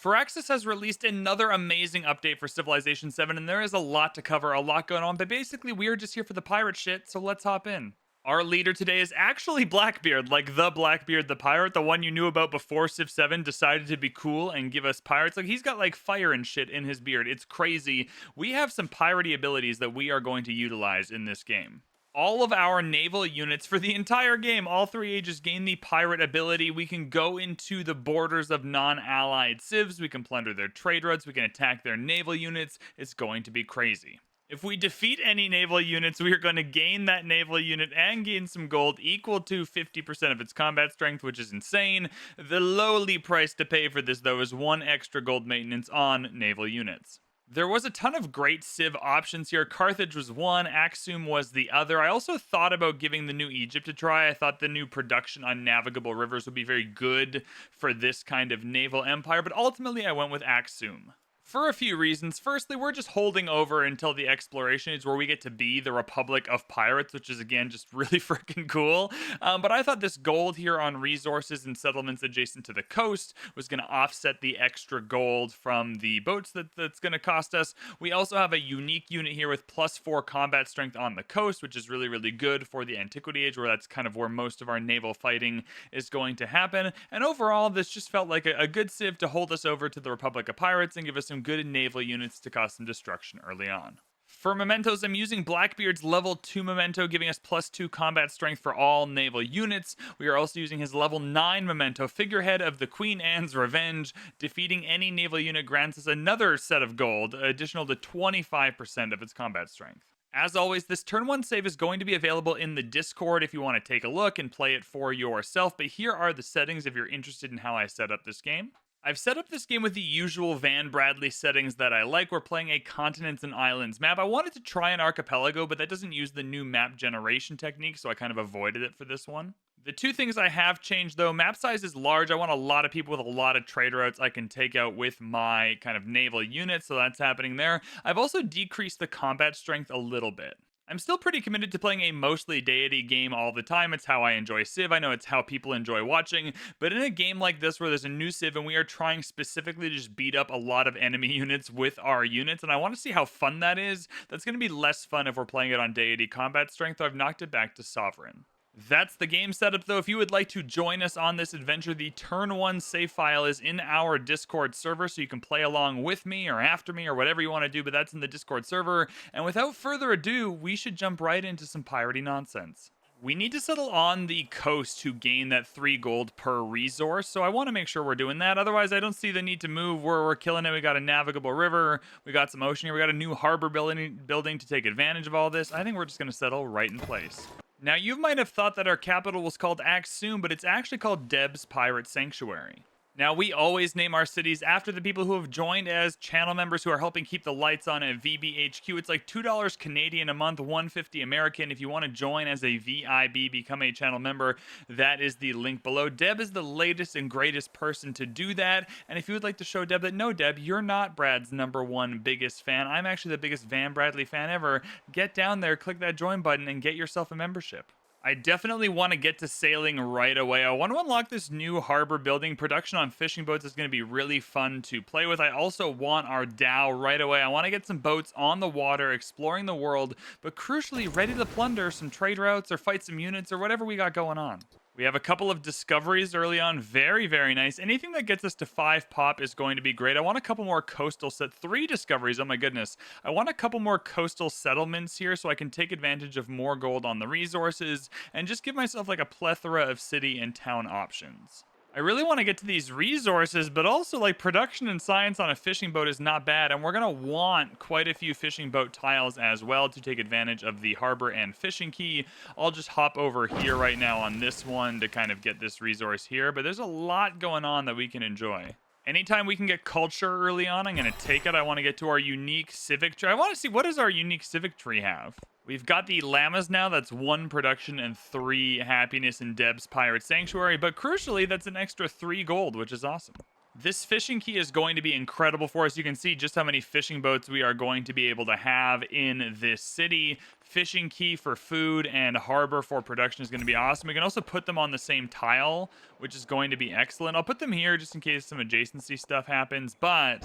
Firaxis has released another amazing update for Civilization 7, and there is a lot to cover, a lot going on, but basically, we are just here for the pirate shit, so let's hop in. Our leader today is actually Blackbeard, like the Blackbeard the pirate, the one you knew about before Civ 7 decided to be cool and give us pirates. Like, he's got like fire and shit in his beard. It's crazy. We have some piratey abilities that we are going to utilize in this game. All of our naval units for the entire game, all three ages, gain the pirate ability. We can go into the borders of non-allied civs. We can plunder their trade routes. We can attack their naval units. It's going to be crazy. If we defeat any naval units, we are going to gain that naval unit and gain some gold equal to 50% of its combat strength, which is insane. The lowly price to pay for this, though, is 1 extra gold maintenance on naval units. There was a ton of great Civ options here. Carthage was one, Axum was the other. I also thought about giving the new Egypt a try. I thought the new production on navigable rivers would be very good for this kind of naval empire, but ultimately I went with Axum. For a few reasons. Firstly, we're just holding over until the exploration is where we get to be the Republic of Pirates, which is, again, just really freaking cool. But I thought this gold here on resources and settlements adjacent to the coast was going to offset the extra gold from the boats that's going to cost us. We also have a unique unit here with +4 combat strength on the coast, which is really, really good for the Antiquity Age, where that's kind of where most of our naval fighting is going to happen. And overall, this just felt like a good Civ to hold us over to the Republic of Pirates and give us some good naval units to cause some destruction early on. For mementos, I'm using Blackbeard's level 2 memento, giving us +2 combat strength for all naval units. We are also using his level 9 memento, figurehead of the Queen Anne's Revenge. Defeating any naval unit grants us another set of gold, additional to 25% of its combat strength. As always, this turn 1 save is going to be available in the Discord if you want to take a look and play it for yourself, but here are the settings if you're interested in how I set up this game. I've set up this game with the usual Van Bradley settings that I like. We're playing a continents and islands map. I wanted to try an archipelago, but that doesn't use the new map generation technique, so I kind of avoided it for this one. The two things I have changed, though, map size is large. I want a lot of people with a lot of trade routes I can take out with my kind of naval units, so that's happening there. I've also decreased the combat strength a little bit. I'm still pretty committed to playing a mostly deity game all the time. It's how I enjoy Civ. I know it's how people enjoy watching. But in a game like this where there's a new Civ and we are trying specifically to just beat up a lot of enemy units with our units, and I want to see how fun that is, that's going to be less fun if we're playing it on deity combat strength, so I've knocked it back to sovereign. That's the game setup, though. If you would like to join us on this adventure, the turn 1 save file is in our Discord server, so you can play along with me or after me or whatever you want to do, but that's in the Discord server. And without further ado, we should jump right into some piratey nonsense. We need to settle on the coast to gain that 3 gold per resource, so I want to make sure we're doing that. Otherwise, I don't see the need to move. We're killing it. We got a navigable river. We got some ocean here. We got a new harbor building to take advantage of all this. I think we're just going to settle right in place. Now, you might have thought that our capital was called Axum, but it's actually called Deb's Pirate Sanctuary. Now, we always name our cities after the people who have joined as channel members who are helping keep the lights on at VBHQ. It's like $2 Canadian a month, $150 American. If you want to join as a VIB, become a channel member, that is the link below. Deb is the latest and greatest person to do that. And if you would like to show Deb that, no, Deb, you're not Brad's #1 biggest fan. I'm actually the biggest Van Bradley fan ever. Get down there, click that join button, and get yourself a membership. I definitely want to get to sailing right away. I want to unlock this new harbor building. Production on fishing boats is going to be really fun to play with. I also want our dhow right away. I want to get some boats on the water, exploring the world, but crucially ready to plunder some trade routes or fight some units or whatever we got going on. We have a couple of discoveries early on. Very, very nice. Anything that gets us to 5 pop is going to be great. I want a couple more coastal 3 discoveries. Oh my goodness. I want a couple more coastal settlements here so I can take advantage of more gold on the resources and just give myself like a plethora of city and town options. I really want to get to these resources, but also like production and science on a fishing boat is not bad, and we're going to want quite a few fishing boat tiles as well to take advantage of the harbor and fishing key. I'll just hop over here right now on this one to kind of get this resource here, but there's a lot going on that we can enjoy. Anytime we can get culture early on, I'm going to take it. I want to get to our unique civic tree. I want to see, what does our unique civic tree have? We've got the llamas now. That's 1 production and 3 happiness in Deb's Pirate Sanctuary. But crucially, that's an extra 3 gold, which is awesome. This fishing key is going to be incredible for us. You can see just how many fishing boats we are going to be able to have in this city. Fishing key for food and harbor for production is going to be awesome. We can also put them on the same tile, which is going to be excellent. I'll put them here just in case some adjacency stuff happens, but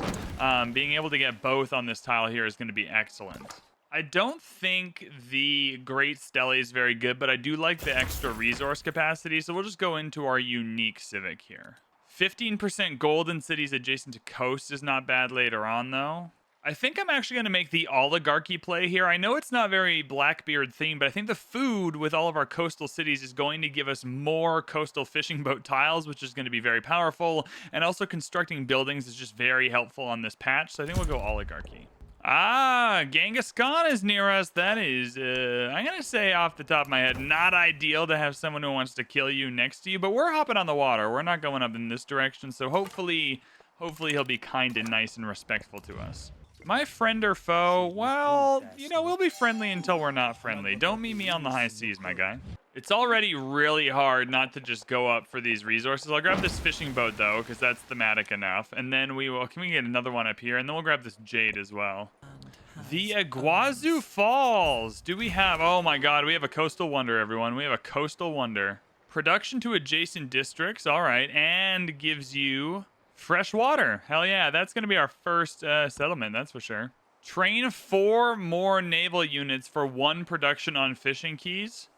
being able to get both on this tile here is going to be excellent. I don't think the Great Stele is very good, but I do like the extra resource capacity, so we'll just go into our unique civic here. 15% gold in cities adjacent to coast is not bad later on, though. I think I'm actually going to make the oligarchy play here. I know it's not very Blackbeard themed, but I think the food with all of our coastal cities is going to give us more coastal fishing boat tiles, which is going to be very powerful. And also constructing buildings is just very helpful on this patch. So I think we'll go oligarchy. Ah, Genghis Khan is near us. That is, I'm going to say off the top of my head, not ideal to have someone who wants to kill you next to you, but we're hopping on the water. We're not going up in this direction, so hopefully he'll be kind and nice and respectful to us. My friend or foe? Well, you know, we'll be friendly until we're not friendly. Don't meet me on the high seas, my guy. It's already really hard not to just go up for these resources. I'll grab this fishing boat, though, because that's thematic enough. And then can we get another one up here? And then we'll grab this jade as well. The Iguazu Falls. Do we have... Oh, my God. We have a coastal wonder, everyone. We have a coastal wonder. Production to adjacent districts. All right. And gives you fresh water. Hell yeah. That's going to be our first settlement. That's for sure. Train 4 more naval units for 1 production on fishing keys.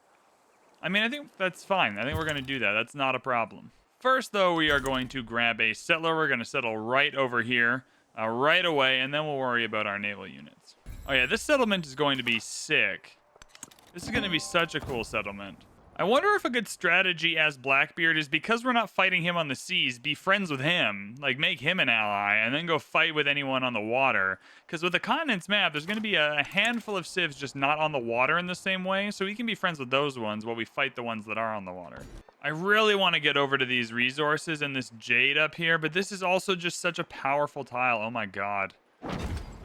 I mean, I think that's fine. I think we're going to do that. That's not a problem. First, though, we are going to grab a settler. We're going to settle right over here right away, and then we'll worry about our naval units. Oh, yeah, this settlement is going to be sick. This is going to be such a cool settlement. I wonder if a good strategy as Blackbeard is, because we're not fighting him on the seas, be friends with him, like make him an ally, and then go fight with anyone on the water. Because with the continents map, there's going to be a handful of civs just not on the water in the same way, so we can be friends with those ones while we fight the ones that are on the water. I really want to get over to these resources and this jade up here, but this is also just such a powerful tile. Oh my god. I'll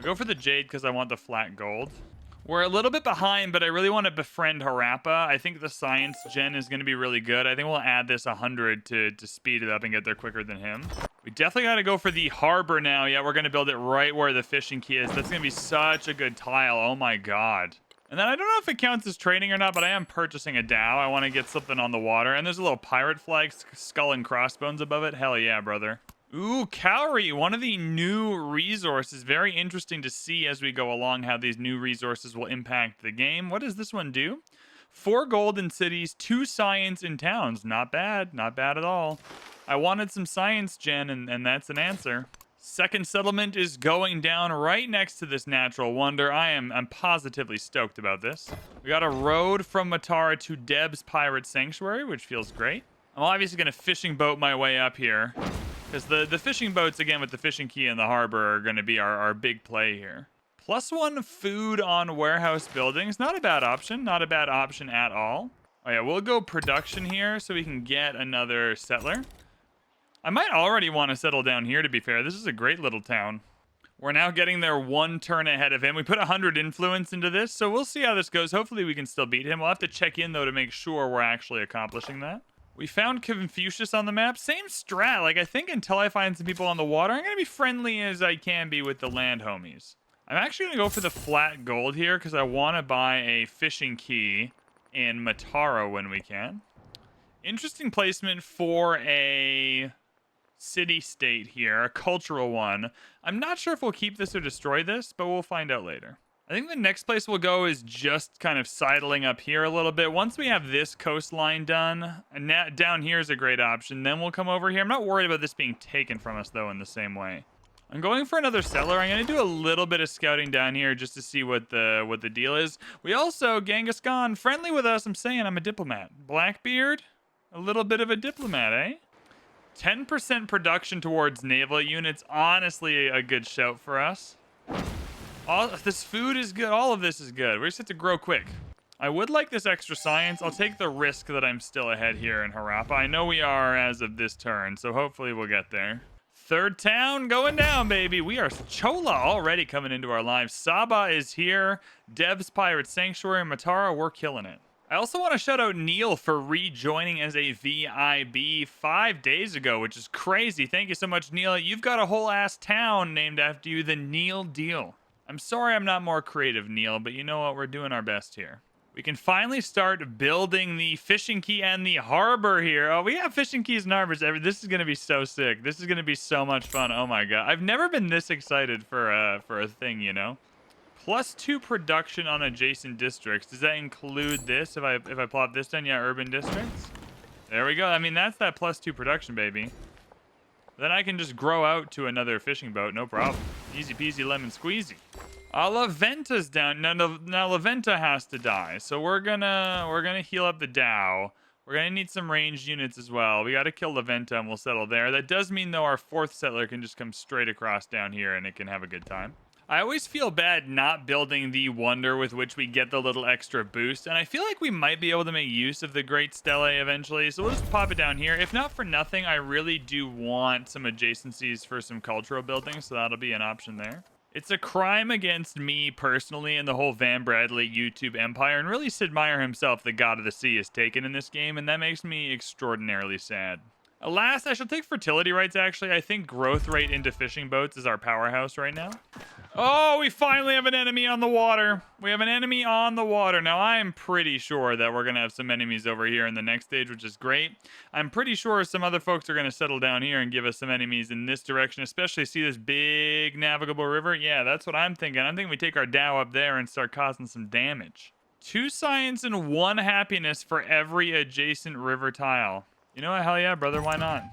go for the jade because I want the flat gold. We're a little bit behind, but I really want to befriend Harappa. I think the science gen is going to be really good. I think we'll add this 100 to speed it up and get there quicker than him. We definitely got to go for the harbor now. Yeah, we're going to build it right where the fishing key is. That's going to be such a good tile. Oh my god. And then I don't know if it counts as trading or not, but I am purchasing a dhow. I want to get something on the water. And there's a little pirate flag, skull and crossbones above it. Hell yeah, brother. Ooh, Cowrie, one of the new resources. Very interesting to see as we go along how these new resources will impact the game. What does this one do? 4 gold in cities, 2 science in towns. Not bad. Not bad at all. I wanted some science gen, and that's an answer. Second settlement is going down right next to this natural wonder. I'm positively stoked about this. We got a road from Matara to Deb's Pirate Sanctuary, which feels great. I'm obviously going to fishing boat my way up here. Because the fishing boats, again, with the fishing key in the harbor are going to be our big play here. +1 food on warehouse buildings. Not a bad option. Not a bad option at all. Oh, yeah, we'll go production here so we can get another settler. I might already want to settle down here, to be fair. This is a great little town. We're now getting there 1 turn ahead of him. We put 100 influence into this, so we'll see how this goes. Hopefully we can still beat him. We'll have to check in, though, to make sure we're actually accomplishing that. We found Confucius on the map. Same strat. Like, I think until I find some people on the water, I'm going to be friendly as I can be with the land homies. I'm actually going to go for the flat gold here because I want to buy a fishing key in Matara when we can. Interesting placement for a city-state here, a cultural one. I'm not sure if we'll keep this or destroy this, but we'll find out later. I think the next place we'll go is just kind of sidling up here a little bit. Once we have this coastline done, and down here is a great option, then we'll come over here. I'm not worried about this being taken from us, though, in the same way. I'm going for another settler. I'm going to do a little bit of scouting down here just to see what the deal is. We also, Genghis Khan, friendly with us. I'm saying I'm a diplomat. Blackbeard, a little bit of a diplomat, eh? 10% production towards naval units. Honestly, a good shout for us. This food is good. All of this is good. We just have to grow quick. I would like this extra science. I'll take the risk that I'm still ahead here in Harappa. I know we are as of this turn, so hopefully we'll get there. Third town going down, baby. We are Chola already coming into our lives. Saba is here. Dev's Pirate Sanctuary. Matara, we're killing it. I also want to shout out Neil for rejoining as a VIB 5 days ago, which is crazy. Thank you so much, Neil. You've got a whole ass town named after you, the Neil Deal. I'm sorry I'm not more creative, Neil, but you know what? We're doing our best here. We can finally start building the fishing quay and the harbor here. Oh, we have fishing quays and harbors. This is going to be so sick. This is going to be so much fun. Oh my god. I've never been this excited for a thing, you know? +2 production on adjacent districts. Does that include this? If I plop this down, yeah, urban districts. There we go. I mean, that's that +2 production, baby. Then I can just grow out to another fishing boat, no problem. Easy peasy lemon squeezy. La Venta's down. Now La Venta has to die, so we're gonna heal up the Dow. We're gonna need some ranged units as well. We gotta kill La Venta and we'll settle there. That does mean though our 4th settler can just come straight across down here and it can have a good time. I always feel bad not building the wonder with which we get the little extra boost, and I feel like we might be able to make use of the Great Stele eventually, so we'll just pop it down here. If not for nothing, I really do want some adjacencies for some cultural buildings, so that'll be an option there. It's a crime against me personally and the whole Van Bradley YouTube empire, and really Sid Meier himself, the god of the sea, is taken in this game, and that makes me extraordinarily sad. Alas, I shall take fertility rights, actually. I think growth rate into fishing boats is our powerhouse right now. Oh, we finally have an enemy on the water. We have an enemy on the water. Now, I am pretty sure that we're going to have some enemies over here in the next stage, which is great. I'm pretty sure some other folks are going to settle down here and give us some enemies in this direction, especially see this big navigable river. Yeah, that's what I'm thinking. I'm thinking we take our Dow up there and start causing some damage. 2 science and 1 happiness for every adjacent river tile. You know what? Hell yeah, brother. Why not?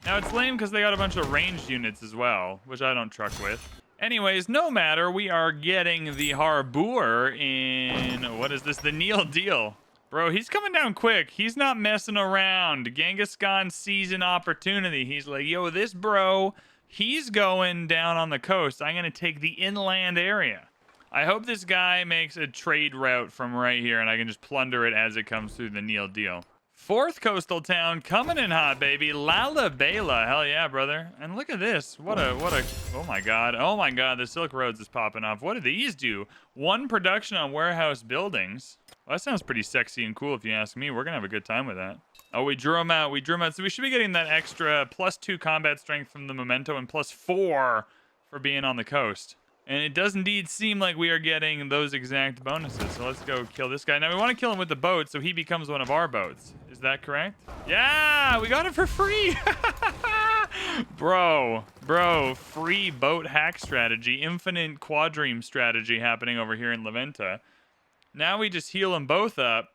Now, it's lame because they got a bunch of ranged units as well, which I don't truck with. Anyways, no matter. We are getting the harbor in... What is this? The Neil Deal. Bro, he's coming down quick. He's not messing around. Genghis Khan sees an opportunity. He's like, yo, this bro, he's going down on the coast. I'm going to take the inland area. I hope this guy makes a trade route from right here, and I can just plunder it as it comes through the Neil Deal. 4th coastal town coming in hot, baby. Lalibela. Hell yeah, brother. And look at this. What a, oh my god. Oh my god, the Silk Roads is popping off. What do these do? 1 production on warehouse buildings. Well, that sounds pretty sexy and cool if you ask me. We're gonna have a good time with that. Oh, we drew them out. We drew them out. So we should be getting that extra +2 combat strength from the Memento and +4 for being on the coast. And it does indeed seem like we are getting those exact bonuses. So let's go kill this guy. Now, we want to kill him with the boat so he becomes one of our boats. Is that correct? Yeah, we got it for free. Bro, free boat hack strategy, infinite quadrime strategy happening over here in La Venta. Now we just heal them both up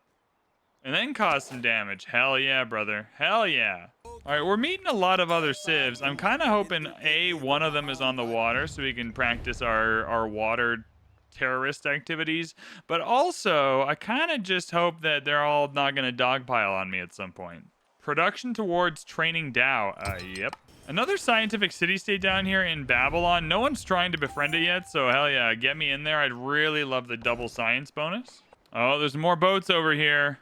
and then cause some damage. Hell yeah, brother. Hell yeah. All right, we're meeting a lot of other civs. I'm kind of hoping, one of them is on the water so we can practice our water terrorist activities. But also, I kind of just hope that they're all not going to dogpile on me at some point. Production towards training Dow. Yep. Another scientific city-state down here in Babylon. No one's trying to befriend it yet, so hell yeah, get me in there. I'd really love the double science bonus. Oh, there's more boats over here.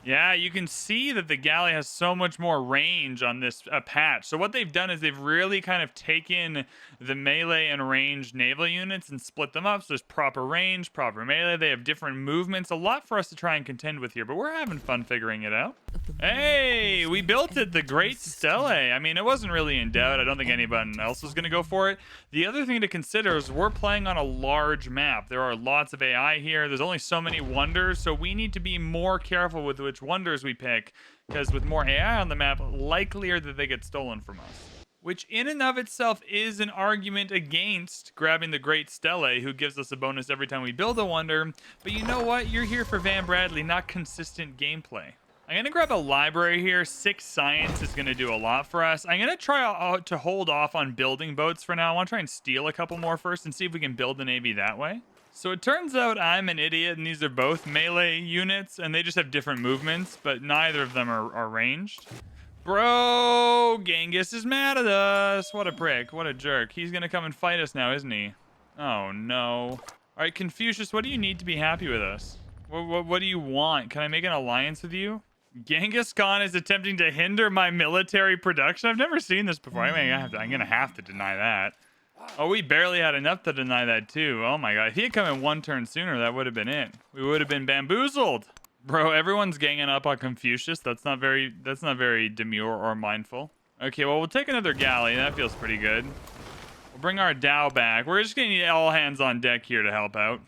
Yeah, you can see that the galley has so much more range on this patch. So what they've done is they've really kind of taken the melee and ranged naval units and split them up. So there's proper range, proper melee. They have different movements. A lot for us to try and contend with here, but we're having fun figuring it out. Hey, we built it, the Great Stele. I mean, it wasn't really in doubt. I don't think anyone else was going to go for it. The other thing to consider is we're playing on a large map. There are lots of AI here. There's only so many wonders, so we need to be more careful with which wonders we pick, because with more AI on the map, likelier that they get stolen from us. Which in and of itself is an argument against grabbing the Great Stele, who gives us a bonus every time we build a wonder. But you know what? You're here for Van Bradley, not consistent gameplay. I'm going to grab a library here. 6 science is going to do a lot for us. I'm going to try to hold off on building boats for now. I want to try and steal a couple more first and see if we can build the Navy that way. So it turns out I'm an idiot, and these are both melee units, and they just have different movements, but neither of them are ranged. Bro, Genghis is mad at us. What a prick. What a jerk. He's going to come and fight us now, isn't he? Oh, no. All right, Confucius, what do you need to be happy with us? What do you want? Can I make an alliance with you? Genghis Khan is attempting to hinder my military production? I've never seen this before. I'm going to have to deny that. Oh, we barely had enough to deny that, too. Oh, my God. If he had come in 1 turn sooner, that would have been it. We would have been bamboozled. Bro, everyone's ganging up on Confucius. That's not very demure or mindful. Okay, well, we'll take another galley. That feels pretty good. We'll bring our Dow back. We're just gonna need all hands on deck here to help out.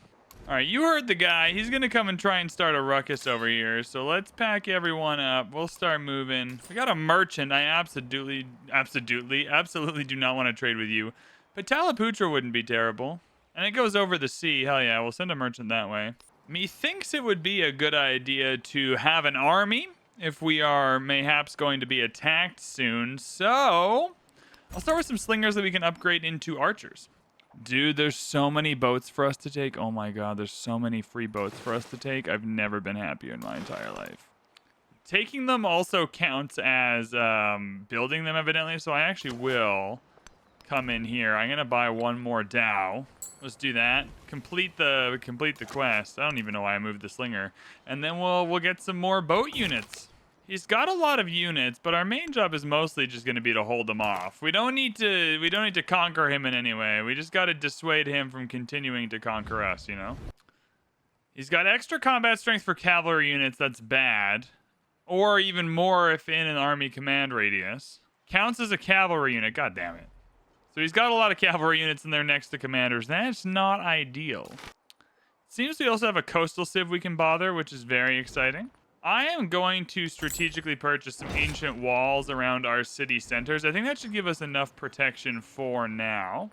All right, you heard the guy. He's gonna come and try and start a ruckus over here. So let's pack everyone up. We'll start moving. We got a merchant. I absolutely do not want to trade with you. But Taliputra wouldn't be terrible. And it goes over the sea. Hell yeah, we'll send a merchant that way. Methinks it would be a good idea to have an army if we are mayhaps going to be attacked soon. So I'll start with some slingers that we can upgrade into archers. Dude, there's so many boats for us to take. Oh my god, there's so many free boats for us to take. I've never been happier in my entire life. Taking them also counts as building them, evidently, so I actually will come in here. I'm gonna buy one more Dow. Let's do that. Complete the quest. I don't even know why I moved the slinger. And then we'll get some more boat units. He's got a lot of units, but our main job is mostly just going to be to hold him off. We don't need to conquer him in any way. We just got to dissuade him from continuing to conquer us, you know? He's got extra combat strength for cavalry units. That's bad. Or even more if in an army command radius. Counts as a cavalry unit. God damn it. So he's got a lot of cavalry units in there next to commanders. That's not ideal. Seems we also have a coastal civ we can bother, which is very exciting. I am going to strategically purchase some ancient walls around our city centers. I think that should give us enough protection for now.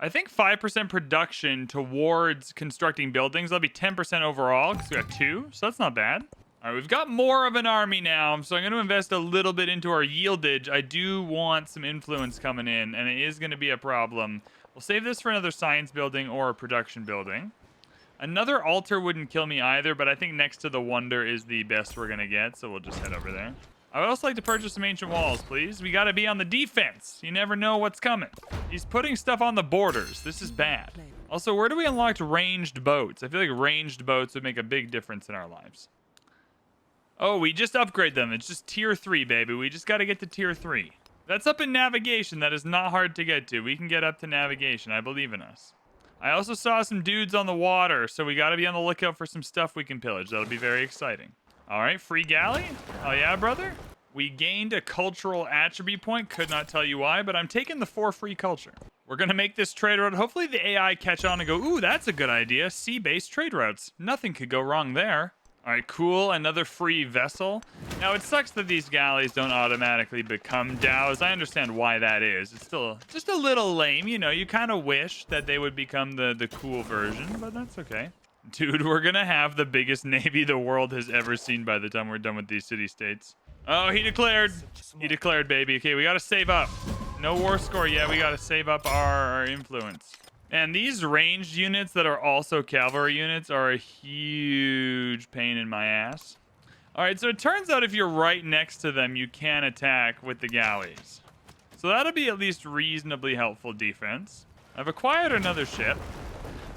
I think 5% production towards constructing buildings. That'll be 10% overall because we got 2, so that's not bad. All right, we've got more of an army now, so I'm going to invest a little bit into our yieldage. I do want some influence coming in, and it is going to be a problem. We'll save this for another science building or a production building. Another altar wouldn't kill me either, but I think next to the wonder is the best we're going to get, so we'll just head over there. I would also like to purchase some ancient walls, please. We got to be on the defense. You never know what's coming. He's putting stuff on the borders. This is bad. Also, where do we unlock ranged boats? I feel like ranged boats would make a big difference in our lives. Oh, we just upgrade them. It's just tier 3, baby. We just got to get to tier 3. That's up in navigation. That is not hard to get to. We can get up to navigation. I believe in us. I also saw some dudes on the water, so we got to be on the lookout for some stuff we can pillage. That'll be very exciting. All right, free galley. Oh, yeah, brother? We gained a cultural attribute point. Could not tell you why, but I'm taking the 4 free culture. We're going to make this trade route. Hopefully the AI catch on and go, ooh, that's a good idea. Sea-based trade routes. Nothing could go wrong there. All right, cool. Another free vessel. Now, it sucks that these galleys don't automatically become dhows. I understand why that is. It's still just a little lame. You know, you kind of wish that they would become the cool version, but that's okay. Dude, we're going to have the biggest navy the world has ever seen by the time we're done with these city-states. Oh, he declared. He declared, baby. Okay, we got to save up. No war score yet. We got to save up our influence. And these ranged units that are also cavalry units are a huge pain in my ass. All right, so it turns out if you're right next to them, you can attack with the galleys. So that'll be at least reasonably helpful defense. I've acquired another ship.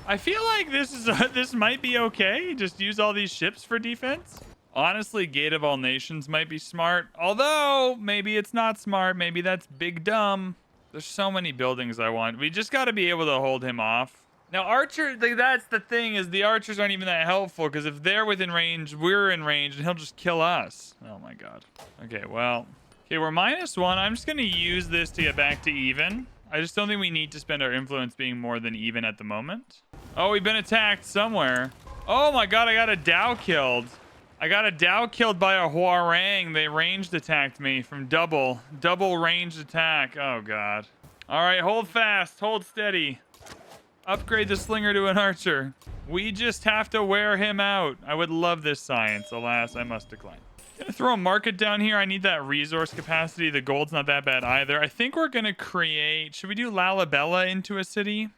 I feel like this might be okay. Just use all these ships for defense. Honestly, Gate of All Nations might be smart. Although, maybe it's not smart. Maybe that's big dumb. There's so many buildings I want. We just got to be able to hold him off. Now, archer, that's the thing, is the archers aren't even that helpful, because if they're within range, we're in range, and he'll just kill us. Oh, my God. Okay, well. Okay, we're -1. I'm just going to use this to get back to even. I just don't think we need to spend our influence being more than even at the moment. Oh, we've been attacked somewhere. Oh, my God, I got a Dao killed. I got a Dao killed by a Huarang. They ranged attacked me from double ranged attack. Oh, God. All right, hold fast. Hold steady. Upgrade the slinger to an archer. We just have to wear him out. I would love this science. Alas, I must decline. Gonna throw a market down here. I need that resource capacity. The gold's not that bad either. I think we're gonna create... Should we do Lalabella into a city?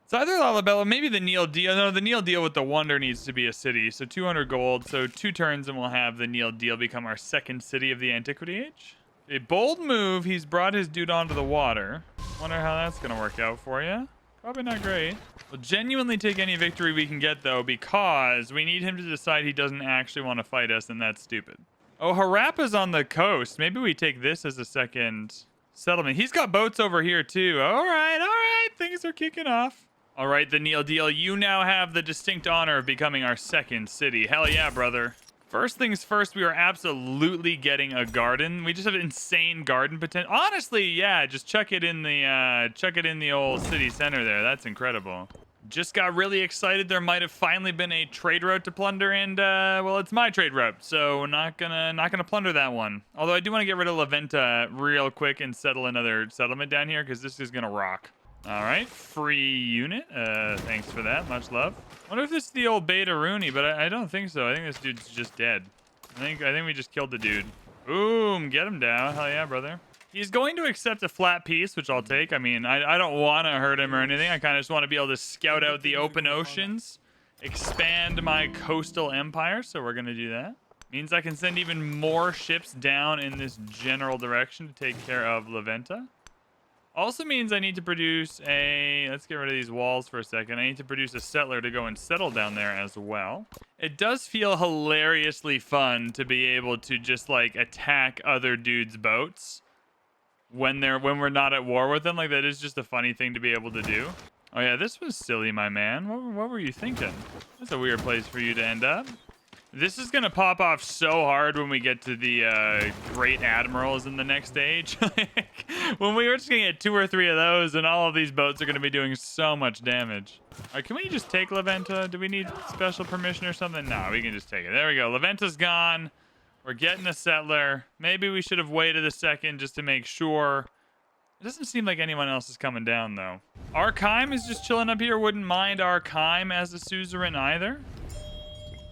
It's either Lalabella, maybe the Neil Deal. No, the Neil Deal with the Wonder needs to be a city. So 200 gold. So 2 turns and we'll have the Neil Deal become our second city of the Antiquity Age. A bold move. He's brought his dude onto the water. Wonder how that's going to work out for you. Probably not great. We'll genuinely take any victory we can get, though, because we need him to decide he doesn't actually want to fight us, and that's stupid. Oh, Harappa's on the coast. Maybe we take this as a second settlement. He's got boats over here, too. All right. Things are kicking off. All right, the Neil Deal, you now have the distinct honor of becoming our second city. Hell yeah, brother. First things first, we are absolutely getting a garden. We just have insane garden potential. Honestly, yeah, just chuck it in the old city center there. That's incredible. Just got really excited. There might have finally been a trade route to plunder, and well, it's my trade route, so not gonna plunder that one. Although I do want to get rid of La Venta real quick and settle another settlement down here because this is gonna rock. All right, free unit. Thanks for that. Much love. Wonder if this is the old Beta Rooney, but I don't think so. I think this dude's just dead. I think we just killed the dude. Boom, get him down. Hell yeah, brother. He's going to accept a flat piece, which I'll take. I mean, I don't want to hurt him or anything. I kind of just want to be able to scout out the open oceans, expand my coastal empire. So we're going to do that. Means I can send even more ships down in this general direction to take care of La Venta. Also means I need to produce let's get rid of these walls for a second. I need to produce a settler to go and settle down there as well. It does feel hilariously fun to be able to just like attack other dudes' boats when we're not at war with them. Like, that is just a funny thing to be able to do. Oh yeah, this was silly, my man. What were you thinking? That's a weird place for you to end up. This is gonna pop off so hard when we get to the Great Admirals in the next stage. When we're just gonna get 2 or 3 of those, and all of these boats are gonna be doing so much damage. All right, can we just take La Venta? Do we need special permission or something? No, we can just take it. There we go. La Venta's gone. We're getting a settler. Maybe we should have waited a second just to make sure. It doesn't seem like anyone else is coming down, though. Arkheim is just chilling up here. Wouldn't mind Arkheim as a suzerain either.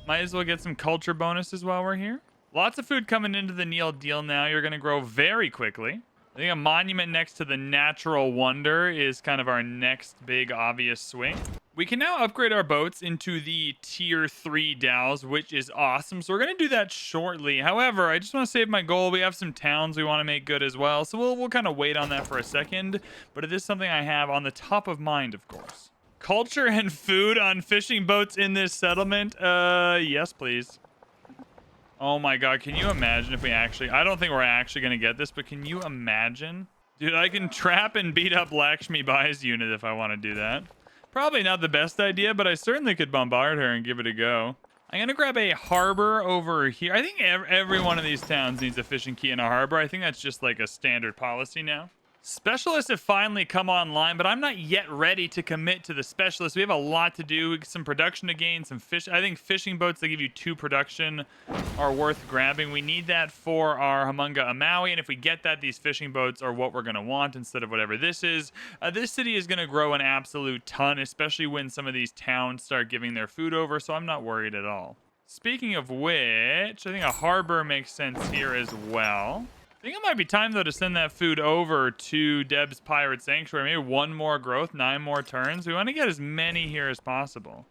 Might as well get some culture bonuses while we're here. Lots of food coming into the Neil Deal now. You're going to grow very quickly. I think a monument next to the natural wonder is kind of our next big obvious swing. We can now upgrade our boats into the tier 3 dhows, which is awesome. So we're going to do that shortly. However, I just want to save my goal. We have some towns we want to make good as well. So we'll kind of wait on that for a second. But it is something I have on the top of mind, of course. Culture and food on fishing boats in this settlement? Yes, please. Oh my god, can you imagine if we actually... I don't think we're actually going to get this, but can you imagine? Dude, I can trap and beat up Lakshmi Bai's unit if I want to do that. Probably not the best idea, but I certainly could bombard her and give it a go. I'm going to grab a harbor over here. I think every one of these towns needs a fishing key and a harbor. I think that's just like a standard policy now. Specialists have finally come online, but I'm not yet ready to commit to the specialists. We have a lot to do, some production to gain, some fish. I think fishing boats that give you 2 production are worth grabbing. We need that for our Humunga Amaui, and if we get that, these fishing boats are what we're going to want instead of whatever this is. This city is going to grow an absolute ton, especially when some of these towns start giving their food over, so I'm not worried at all. Speaking of which, I think a harbor makes sense here as well. I think it might be time, though, to send that food over to Deb's Pirate Sanctuary. Maybe 1 more growth, 9 more turns. We want to get as many here as possible.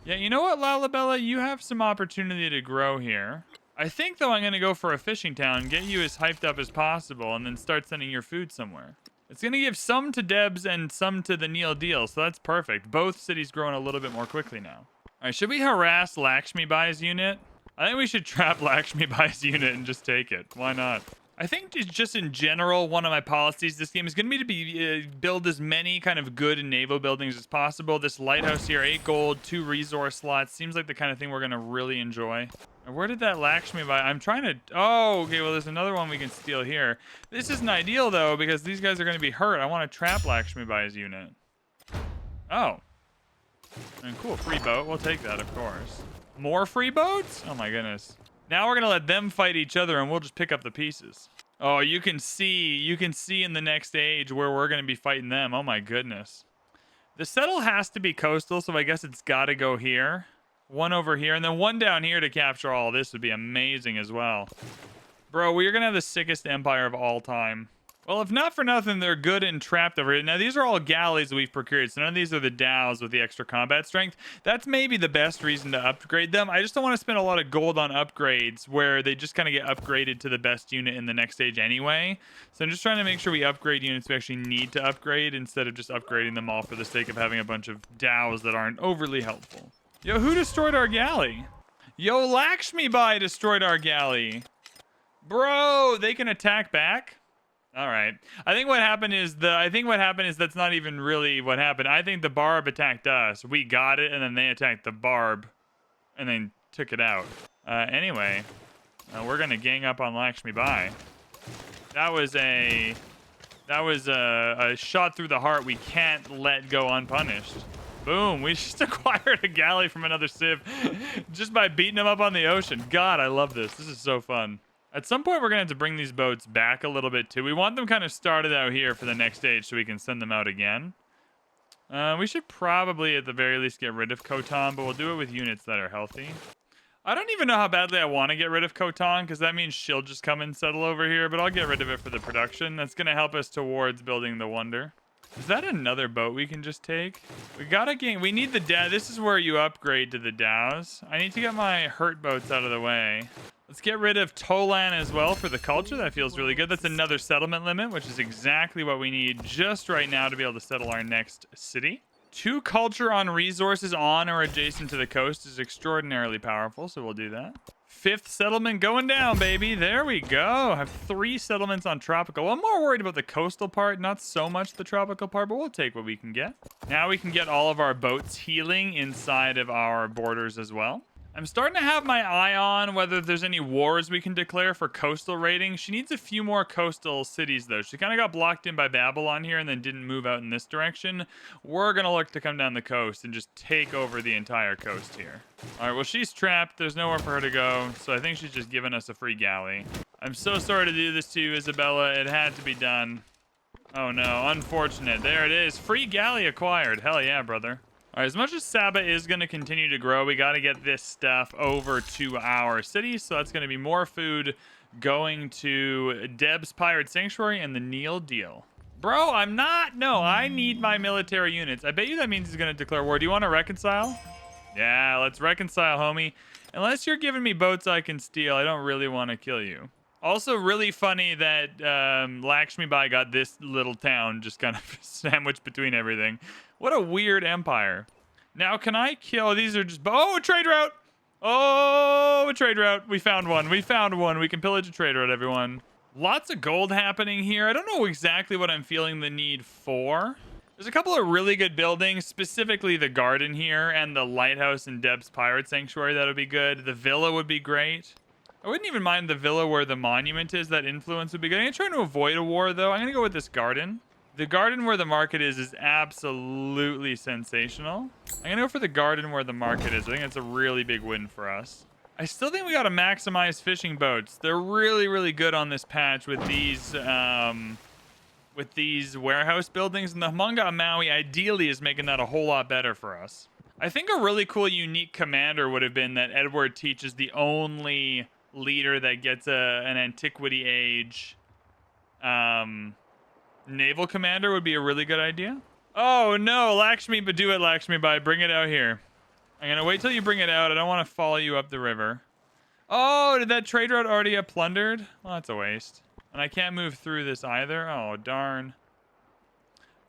Yeah, you know what, Lalabella? You have some opportunity to grow here. I think, though, I'm going to go for a fishing town, get you as hyped up as possible, and then start sending your food somewhere. It's going to give some to Deb's and some to the Neil Deal, so that's perfect. Both cities growing a little bit more quickly now. All right, should we harass Lakshmi Bai's unit? I think we should trap Lakshmi Bai's unit and just take it. Why not? I think just in general, one of my policies this game is going to be build as many kind of good naval buildings as possible. This lighthouse here, 8 gold, 2 resource slots. Seems like the kind of thing we're going to really enjoy. Where did that Lakshmi buy? I'm trying to... Oh, okay, well, there's another one we can steal here. This isn't ideal, though, because these guys are going to be hurt. I want to trap Lakshmi Bai's unit. Oh. And cool, free boat. We'll take that, of course. More free boats? Oh, my goodness. Now we're going to let them fight each other, and we'll just pick up the pieces. Oh, you can see in the next age where we're going to be fighting them. Oh, my goodness. The settle has to be coastal, so I guess it's got to go here. 1 over here, and then 1 down here to capture all this would be amazing as well. Bro, we're going to have the sickest empire of all time. Well, if not for nothing, they're good and trapped over here. Now, these are all galleys we've procured, so none of these are the dhows with the extra combat strength. That's maybe the best reason to upgrade them. I just don't want to spend a lot of gold on upgrades where they just kind of get upgraded to the best unit in the next stage anyway. So I'm just trying to make sure we upgrade units we actually need to upgrade instead of just upgrading them all for the sake of having a bunch of dhows that aren't overly helpful. Yo, who destroyed our galley? Yo, Lakshmi Bai destroyed our galley. Bro, they can attack back? All right. I think what happened is that's not even really what happened. I think the barb attacked us. We got it, and then they attacked the barb, and then took it out. Anyway, we're gonna gang up on Lakshmi Bai. That was a shot through the heart we can't let go unpunished. Boom, we just acquired a galley from another civ just by beating them up on the ocean. God, I love this. This is so fun. At some point, we're going to have to bring these boats back a little bit, too. We want them kind of started out here for the next stage so we can send them out again. We should probably, at the very least, get rid of Khotan, but we'll do it with units that are healthy. I don't even know how badly I want to get rid of Khotan, because that means she'll just come and settle over here, but I'll get rid of it for the production. That's going to help us towards building the Wonder. Is that another boat we can just take? We gotta gain. We need the Dow. This is where you upgrade to the Dows. I need to get my hurt boats out of the way. Let's get rid of Tolan as well for the culture. That feels really good. That's another settlement limit, which is exactly what we need just right now to be able to settle our next city. 2 culture on resources on or adjacent to the coast is extraordinarily powerful, so we'll do that. 5th settlement going down, baby. There we go. I have 3 settlements on tropical. I'm more worried about the coastal part, not so much the tropical part, but we'll take what we can get. Now we can get all of our boats healing inside of our borders as well. I'm starting to have my eye on whether there's any wars we can declare for coastal raiding. She needs a few more coastal cities, though. She kind of got blocked in by Babylon here and then didn't move out in this direction. We're going to look to come down the coast and just take over the entire coast here. All right, well, she's trapped. There's nowhere for her to go, so I think she's just giving us a free galley. I'm so sorry to do this to you, Isabella. It had to be done. Oh, no. Unfortunate. There it is. Free galley acquired. Hell yeah, brother. All right, as much as Saba is going to continue to grow, we got to get this stuff over to our city. So that's going to be more food going to Deb's Pirate Sanctuary and the Neil Deal. Bro, I'm not. No, I need my military units. I bet you that means he's going to declare war. Do you want to reconcile? Yeah, let's reconcile, homie. Unless you're giving me boats I can steal, I don't really want to kill you. Also, really funny that Lakshmi Bai got this little town just kind of sandwiched between everything. What a weird empire. Now, can I kill? These are just... Oh, a trade route! Oh, a trade route. We found one. We found one. We can pillage a trade route, everyone. Lots of gold happening here. I don't know exactly what I'm feeling the need for. There's a couple of really good buildings, specifically the garden here and the lighthouse in Deb's Pirate Sanctuary. That would be good. The villa would be great. I wouldn't even mind the villa where the monument is. That influence would be good. I'm going to try to avoid a war, though. I'm going to go with this garden. The garden where the market is absolutely sensational. I'm going to go for the garden where the market is. I think that's a really big win for us. I still think we got to maximize fishing boats. They're really, really good on this patch with these warehouse buildings. And the Humunga Maui ideally is making that a whole lot better for us. I think a really cool, unique commander would have been that Edward teaches the only leader that gets an antiquity age naval commander would be a really good idea. Oh no, Lakshmi, but do it, Lakshmi Bai. Bring it out here. I'm gonna wait till you bring it out. I don't want to follow you up the river. Oh, did that trade route already get plundered? Well, that's a waste. And I can't move through this either. Oh, darn.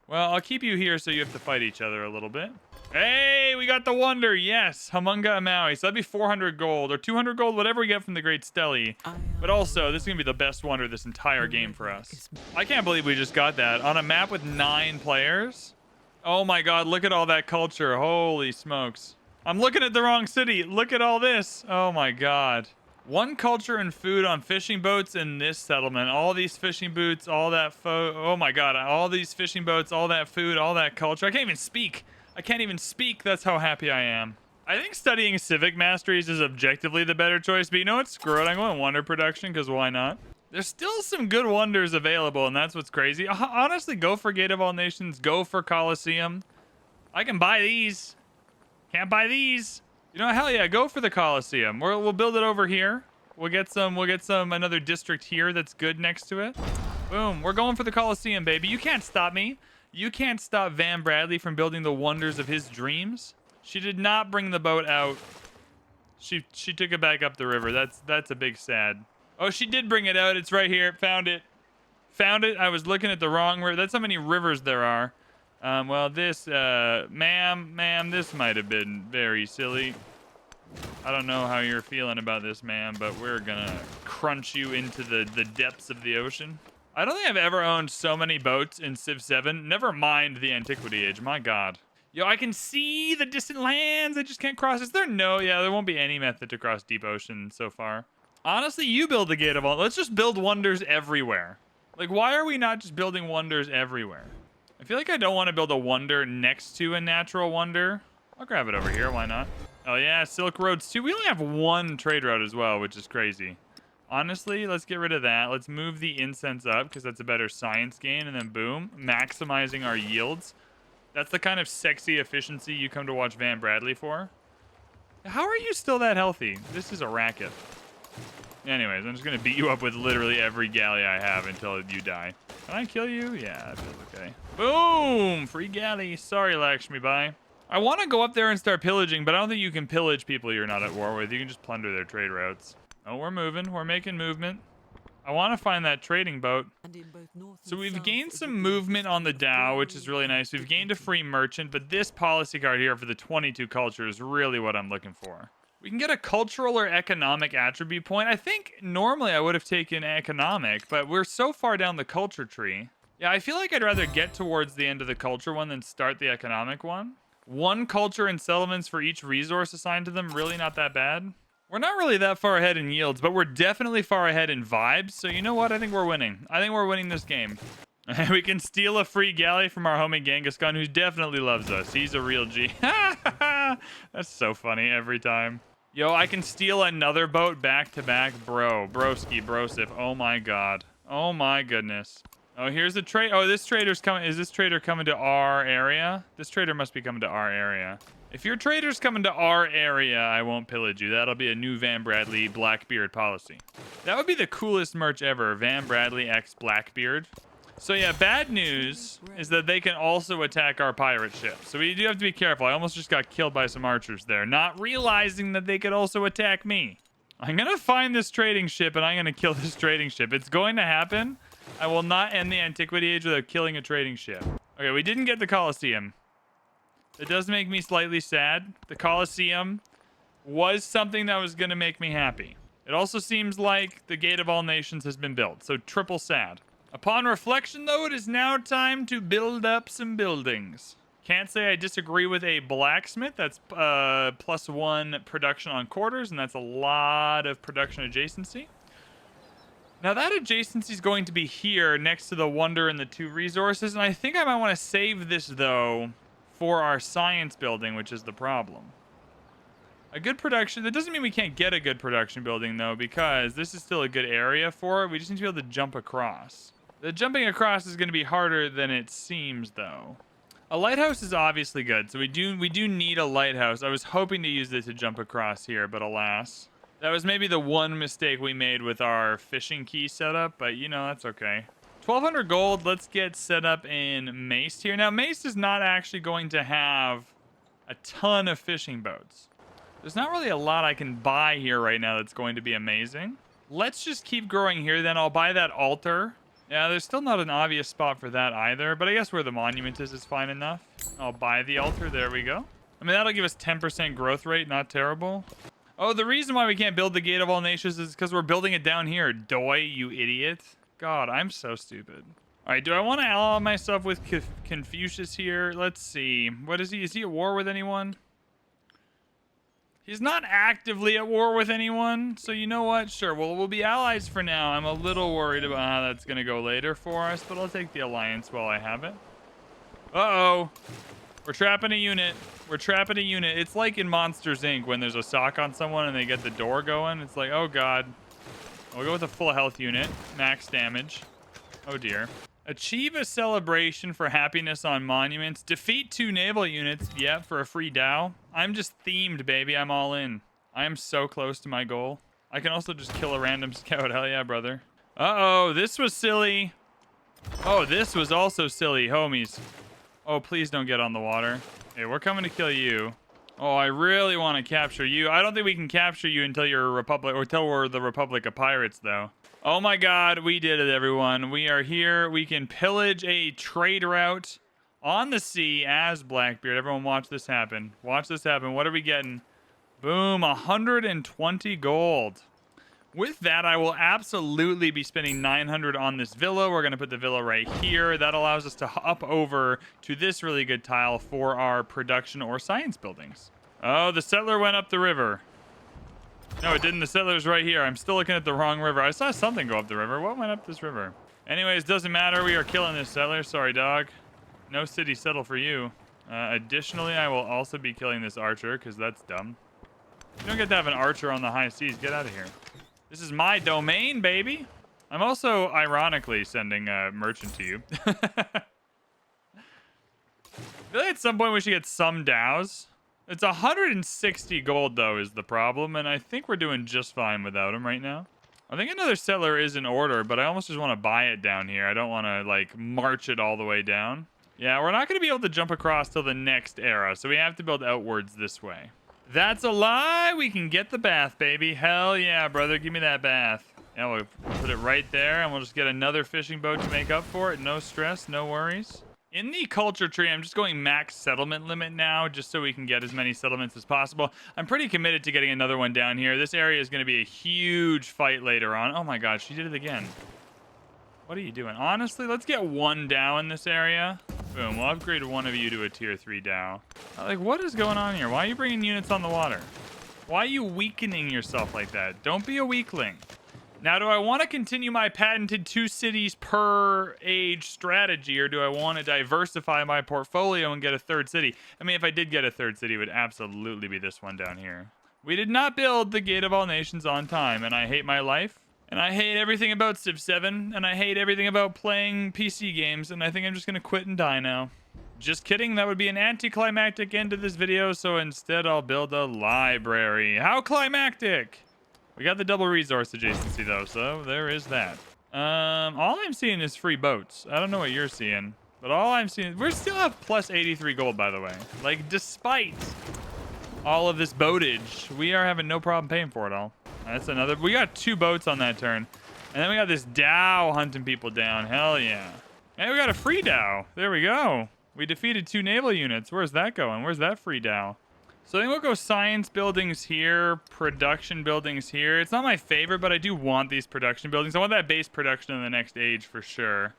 Well, I'll keep you here so you have to fight each other a little bit. Hey, we got the Wonder. Yes, Humunga Maui. So that'd be 400 gold or 200 gold, whatever we get from the Great Steli. But also, this is going to be the best Wonder this entire game for us. I can't believe we just got that. On a map with 9 players? Oh my god, look at all that culture. Holy smokes. I'm looking at the wrong city. Look at all this. Oh my god. 1 culture and food on fishing boats in this settlement. All these fishing boots, all that oh my god. All these fishing boats, all that food, all that culture. I can't even speak. I can't even speak. That's how happy I am. I think studying civic masteries is objectively the better choice, but you know what? Screw it. I'm going Wonder production because why not? There's still some good Wonders available, and that's what's crazy. Honestly, go for Gate of All Nations. Go for Colosseum. I can buy these. Can't buy these. You know, hell yeah, go for the Colosseum. We'll build it over here. We'll get another district here that's good next to it. Boom. We're going for the Colosseum, baby. You can't stop me. You can't stop Van Bradley from building the wonders of his dreams. She did not bring the boat out. She took it back up the river. That's a big sad. Oh, she did bring it out. It's right here. Found it. Found it. I was looking at the wrong river. That's how many rivers there are. Well, this, ma'am, this might have been very silly. I don't know how you're feeling about this, ma'am, but we're gonna crunch you into the depths of the ocean. I don't think I've ever owned so many boats in Civ 7. Never mind the Antiquity Age. My God. Yo, I can see the distant lands. I just can't cross. Is there no? Yeah, there won't be any method to cross deep ocean so far. Honestly, you build the Gate of all. Let's just build wonders everywhere. Like, why are we not just building wonders everywhere? I feel like I don't want to build a wonder next to a natural wonder. I'll grab it over here. Why not? Oh, yeah. Silk Roads, too. We only have one trade route as well, which is crazy. Honestly, let's get rid of that. Let's move the incense up because that's a better science gain. And then boom, maximizing our yields. That's the kind of sexy efficiency you come to watch Van Bradley for. How are you still that healthy? This is a racket. Anyways, I'm just going to beat you up with literally every galley I have until you die. Can I kill you? Yeah, that feels okay. Boom! Free galley. Sorry, Lakshmi Bai. I want to go up there and start pillaging, but I don't think you can pillage people you're not at war with. You can just plunder their trade routes. Oh, we're moving. We're making movement. I want to find that trading boat. So we've gained some movement on the Dow, which is really nice. We've gained a free merchant, but this policy card here for the 22 culture is really what I'm looking for. We can get a cultural or economic attribute point. I think normally I would have taken economic, but we're so far down the culture tree. Yeah, I feel like I'd rather get towards the end of the culture one than start the economic one. One culture and settlements for each resource assigned to them, really not that bad. We're not really that far ahead in yields, but we're definitely far ahead in vibes. So you know what? I think we're winning. I think we're winning this game. We can steal a free galley from our homie Genghis Khan, who definitely loves us. He's a real G. That's so funny every time. Yo, I can steal another boat back to back, bro. Broski, brosif. Oh my God. Oh my goodness. Oh, here's the trade. Oh, this trader's coming. Is this trader coming to our area? This trader must be coming to our area. If your trader's coming to our area, I won't pillage you. That'll be a new Van Bradley Blackbeard policy. That would be the coolest merch ever. Van Bradley x Blackbeard. So yeah, bad news is that they can also attack our pirate ship. So we do have to be careful. I almost just got killed by some archers there, not realizing that they could also attack me. I'm going to find this trading ship and I'm going to kill this trading ship. It's going to happen. I will not end the Antiquity Age without killing a trading ship. Okay, we didn't get the Colosseum. It does make me slightly sad. The Colosseum was something that was going to make me happy. It also seems like the Gate of All Nations has been built, so triple sad. Upon reflection, though, it is now time to build up some buildings. Can't say I disagree with a blacksmith. That's +1 production on quarters, and that's a lot of production adjacency. Now, that adjacency is going to be here next to the Wonder and the 2 resources, and I think I might want to save this, though, for our science building, which is the problem. A good production, that doesn't mean we can't get a good production building, though, because this is still a good area for it. We just need to be able to jump across. The jumping across is going to be harder than it seems, though. A lighthouse is obviously good, so we do need a lighthouse. I was hoping to use it to jump across here, but alas. That was maybe the one mistake we made with our fishing key setup, but you know, that's okay. 1,200 gold, let's get set up in Mace here. Now, Mace is not actually going to have a ton of fishing boats. There's not really a lot I can buy here right now that's going to be amazing. Let's just keep growing here, then I'll buy that altar. Yeah, there's still not an obvious spot for that either, but I guess where the monument is fine enough. I'll buy the altar, there we go. I mean, that'll give us 10% growth rate, not terrible. Oh, the reason why we can't build the Gate of All Nations is because we're building it down here. Doi, you idiot. God, I'm so stupid. All right, do I want to ally myself with Confucius here? Let's see. What is he? Is he at war with anyone? He's not actively at war with anyone, so you know what? Sure, well, we'll be allies for now. I'm a little worried about how that's going to go later for us, but I'll take the alliance while I have it. Uh-oh. We're trapping a unit. We're trapping a unit. It's like in Monsters, Inc. when there's a sock on someone and they get the door going. It's like, oh, God. We'll go with a full health unit. Max damage. Oh, dear. Achieve a celebration for happiness on monuments. Defeat 2 naval units. Yeah, for a free Dow. I'm just themed, baby. I'm all in. I am so close to my goal. I can also just kill a random scout. Hell yeah, brother. Uh-oh, this was silly. Oh, this was also silly, homies. Oh, please don't get on the water. Hey, we're coming to kill you. Oh, I really want to capture you. I don't think we can capture you until you're a republic, or until we're the Republic of Pirates, though. Oh my God, we did it, everyone. We are here. We can pillage a trade route on the sea as Blackbeard. Everyone watch this happen. Watch this happen. What are we getting? Boom, 120 gold. With that, I will absolutely be spending 900 on this villa. We're going to put the villa right here. That allows us to up over to this really good tile for our production or science buildings. Oh, the settler went up the river. No, it didn't. The settler's right here. I'm still looking at the wrong river. I saw something go up the river. What went up this river? Anyways, doesn't matter. We are killing this settler. Sorry, dog. No city settle for you. Additionally, I will also be killing this archer because that's dumb. You don't get to have an archer on the high seas. Get out of here. This is my domain, baby. I'm also ironically sending a merchant to you. I feel like at some point we should get some DAOs. It's 160 gold, though, is the problem, and I think we're doing just fine without them right now. I think another settler is in order, but I almost just want to buy it down here. I don't want to, like, march it all the way down. Yeah, we're not going to be able to jump across till the next era, so we have to build outwards this way. That's a lie. We can get the bath, baby. Hell yeah, brother. Give me that bath. Yeah, we'll put it right there, and we'll just get another fishing boat to make up for it. No stress, no worries. In the culture tree, I'm just going max settlement limit now, just so we can get as many settlements as possible. I'm pretty committed to getting another one down here. This area is going to be a huge fight later on. Oh my god, she did it again. What are you doing? Honestly, let's get one DAO in this area. Boom, we'll upgrade one of you to a tier 3 DAO. Like, what is going on here? Why are you bringing units on the water? Why are you weakening yourself like that? Don't be a weakling. Now, do I want to continue my patented 2 cities per age strategy, or do I want to diversify my portfolio and get a 3rd city? I mean, if I did get a 3rd city, it would absolutely be this one down here. We did not build the Gate of All Nations on time, and I hate my life. And I hate everything about Civ 7, and I hate everything about playing PC games, and I think I'm just going to quit and die now. Just kidding, that would be an anticlimactic end to this video, so instead I'll build a library. How climactic! We got the double resource adjacency though, so there is that. All I'm seeing is free boats. I don't know what you're seeing, but all I'm seeing... We still have plus 83 gold, by the way. Like, despite all of this boatage, we are having no problem paying for it all. That's another... We got 2 boats on that turn. And then we got this DAO hunting people down. Hell yeah. And we got a free DAO. There we go. We defeated 2 naval units. Where's that going? Where's that free DAO? So I think we'll go science buildings here, production buildings here. It's not my favorite, but I do want these production buildings. I want that base production in the next age for sure.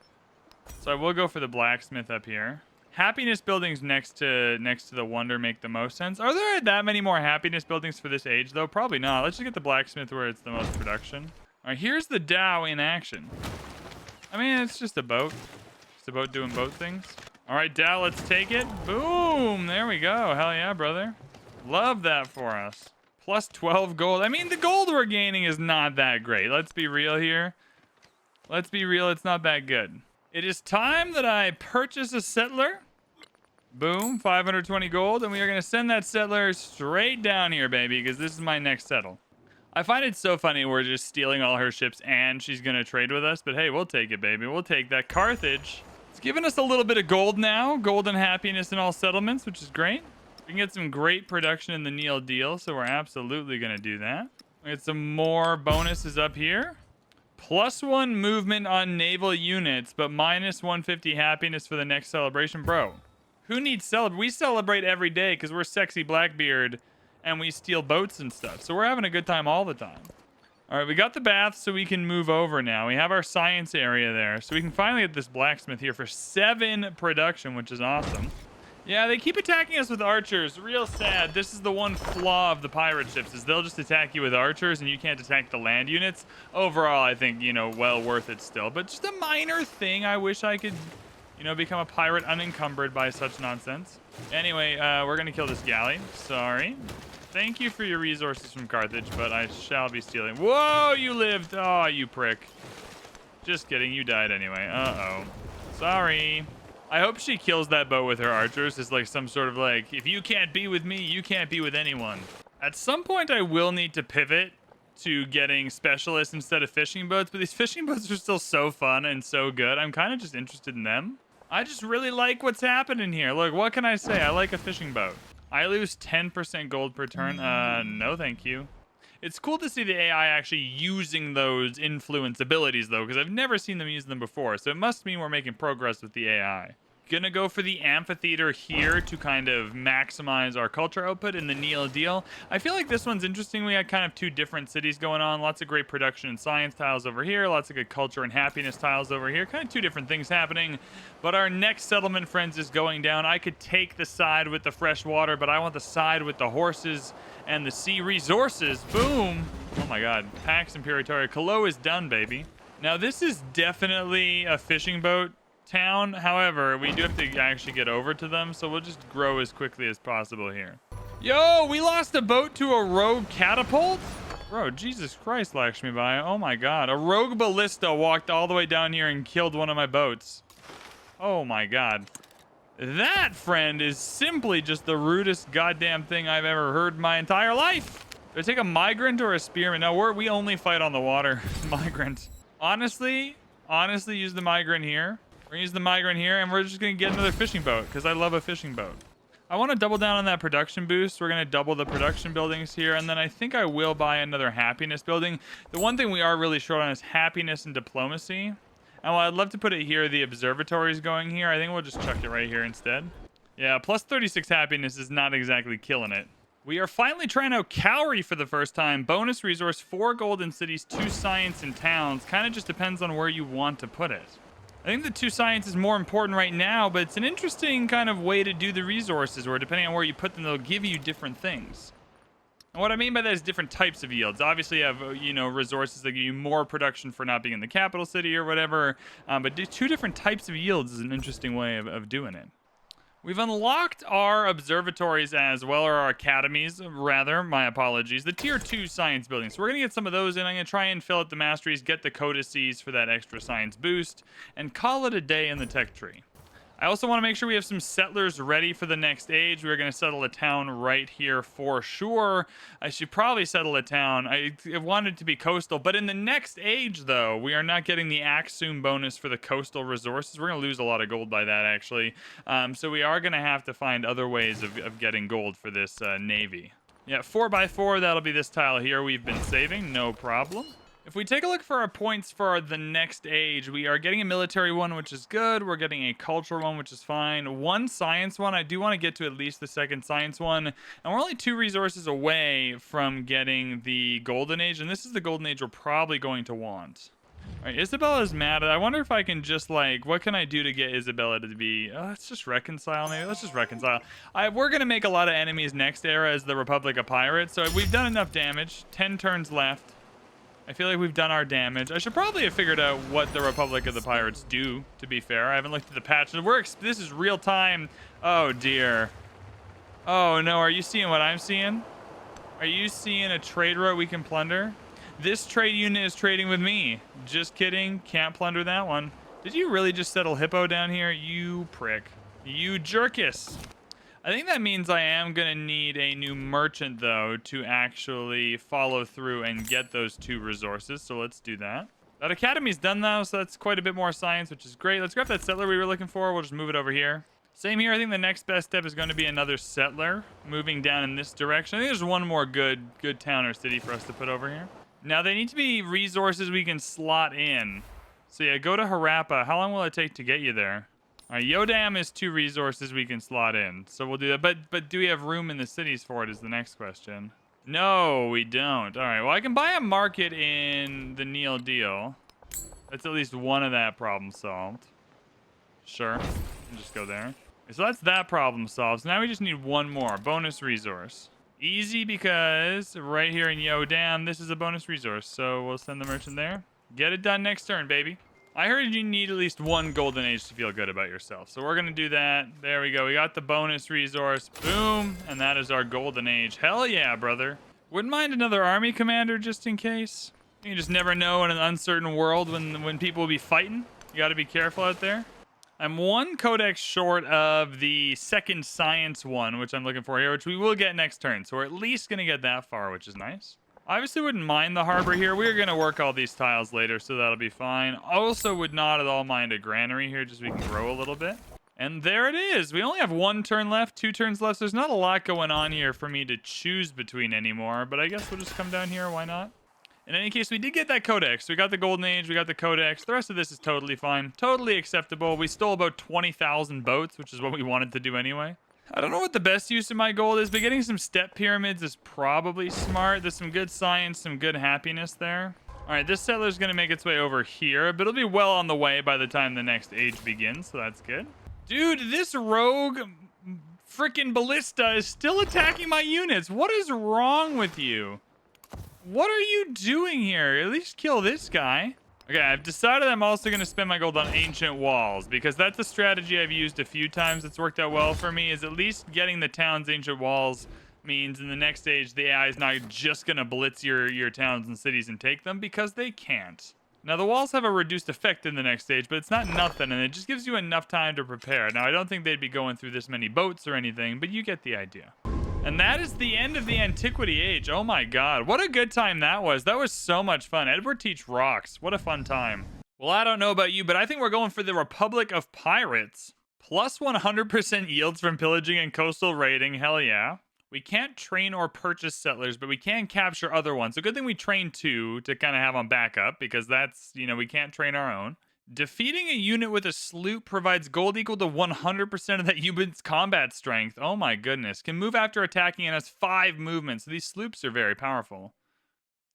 So I will go for the blacksmith up here. Happiness buildings next to the wonder make the most sense. Are there that many more happiness buildings for this age, though? Probably not. Let's just get the blacksmith where it's the most production. All right, here's the DAO in action. I mean, it's just a boat. Just a boat doing boat things. All right, DAO, let's take it. Boom! There we go. Hell yeah, brother. Love that for us. Plus 12 gold. I mean, the gold we're gaining is not that great. Let's be real here. Let's be real. It's not that good. It is time that I purchase a settler. Boom, 520 gold. And we are going to send that settler straight down here, baby, because this is my next settle. I find it so funny we're just stealing all her ships and she's going to trade with us. But hey, we'll take it, baby. We'll take that. Carthage. It's giving us a little bit of gold now. Gold and happiness in all settlements, which is great. We can get some great production in the Neil deal, so we're absolutely going to do that. We get some more bonuses up here. +1 movement on naval units, but minus 150 happiness for the next celebration. Bro, who needs celebrate? We celebrate every day because we're sexy Blackbeard and we steal boats and stuff. So we're having a good time all the time. All right, we got the bath, so we can move over now. We have our science area there, so we can finally get this blacksmith here for 7 production, which is awesome. Yeah, they keep attacking us with archers. Real sad. This is the one flaw of the pirate ships, is they'll just attack you with archers and you can't attack the land units. Overall, I think, you know, well worth it still. But just a minor thing. I wish I could, you know, become a pirate unencumbered by such nonsense. Anyway, we're going to kill this galley. Sorry. Thank you for your resources from Carthage, but I shall be stealing. Whoa, you lived. Oh, you prick. Just kidding. You died anyway. Uh-oh. Sorry. I hope she kills that boat with her archers. It's like some sort of like, if you can't be with me, you can't be with anyone. At some point, I will need to pivot to getting specialists instead of fishing boats, but these fishing boats are still so fun and so good. I'm kind of just interested in them. I just really like what's happening here. Look, what can I say? I like a fishing boat. I lose 10% gold per turn. No, thank you. It's cool to see the AI actually using those influence abilities, though, because I've never seen them use them before. So it must mean we're making progress with the AI. gonna go for the amphitheater here to kind of maximize our culture output in the Neil deal. I feel like this one's interesting. We had kind of two different cities going on. Lots of great production and science tiles over here. Lots of good culture and happiness tiles over here. Kind of two different things happening. But our next settlement, friends, is going down. I could take the side with the fresh water, but I want the side with the horses and the sea resources. Boom. Oh my god. Pax Imperatoria. Calo is done, baby. Now, this is definitely a fishing boat town. However, we do have to actually get over to them, so we'll just grow as quickly as possible here. Yo, we lost a boat to a rogue catapult? Bro, Jesus Christ, Lakshmi Bai. Oh my god. A rogue ballista walked all the way down here and killed one of my boats. Oh my god. That, friend, is simply just the rudest goddamn thing I've ever heard in my entire life. Do I take a migrant or a spearman? No, we only fight on the water. Migrant. Honestly, use the migrant here. We're gonna use the migrant here, and we're just gonna get another fishing boat because I love a fishing boat. I want to double down on that production boost. We're gonna double the production buildings here, and then I think I will buy another happiness building. The one thing we are really short on is happiness and diplomacy. And while I'd love to put it here, the observatory is going here. I think we'll just chuck it right here instead. Yeah, plus 36 happiness is not exactly killing it. We are finally trying out Cowrie for the first time. Bonus resource, 4 golden cities, 2 science and towns. Kind of just depends on where you want to put it. I think the 2 science is more important right now, but it's an interesting kind of way to do the resources, where depending on where you put them, they'll give you different things. And what I mean by that is different types of yields. Obviously, you have, resources that give you more production for not being in the capital city or whatever. But 2 different types of yields is an interesting way of doing it. We've unlocked our observatories as well, or our academies, rather. My apologies. The tier 2 science buildings. So we're going to get some of those in. I'm going to try and fill out the masteries, get the codices for that extra science boost, and call it a day in the tech tree. I also want to make sure we have some settlers ready for the next age. We're going to settle a town right here for sure. I should probably settle a town. I wanted to be coastal, but in the next age, though, we are not getting the Axum bonus for the coastal resources. We're going to lose a lot of gold by that, actually. So we are going to have to find other ways of getting gold for this navy. Yeah, 4x4, that'll be this tile here we've been saving. No problem. If we take a look for our points for the next age, we are getting a military one, which is good. We're getting a cultural one, which is fine. 1 science one. I do want to get to at least the 2nd science one. And we're only 2 resources away from getting the golden age. And this is the golden age we're probably going to want. All right, Isabella's mad. I wonder if I can just, what can I do to get Isabella to be... let's just reconcile, maybe. Let's just reconcile. We're going to make a lot of enemies next era as the Republic of Pirates. So we've done enough damage. 10 turns left. I feel like we've done our damage. I should probably have figured out what the Republic of the Pirates do, to be fair. I haven't looked at the patch. This is real time. Oh, dear. Oh, no. Are you seeing what I'm seeing? Are you seeing a trade route we can plunder? This trade unit is trading with me. Just kidding. Can't plunder that one. Did you really just settle Hippo down here? You prick. You jerkus. I think that means I am going to need a new merchant, though, to actually follow through and get those 2 resources. So let's do that. That academy's done, though, so that's quite a bit more science, which is great. Let's grab that settler we were looking for. We'll just move it over here. Same here. I think the next best step is going to be another settler moving down in this direction. I think there's one more good town or city for us to put over here. Now, they need to be resources we can slot in. So, yeah, go to Harappa. How long will it take to get you there? All right, Yodam is 2 resources we can slot in, so we'll do that. But do we have room in the cities for it is the next question. No, we don't. All right, well, I can buy a market in the Neil deal. That's at least one of that problem solved. Sure, just go there. So that's that problem solved. So now we just need one more, bonus resource. Easy because right here in Yodam, this is a bonus resource. So we'll send the merchant there. Get it done next turn, baby. I heard you need at least 1 golden age to feel good about yourself. So we're going to do that. There we go. We got the bonus resource. Boom. And that is our golden age. Hell yeah, brother. Wouldn't mind another army commander just in case. You just never know in an uncertain world when people will be fighting. You got to be careful out there. I'm 1 codex short of the 2nd science one, which I'm looking for here, which we will get next turn. So we're at least going to get that far, which is nice. Obviously wouldn't mind the harbor here. We're going to work all these tiles later, so that'll be fine. Also would not at all mind a granary here, just so we can grow a little bit. And there it is. We only have 1 turn left, 2 turns left. So there's not a lot going on here for me to choose between anymore, but I guess we'll just come down here. Why not? In any case, we did get that codex. We got the Golden Age, we got the codex. The rest of this is totally fine. Totally acceptable. We stole about 20,000 boats, which is what we wanted to do anyway. I don't know what the best use of my gold is, but getting some step pyramids is probably smart. There's some good science, some good happiness there. All right, this settler's going to make its way over here, but it'll be well on the way by the time the next age begins, so that's good. Dude, this rogue freaking ballista is still attacking my units. What is wrong with you? What are you doing here? At least kill this guy. Okay, I've decided I'm also going to spend my gold on ancient walls because that's a strategy I've used a few times. It's worked out well for me, is at least getting the town's ancient walls means in the next stage, the AI is not just going to blitz your towns and cities and take them because they can't. Now, the walls have a reduced effect in the next stage, but it's not nothing, and it just gives you enough time to prepare. Now, I don't think they'd be going through this many boats or anything, but you get the idea. And that is the end of the Antiquity Age. Oh my god, what a good time that was. That was so much fun. Edward Teach rocks. What a fun time. Well, I don't know about you, but I think we're going for the Republic of Pirates. Plus 100% yields from pillaging and coastal raiding. Hell yeah. We can't train or purchase settlers, but we can capture other ones. So good thing we train 2 to kind of have on backup because that's, we can't train our own. Defeating a unit with a sloop provides gold equal to 100% of that unit's combat strength. Oh my goodness. Can move after attacking and has 5 movements. So these sloops are very powerful.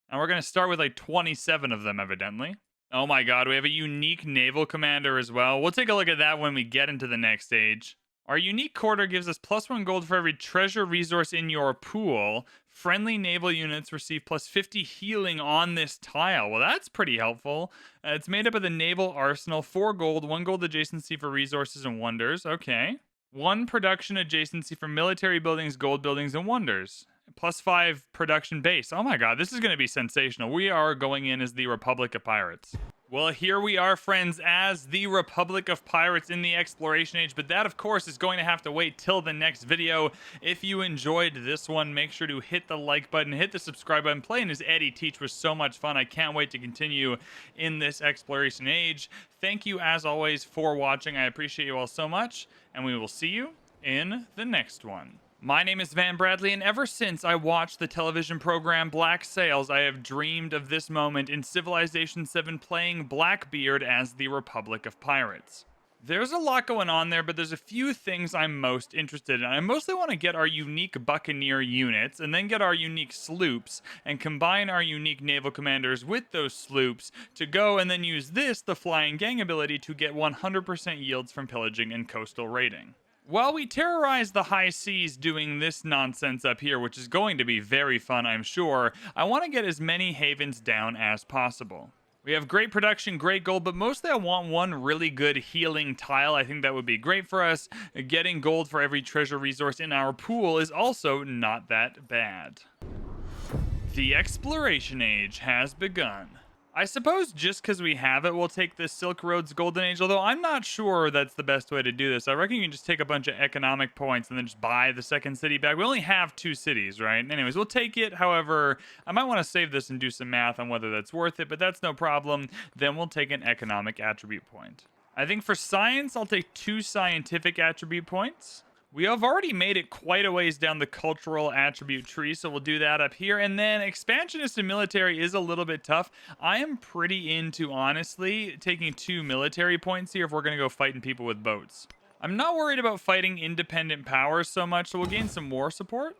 And we're going to start with like 27 of them, evidently. Oh my god, we have a unique naval commander as well. We'll take a look at that when we get into the next stage. Our unique quarter gives us plus 1 gold for every treasure resource in your pool. Friendly naval units receive plus 50 healing on this tile. Well, that's pretty helpful. It's made up of the naval arsenal, 4 gold, 1 gold adjacency for resources and wonders. Okay. 1 production adjacency for military buildings, gold buildings, and wonders. Plus 5 production base. Oh my god, this is going to be sensational. We are going in as the Republic of Pirates. Well, here we are, friends, as the Republic of Pirates in the Exploration Age, but that, of course, is going to have to wait till the next video. If you enjoyed this one, make sure to hit the like button, hit the subscribe button. Playing as Eddie Teach was so much fun. I can't wait to continue in this Exploration Age. Thank you, as always, for watching. I appreciate you all so much, and we will see you in the next one. My name is Van Bradley, and ever since I watched the television program Black Sails, I have dreamed of this moment in Civilization 7 playing Blackbeard as the Republic of Pirates. There's a lot going on there, but there's a few things I'm most interested in. I mostly want to get our unique Buccaneer units, and then get our unique sloops, and combine our unique naval commanders with those sloops to go and then use this, the Flying Gang ability, to get 100% yields from pillaging and coastal raiding. While we terrorize the high seas doing this nonsense up here, which is going to be very fun, I'm sure, I want to get as many havens down as possible. We have great production, great gold, but mostly I want 1 really good healing tile. I think that would be great for us. Getting gold for every treasure resource in our pool is also not that bad. The Exploration Age has begun. I suppose just because we have it, we'll take this Silk Road's Golden Age, although I'm not sure that's the best way to do this. I reckon you can just take a bunch of economic points and then just buy the second city back. We only have 2 cities, right? Anyways, we'll take it. However, I might want to save this and do some math on whether that's worth it, but that's no problem. Then we'll take an economic attribute point. I think for science, I'll take 2 scientific attribute points. We have already made it quite a ways down the cultural attribute tree, so we'll do that up here. And then expansionist and military is a little bit tough. I am pretty into, honestly, taking 2 military points here if we're going to go fighting people with boats. I'm not worried about fighting independent powers so much, so we'll gain some war support.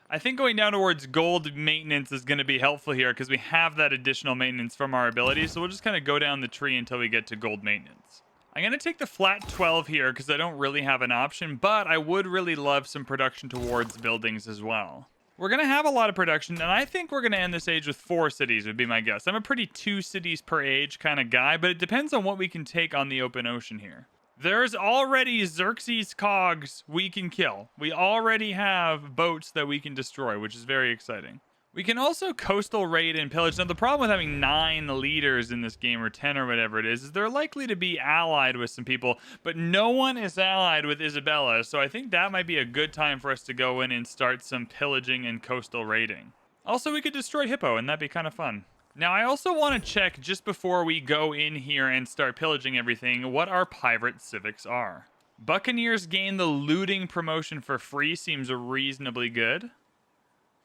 I think going down towards gold maintenance is going to be helpful here because we have that additional maintenance from our abilities, so we'll just kind of go down the tree until we get to gold maintenance. I'm going to take the flat 12 here because I don't really have an option, but I would really love some production towards buildings as well. We're going to have a lot of production, and I think we're going to end this age with 4 cities would be my guess. I'm a pretty 2 cities per age kind of guy, but it depends on what we can take on the open ocean here. There's already Xerxes cogs we can kill. We already have boats that we can destroy, which is very exciting. We can also coastal raid and pillage. Now, the problem with having 9 leaders in this game, or 10 or whatever it is they're likely to be allied with some people, but no one is allied with Isabella, so I think that might be a good time for us to go in and start some pillaging and coastal raiding. Also, we could destroy Hippo, and that'd be kind of fun. Now, I also want to check, just before we go in here and start pillaging everything, what our pirate civics are. Buccaneers gain the looting promotion for free, seems reasonably good.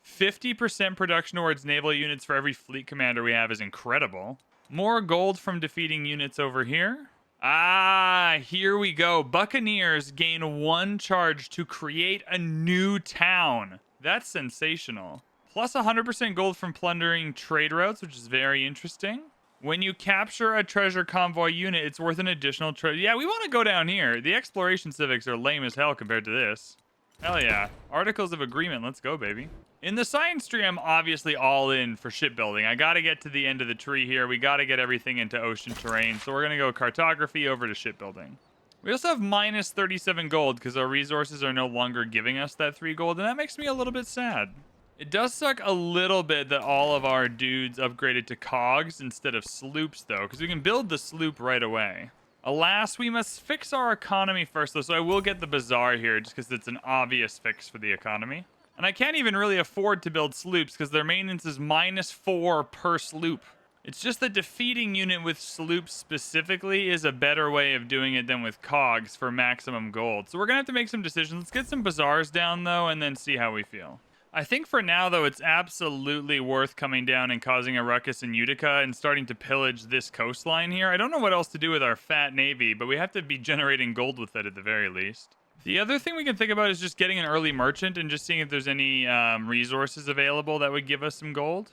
50% production towards naval units for every fleet commander we have is incredible. More gold from defeating units over here. Ah, here we go. Buccaneers gain 1 charge to create a new town. That's sensational. Plus 100% gold from plundering trade routes, which is very interesting. When you capture a treasure convoy unit, it's worth an additional treasure. Yeah, we want to go down here. The exploration civics are lame as hell compared to this. Hell yeah. Articles of agreement. Let's go, baby. In the science tree, I'm obviously all in for shipbuilding. I got to get to the end of the tree here. We got to get everything into ocean terrain. So we're going to go cartography over to shipbuilding. We also have minus 37 gold because our resources are no longer giving us that 3 gold. And that makes me a little bit sad. It does suck a little bit that all of our dudes upgraded to cogs instead of sloops, though, because we can build the sloop right away. Alas, we must fix our economy first, though, so I will get the bazaar here just because it's an obvious fix for the economy. And I can't even really afford to build sloops because their maintenance is -4 per sloop. It's just that defeating unit with sloops specifically is a better way of doing it than with cogs for maximum gold. So we're going to have to make some decisions. Let's get some bazaars down, though, and then see how we feel. I think for now, though, it's absolutely worth coming down and causing a ruckus in Utica and starting to pillage this coastline here. I don't know what else to do with our fat navy, but we have to be generating gold with it at the very least. The other thing we can think about is just getting an early merchant and just seeing if there's any resources available that would give us some gold.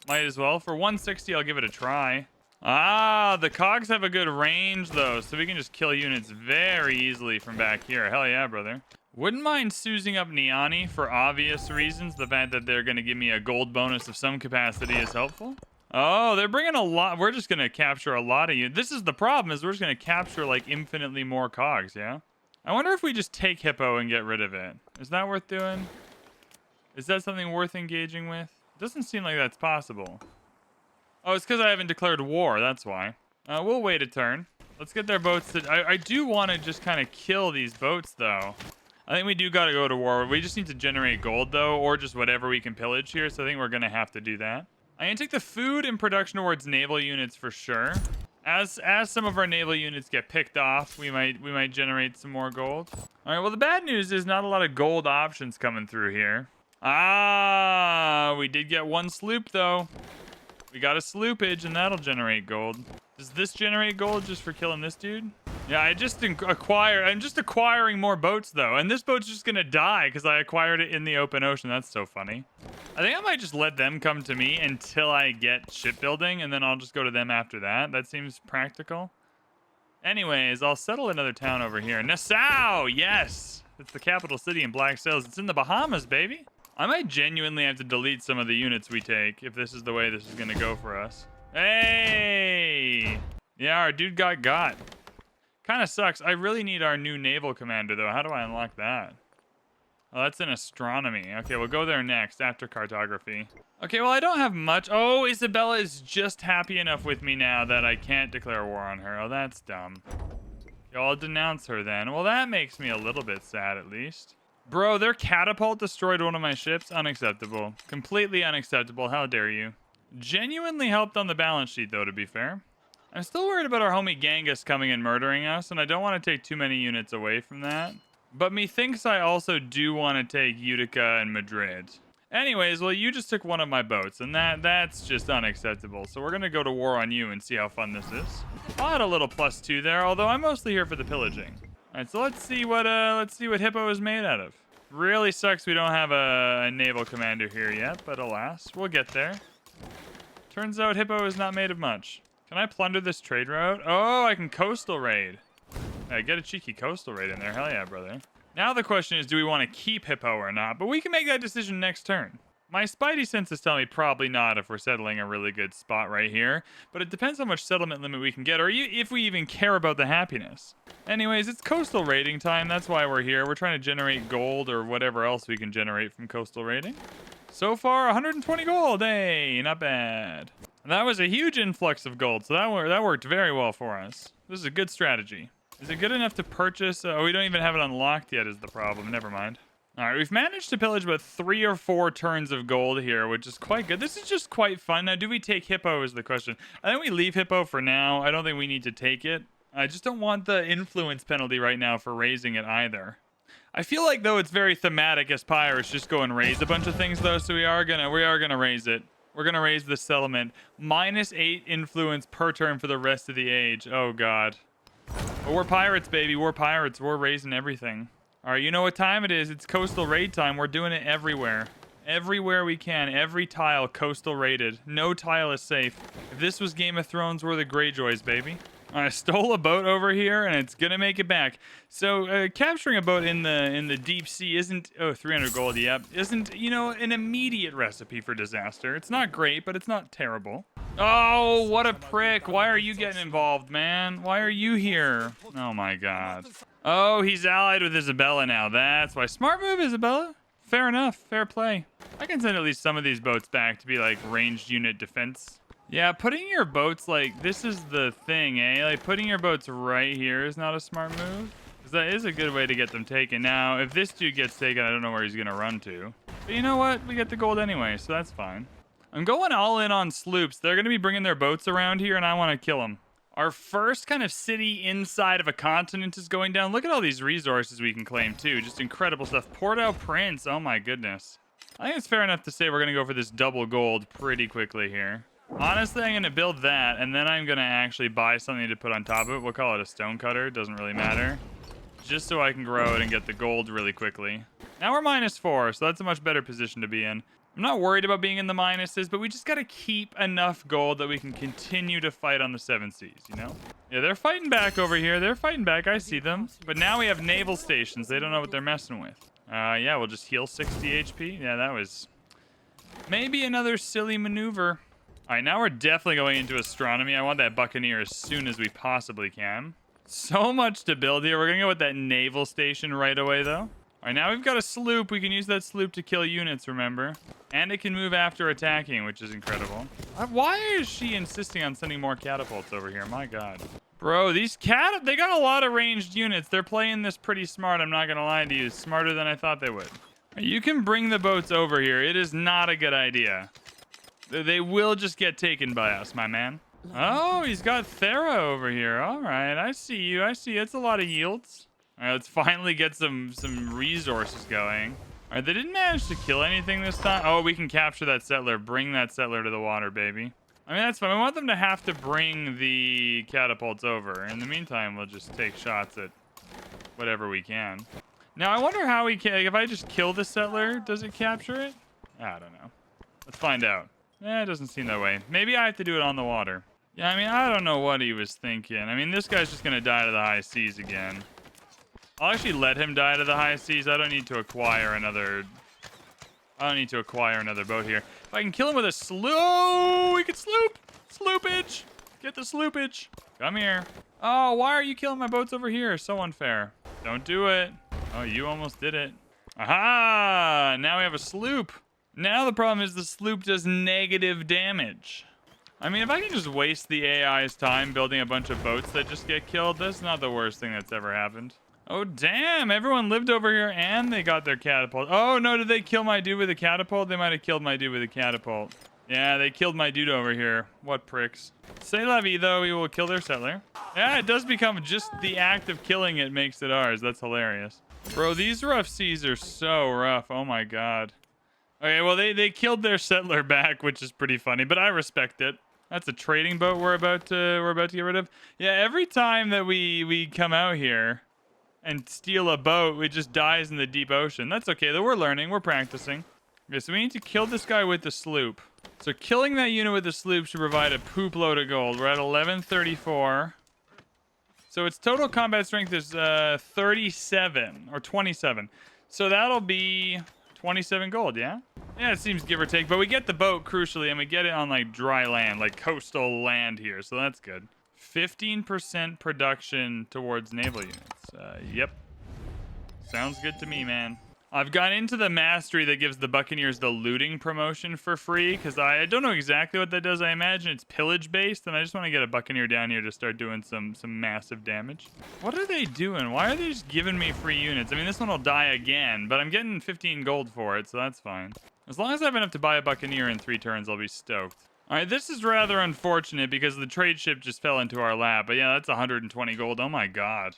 Might as well. For 160, I'll give it a try. Ah, the cogs have a good range, though, so we can just kill units very easily from back here. Hell yeah, brother. Wouldn't mind sousing up Niani for obvious reasons. The fact that they're going to give me a gold bonus of some capacity is helpful. Oh, they're bringing a lot. We're just going to capture a lot of you. This is the problem, is we're just going to capture like infinitely more cogs, yeah? I wonder if we just take Hippo and get rid of it. Is that worth doing? Is that something worth engaging with? It doesn't seem like that's possible. Oh, it's because I haven't declared war. That's why. We'll wait a turn. Let's get their boats. I do want to just kind of kill these boats, though. I think we do got to go to war. We just need to generate gold, though, or just whatever we can pillage here. So I think we're going to have to do that. I'm going to take the food and production towards naval units for sure. As some of our naval units get picked off, we might generate some more gold. All right, well, the bad news is not a lot of gold options coming through here. Ah, we did get 1 sloop, though. We got a sloopage, and that'll generate gold. Does this generate gold just for killing this dude? Yeah, I'm just acquiring more boats, though. And this boat's just going to die because I acquired it in the open ocean. That's so funny. I think I might just let them come to me until I get shipbuilding, and then I'll just go to them after that. That seems practical. Anyways, I'll settle another town over here. Nassau! Yes! It's the capital city in Black Sails. It's in the Bahamas, baby. I might genuinely have to delete some of the units we take if this is the way this is going to go for us. Hey! Yeah, our dude got. Kind of sucks. I really need our new naval commander, though. How do I unlock that? Oh, that's in astronomy. Okay, we'll go there next after cartography. Okay, well, I don't have much. Oh, Isabella is just happy enough with me now that I can't declare war on her. Oh, that's dumb. Okay, I'll denounce her then. Well, that makes me a little bit sad, at least. Bro, their catapult destroyed one of my ships. Unacceptable. Completely unacceptable. How dare you? Genuinely helped on the balance sheet, though, to be fair. I'm still worried about our homie Genghis coming and murdering us, and I don't want to take too many units away from that. But methinks I also do want to take Utica and Madrid. Anyways, well, you just took one of my boats, and that's just unacceptable. So we're going to go to war on you and see how fun this is. I'll add a little +2 there, although I'm mostly here for the pillaging. All right, so let's see what Hippo is made out of. Really sucks we don't have a naval commander here yet, but alas, we'll get there. Turns out Hippo is not made of much. Can I plunder this trade route? Oh, I can coastal raid. Yeah, get a cheeky coastal raid in there. Hell yeah, brother. Now the question is, do we want to keep Hippo or not? But we can make that decision next turn. My spidey senses tell me probably not if we're settling a really good spot right here. But it depends how much settlement limit we can get, or if we even care about the happiness. Anyways, it's coastal raiding time. That's why we're here. We're trying to generate gold or whatever else we can generate from coastal raiding. So far, 120 gold. Hey, not bad. That was a huge influx of gold, so that worked very well for us. This is a good strategy. Is it good enough to purchase? Oh, we don't even have it unlocked yet is the problem. Never mind. All right, we've managed to pillage about 3 or 4 turns of gold here, which is quite good. This is just quite fun. Now, do we take Hippo is the question. I think we leave Hippo for now. I don't think we need to take it. I just don't want the influence penalty right now for raising it either. I feel like though it's very thematic as pirates just go and raise a bunch of things though, so we are gonna raise it. We're gonna raise the settlement. -8 influence per turn for the rest of the age. Oh god. But we're pirates, baby. We're pirates. We're raising everything. All right, you know what time it is. It's coastal raid time. We're doing it everywhere. Everywhere we can. Every tile coastal raided. No tile is safe. If this was Game of Thrones, we're the Greyjoys, baby. I stole a boat over here, and it's gonna make it back. So capturing a boat in the deep sea isn't 300 gold. Yep, isn't an immediate recipe for disaster. It's not great, but it's not terrible. Oh, what a prick! Why are you getting involved, man? Why are you here? Oh my god. Oh, he's allied with Isabella now. That's why. Smart move, Isabella. Fair enough. Fair play. I can send at least some of these boats back to be like ranged unit defense. Yeah, putting your boats like this is the thing, eh? Like putting your boats right here is not a smart move. Because that is a good way to get them taken. Now, if this dude gets taken, I don't know where he's gonna run to. But you know what? We get the gold anyway, so that's fine. I'm going all in on sloops. They're gonna be bringing their boats around here, and I want to kill them. Our first kind of city inside of a continent is going down. Look at all these resources we can claim too. Just incredible stuff. Port-au-Prince. Oh my goodness. I think it's fair enough to say we're gonna go for this double gold pretty quickly here. Honestly, I'm going to build that, and then I'm going to actually buy something to put on top of it. We'll call it a stone cutter. It doesn't really matter. Just so I can grow it and get the gold really quickly. Now we're -4, so that's a much better position to be in. I'm not worried about being in the minuses, but we just got to keep enough gold that we can continue to fight on the 7 seas, you know? Yeah, they're fighting back over here. They're fighting back. I see them. But now we have naval stations. They don't know what they're messing with. Yeah, we'll just heal 60 HP. Yeah, that was maybe another silly maneuver. All right, now we're definitely going into astronomy. I want that buccaneer as soon as we possibly can. So much to build here. We're going to go with that naval station right away, though. All right, now we've got a sloop. We can use that sloop to kill units, remember? And it can move after attacking, which is incredible. Why is she insisting on sending more catapults over here? My god. Bro, these they got a lot of ranged units. They're playing this pretty smart. I'm not going to lie to you. Smarter than I thought they would. You can bring the boats over here. It is not a good idea. They will just get taken by us, my man. Oh, he's got Thera over here. All right, I see you. I see you. It's a lot of yields. All right, let's finally get some resources going. All right, they didn't manage to kill anything this time. Oh, we can capture that settler. Bring that settler to the water, baby. I mean, that's fine. We want them to have to bring the catapults over. In the meantime, we'll just take shots at whatever we can. Now, I wonder how we can... Like, if I just kill the settler, does it capture it? I don't know. Let's find out. It doesn't seem that way. Maybe I have to do it on the water. Yeah, I mean, I don't know what he was thinking. I mean, this guy's just going to die to the high seas again. I'll actually let him die to the high seas. I don't need to acquire another... boat here. If I can kill him with a sloop... Oh, we can sloop! Sloopage! Get the sloopage! Come here. Oh, why are you killing my boats over here? So unfair. Don't do it. Oh, you almost did it. Aha! Now we have a sloop. Now the problem is the sloop does negative damage. I mean, if I can just waste the AI's time building a bunch of boats that just get killed, that's not the worst thing that's ever happened. Oh, damn. Everyone lived over here and they got their catapult. Oh, no. Did they kill my dude with a catapult? They might have killed my dude with a catapult. Yeah, they killed my dude over here. What pricks. C'est la vie, though. We will kill their settler. Yeah, it does become just the act of killing it makes it ours. That's hilarious. Bro, these rough seas are so rough. Oh, my God. Okay, well, they killed their settler back, which is pretty funny, but I respect it. That's a trading boat we're about to get rid of. Yeah, every time that we come out here and steal a boat, it just dies in the deep ocean. That's okay, though. We're learning. We're practicing. Okay, so we need to kill this guy with the sloop. So killing that unit with the sloop should provide a poop load of gold. We're at 1134. So its total combat strength is 37 or 27. So that'll be 27 gold, yeah? Yeah, it seems give or take. But we get the boat, crucially, and we get it on, like, dry land, like coastal land here. So that's good. 15% production towards naval units. Yep. Sounds good to me, man. I've gone into the mastery that gives the Buccaneers the looting promotion for free, because I don't know exactly what that does. I imagine it's pillage-based, and I just want to get a Buccaneer down here to start doing some massive damage. What are they doing? Why are they just giving me free units? I mean, this one will die again, but I'm getting 15 gold for it, so that's fine. As long as I have enough to buy a Buccaneer in 3 turns, I'll be stoked. All right, this is rather unfortunate because the trade ship just fell into our lap, but yeah, that's 120 gold. Oh my god.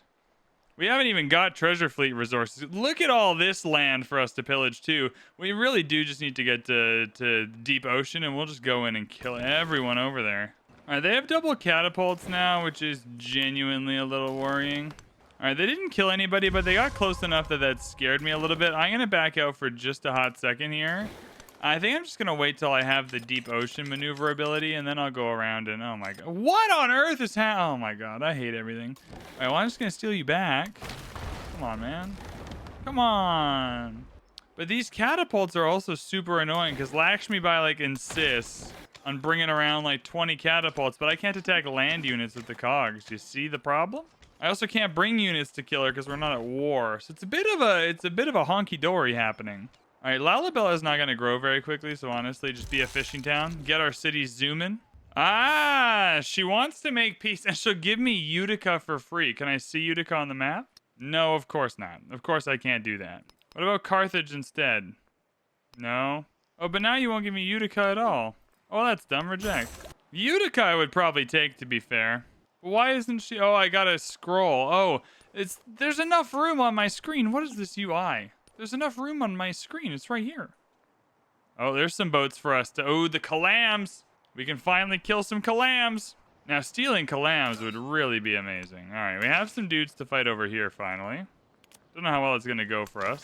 We haven't even got treasure fleet resources. Look at all this land for us to pillage too. We really do just need to get to deep ocean, and we'll just go in and kill everyone over there. All right, they have double catapults now, which is genuinely a little worrying. All right, they didn't kill anybody, but they got close enough that scared me a little bit. I'm gonna back out for just a hot second here. I think I'm just gonna wait till I have the deep ocean maneuverability, and then I'll go around and oh my god, what on earth is oh my god, I hate everything. All right, well I'm just gonna steal you back. Come on, man. Come on. But these catapults are also super annoying because Lakshmi Bai like insists on bringing around like 20 catapults, but I can't attack land units with the cogs. You see the problem? I also can't bring units to kill her because we're not at war. So it's a bit of a honky-dory happening. All right, Lalabella is not going to grow very quickly, so honestly, just be a fishing town. Get our city zooming. Ah, she wants to make peace, and she'll give me Utica for free. Can I see Utica on the map? No, of course not. Of course I can't do that. What about Carthage instead? No. Oh, but now you won't give me Utica at all. Oh, that's dumb. Reject. Utica I would probably take, to be fair. Why isn't she? Oh, I got to scroll. Oh, there's enough room on my screen. What is this UI? There's enough room on my screen. It's right here. Oh, there's some boats for us to... Oh, the Kalams. We can finally kill some Kalams. Now, stealing Kalams would really be amazing. All right, we have some dudes to fight over here, finally. Don't know how well it's going to go for us.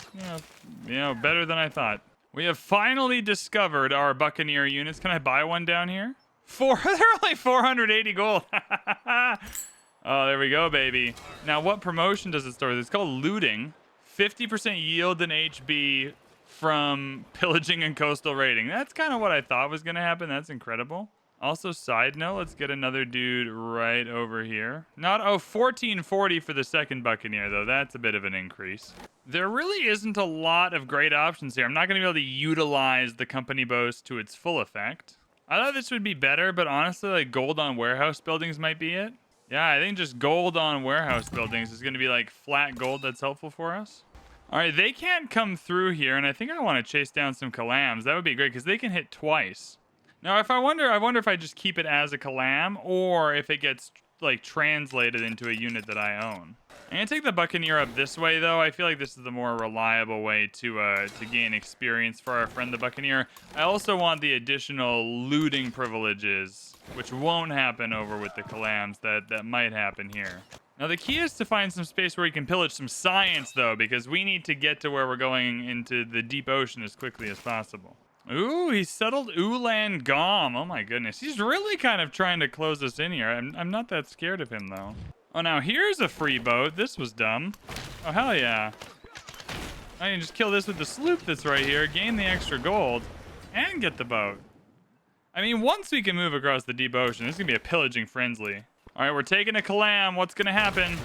Yeah, better than I thought. We have finally discovered our Buccaneer units. Can I buy one down here? They're only 480 gold. Oh, there we go, baby. Now, what promotion does it start with? It's called looting. 50% yield in HB from pillaging and coastal raiding. That's kind of what I thought was going to happen. That's incredible. Also, side note, let's get another dude right over here. 1440 for the second Buccaneer, though. That's a bit of an increase. There really isn't a lot of great options here. I'm not going to be able to utilize the company boast to its full effect. I thought this would be better, but honestly, like gold on warehouse buildings might be it. Yeah, I think just gold on warehouse buildings is going to be like flat gold that's helpful for us. All right, they can't come through here, and I think I want to chase down some Kalams. That would be great because they can hit twice. Now, I wonder if I just keep it as a Kalam or if it gets like translated into a unit that I own. I'm gonna take the Buccaneer up this way, though. I feel like this is the more reliable way to gain experience for our friend the Buccaneer. I also want the additional looting privileges, which won't happen over with the Kalams. That might happen here. Now, the key is to find some space where we can pillage some science, though, because we need to get to where we're going into the deep ocean as quickly as possible. Ooh, he settled Ulan Gom. Oh, my goodness. He's really kind of trying to close us in here. I'm not that scared of him, though. Oh, now here's a free boat. This was dumb. Oh, hell yeah. I can just kill this with the sloop that's right here, gain the extra gold, and get the boat. I mean, once we can move across the deep ocean, it's going to be a pillaging frenzy. All right, we're taking a Kalam. What's going to happen?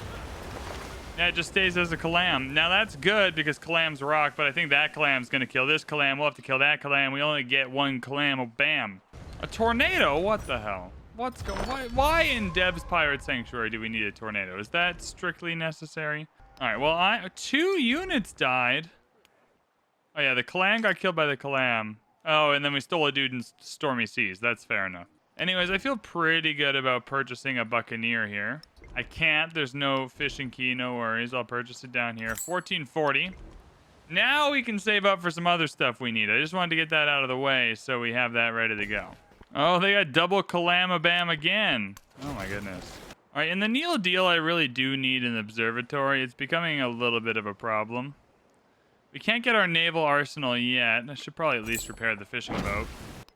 Yeah, it just stays as a Kalam. Now, that's good because Kalams rock, but I think that Kalam's going to kill this Kalam. We'll have to kill that Kalam. We only get one Kalam. Oh, bam. A tornado? What the hell? What's going on? Why in Deb's Pirate Sanctuary do we need a tornado? Is that strictly necessary? All right, well, 2 units died. Oh, yeah, the Kalam got killed by the Kalam. Oh, and then we stole a dude in Stormy Seas. That's fair enough. Anyways, I feel pretty good about purchasing a Buccaneer here. I can't. There's no fishing key. No worries. I'll purchase it down here. 1440. Now we can save up for some other stuff we need. I just wanted to get that out of the way so we have that ready to go. Oh, they got double Kalamabam again. Oh, my goodness. All right, in the Neil deal, I really do need an observatory. It's becoming a little bit of a problem. We can't get our naval arsenal yet. I should probably at least repair the fishing boat.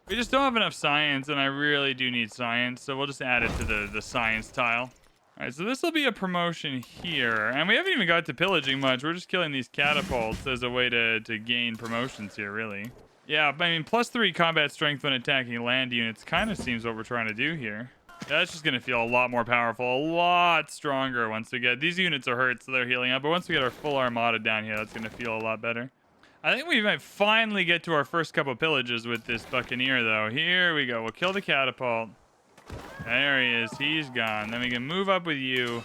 We just don't have enough science, and I really do need science, so we'll just add it to the science tile. All right, so this will be a promotion here, and we haven't even got to pillaging much. We're just killing these catapults as a way to gain promotions here, really. Yeah, I mean, +3 combat strength when attacking land units kind of seems what we're trying to do here. Yeah, that's just going to feel a lot more powerful, a lot stronger once we get... These units are hurt, so they're healing up, but once we get our full armada down here, that's going to feel a lot better. I think we might finally get to our first couple pillages with this Buccaneer, though. Here we go. We'll kill the catapult. There he is. He's gone. Then we can move up with you.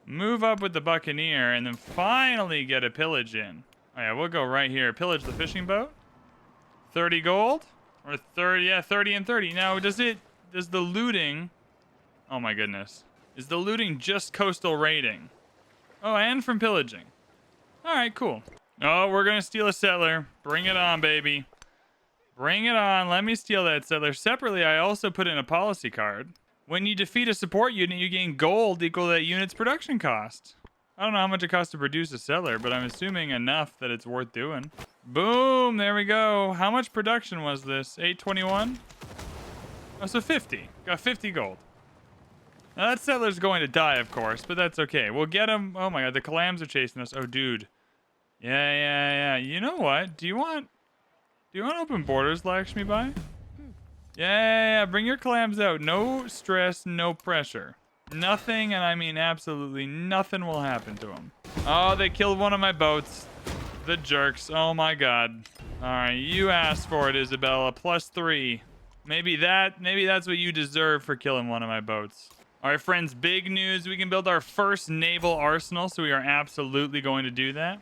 Move up with the Buccaneer, and then finally get a pillage in. Oh, yeah, we'll go right here. Pillage the fishing boat. 30 gold? Or 30, yeah, 30 and 30. Now, does the looting... Oh, my goodness. Is the looting just coastal raiding? Oh, and from pillaging. All right, cool. Oh, we're going to steal a settler. Bring it on, baby. Bring it on. Let me steal that settler. Separately, I also put in a policy card. When you defeat a support unit, you gain gold equal to that unit's production cost. I don't know how much it costs to produce a settler, but I'm assuming enough that it's worth doing. Boom, there we go. How much production was this? 821? Oh, so 50. Got 50 gold. Now that settler's going to die, of course, but that's okay. We'll get him. Oh my god, the clams are chasing us. Oh, dude. Yeah. You know what? Do you want open borders, Lakshmi Bai? Yeah. Bring your clams out. No stress, no pressure. Nothing, and I mean absolutely nothing will happen to them. Oh, they killed one of my boats. The jerks. Oh my god. All right, you asked for it, Isabella. +3. Maybe that's what you deserve for killing one of my boats. All right, friends, big news. We can build our first naval arsenal, so we are absolutely going to do that.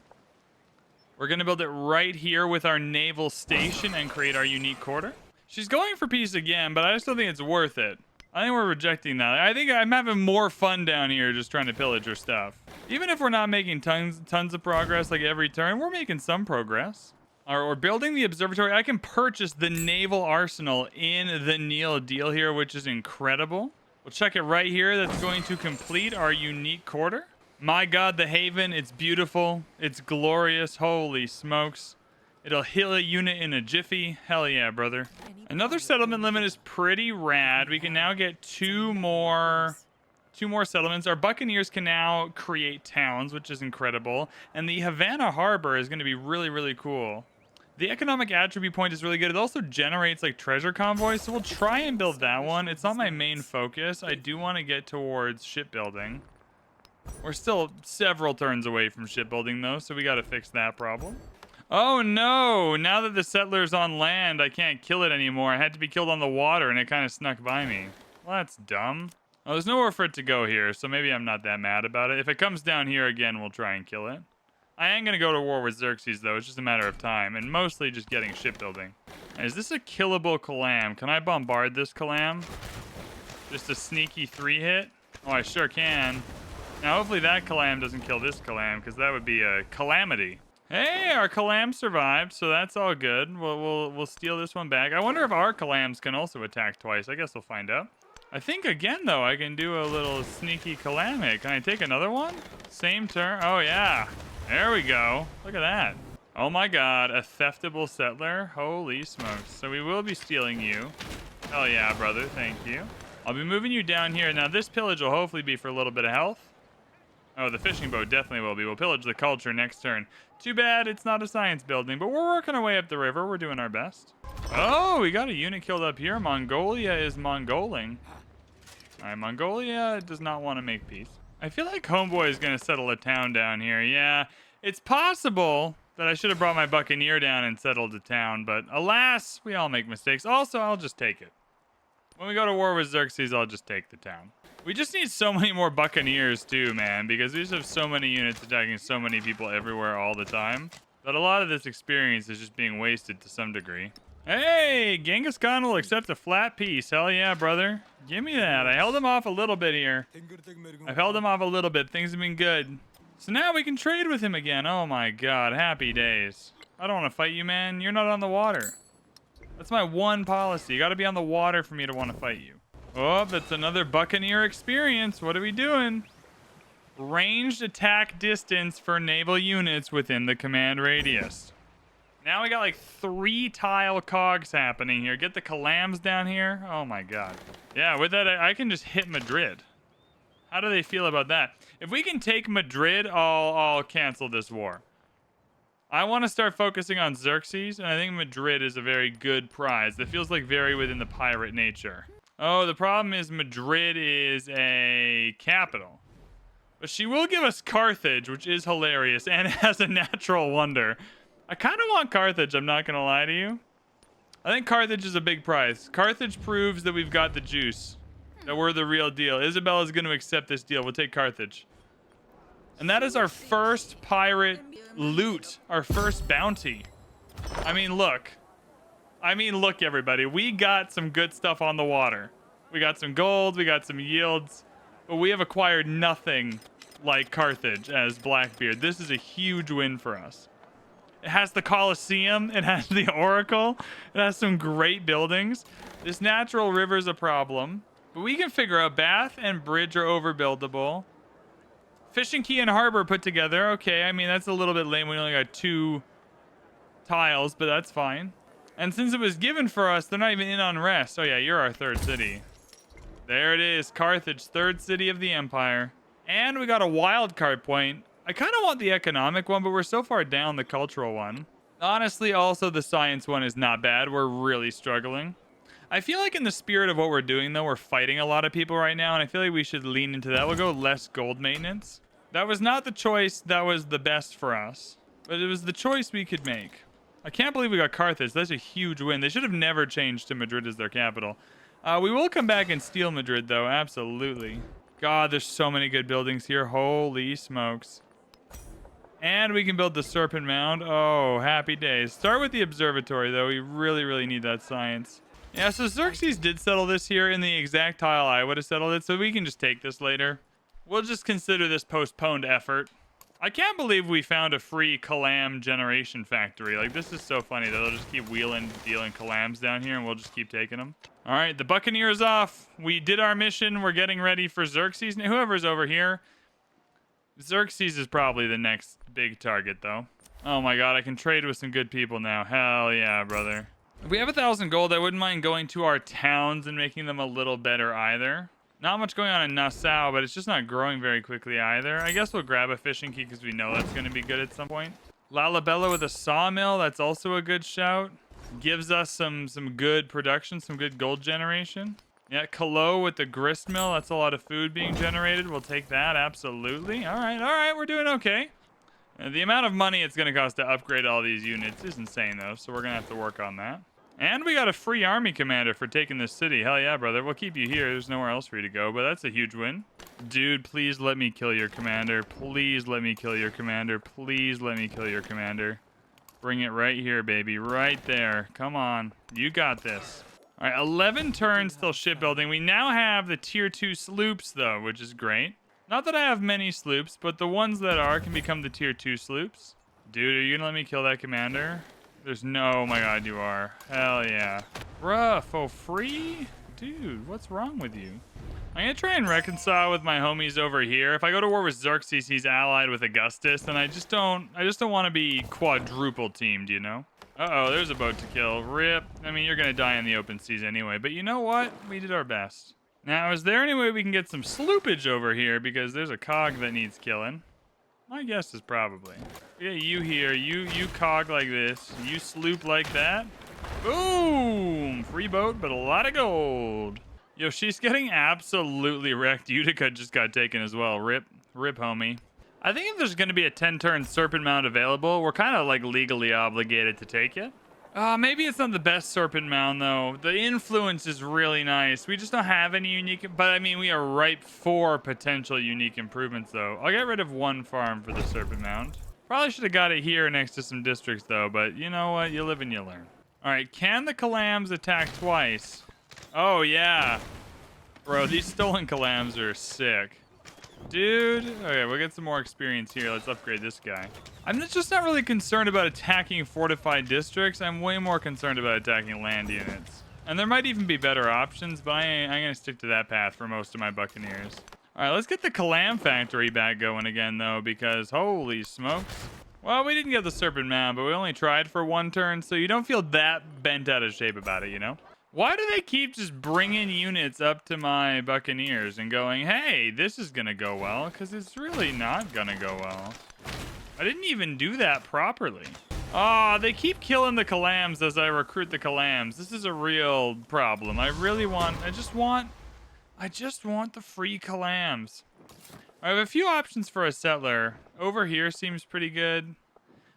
We're going to build it right here with our naval station and create our unique quarter. She's going for peace again, but I just don't think it's worth it. I think we're rejecting that. I think I'm having more fun down here just trying to pillage her stuff. Even if we're not making tons of progress like every turn, we're making some progress. All right, we're building the observatory. I can purchase the naval arsenal in the Neil deal here, which is incredible. We'll check it right here. That's going to complete our unique quarter. My god, the Haven, it's beautiful. It's glorious. Holy smokes. It'll heal a unit in a jiffy. Hell yeah, brother. Another settlement limit is pretty rad. We can now get two more settlements. Our Buccaneers can now create towns, which is incredible. And the Havana Harbor is going to be really, really cool. The economic attribute point is really good. It also generates like treasure convoys, so we'll try and build that one. It's not my main focus. I do want to get towards shipbuilding. We're still several turns away from shipbuilding though, so we got to fix that problem. Oh no, now that the settler's on land, I can't kill it anymore. I had to be killed on the water and it kind of snuck by me. Well, that's dumb. Oh, there's nowhere for it to go here, so maybe I'm not that mad about it. If it comes down here again, we'll try and kill it. I am going to go to war with Xerxes, though. It's just a matter of time, and mostly just getting shipbuilding. Is this a killable Kalam? Can I bombard this Kalam? Just a sneaky 3-hit? Oh, I sure can. Now, hopefully that Kalam doesn't kill this Kalam, because that would be a calamity. Hey, our Kalam survived, so that's all good. We'll steal this one back. I wonder if our Kalams can also attack twice. I guess we'll find out. I think, again, though, I can do a little sneaky Kalam hit. Can I take another one? Same turn. Oh, yeah. There we go. Look at that. Oh my god, a theftable settler. Holy smokes. So we will be stealing you. Hell yeah, brother. Thank you. I'll be moving you down here. Now, this pillage will hopefully be for a little bit of health. Oh, the fishing boat definitely will be. We'll pillage the culture next turn. Too bad it's not a science building, but we're working our way up the river. We're doing our best. Oh, we got a unit killed up here. Mongolia is Mongoling. All right, Mongolia does not want to make peace. I feel like Homeboy is going to settle a town down here. Yeah, it's possible that I should have brought my Buccaneer down and settled a town, but alas, we all make mistakes. Also, I'll just take it. When we go to war with Xerxes, I'll just take the town. We just need so many more Buccaneers too, man, because we just have so many units attacking so many people everywhere all the time. But a lot of this experience is just being wasted to some degree. Hey, Genghis Khan will accept a flat piece. Hell yeah, brother. Give me that. I held him off a little bit here. I've held him off a little bit. Things have been good. So now we can trade with him again. Oh my god, happy days. I don't want to fight you, man. You're not on the water. That's my one policy. You got to be on the water for me to want to fight you. Oh, that's another Buccaneer experience. What are we doing? Ranged attack distance for naval units within the command radius. Now we got like 3 tile cogs happening here. Get the Kalams down here. Oh my god. Yeah, with that, I can just hit Madrid. How do they feel about that? If we can take Madrid, I'll cancel this war. I want to start focusing on Xerxes, and I think Madrid is a very good prize. That feels like very within the pirate nature. Oh, the problem is Madrid is a capital. But she will give us Carthage, which is hilarious, and it has a natural wonder. I kind of want Carthage, I'm not going to lie to you. I think Carthage is a big prize. Carthage proves that we've got the juice, that we're the real deal. Isabella's going to accept this deal. We'll take Carthage. And that is our first pirate loot, our first bounty. I mean, look, everybody. We got some good stuff on the water. We got some gold, we got some yields, but we have acquired nothing like Carthage as Blackbeard. This is a huge win for us. It has the Colosseum. It has the Oracle. It has some great buildings. This natural river is a problem. But we can figure out Bath and Bridge are overbuildable. Fishing Quay and Harbor put together. Okay, I mean, that's a little bit lame. We only got 2 tiles, but that's fine. And since it was given for us, they're not even in on rest. Oh yeah, you're our 3rd city. There it is. Carthage, 3rd city of the Empire. And we got a wild card point. I kind of want the economic one, but we're so far down the cultural one. Honestly, also the science one is not bad. We're really struggling. I feel like in the spirit of what we're doing, though, we're fighting a lot of people right now, and I feel like we should lean into that. We'll go less gold maintenance. That was not the choice that was the best for us, but it was the choice we could make. I can't believe we got Carthage. That's a huge win. They should have never changed to Madrid as their capital. We will come back and steal Madrid, though. Absolutely. God, there's so many good buildings here. Holy smokes. And we can build the Serpent Mound. Oh, happy days. Start with the observatory, though. We really, really need that science. Yeah, so Xerxes did settle this here in the exact tile I would have settled it, so we can just take this later. We'll just consider this postponed effort. I can't believe we found a free Calam generation factory. Like, this is so funny that they'll just keep wheeling, dealing Calams down here, and we'll just keep taking them. All right, the Buccaneers off. We did our mission. We're getting ready for Xerxes. Now, whoever's over here, Xerxes is probably the next big target, though. Oh my god, I can trade with some good people now. Hell yeah, brother. If we have 1,000 gold, I wouldn't mind going to our towns and making them a little better either. Not much going on in Nassau, but it's just not growing very quickly either. I guess we'll grab a fishing key because we know that's going to be good at some point. Lalabella with a sawmill, that's also a good shout. Gives us some good production, some good gold generation. Yeah, Callot with the grist mill, that's a lot of food being generated. We'll take that, absolutely. All right, we're doing okay. The amount of money it's going to cost to upgrade all these units is insane, though, so we're going to have to work on that. And we got a free army commander for taking this city. Hell yeah, brother. We'll keep you here. There's nowhere else for you to go, but that's a huge win. Dude, please let me kill your commander. Please let me kill your commander. Please let me kill your commander. Bring it right here, baby. Right there. Come on. You got this. All right, 11 turns till shipbuilding. We now have the tier 2 sloops, though, which is great. Not that I have many sloops, but the ones that are can become the tier 2 sloops. Dude, are you gonna let me kill that commander? There's no... Oh my god, you are. Hell yeah. Bruh, for free? Dude, what's wrong with you? I'm gonna try and reconcile with my homies over here. If I go to war with Xerxes, he's allied with Augustus, and I just don't want to be quadruple teamed, you know? Uh-oh, there's a boat to kill. Rip. I mean, you're gonna die in the open seas anyway, but you know what? We did our best. Now, is there any way we can get some sloopage over here? Because there's a cog that needs killing. My guess is probably. Yeah, you here. You cog like this. You sloop like that. Boom! Free boat, but a lot of gold. Yo, she's getting absolutely wrecked. Utica just got taken as well. Rip, homie. I think if there's going to be a 10-turn Serpent Mound available, we're kind of like legally obligated to take it. Maybe it's not the best Serpent Mound, though. The influence is really nice. We just don't have any unique... But, I mean, we are ripe for potential unique improvements, though. I'll get rid of one farm for the Serpent Mound. Probably should have got it here next to some districts, though. But you know what? You live and you learn. All right, can the Calams attack twice? Oh, yeah. Bro, these stolen Calams are sick. Dude. Okay, we'll get some more experience here. Let's upgrade this guy. I'm just not really concerned about attacking fortified districts. I'm way more concerned about attacking land units. And there might even be better options, but I'm going to stick to that path for most of my Buccaneers. All right, let's get the Calam factory back going again, though, because holy smokes. Well, we didn't get the Serpent Mound, but we only tried for one turn, so you don't feel that bent out of shape about it, you know? Why do they keep just bringing units up to my Buccaneers and going, hey, this is going to go well? Because it's really not going to go well. I didn't even do that properly. Oh, they keep killing the Calams as I recruit the Calams. This is a real problem. I just want the free Calams. I have a few options for a settler. Over here seems pretty good.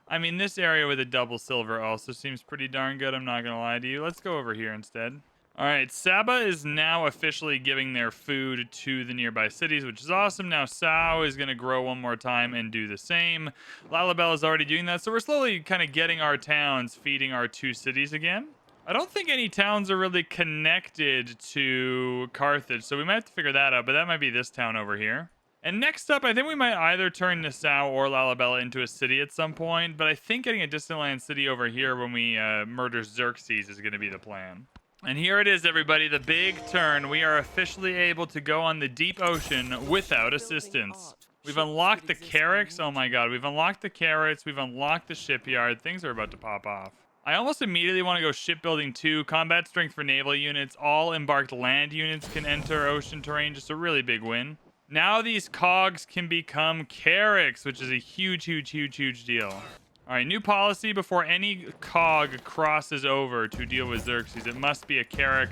I mean, this area with a double silver also seems pretty darn good. I'm not going to lie to you. Let's go over here instead. All right, Saba is now officially giving their food to the nearby cities, which is awesome. Now Sao is going to grow one more time and do the same. Lalabella is already doing that, so we're slowly kind of getting our towns feeding our 2 cities again. I don't think any towns are really connected to Carthage, so we might have to figure that out, but that might be this town over here. And next up, I think we might either turn Nassau or Lalabella into a city at some point, but I think getting a distant land city over here when we murder Xerxes is going to be the plan. And here it is, everybody, the big turn. We are officially able to go on the deep ocean without assistance. We've unlocked the carracks. Oh my god, we've unlocked the carrots. We've unlocked the shipyard. Things are about to pop off. I almost immediately want to go shipbuilding 2, combat strength for naval units. All embarked land units can enter ocean terrain. Just a really big win. Now these cogs can become carracks, which is a huge, huge, huge, huge deal. All right, new policy: before any cog crosses over to deal with Xerxes, it must be a carrack.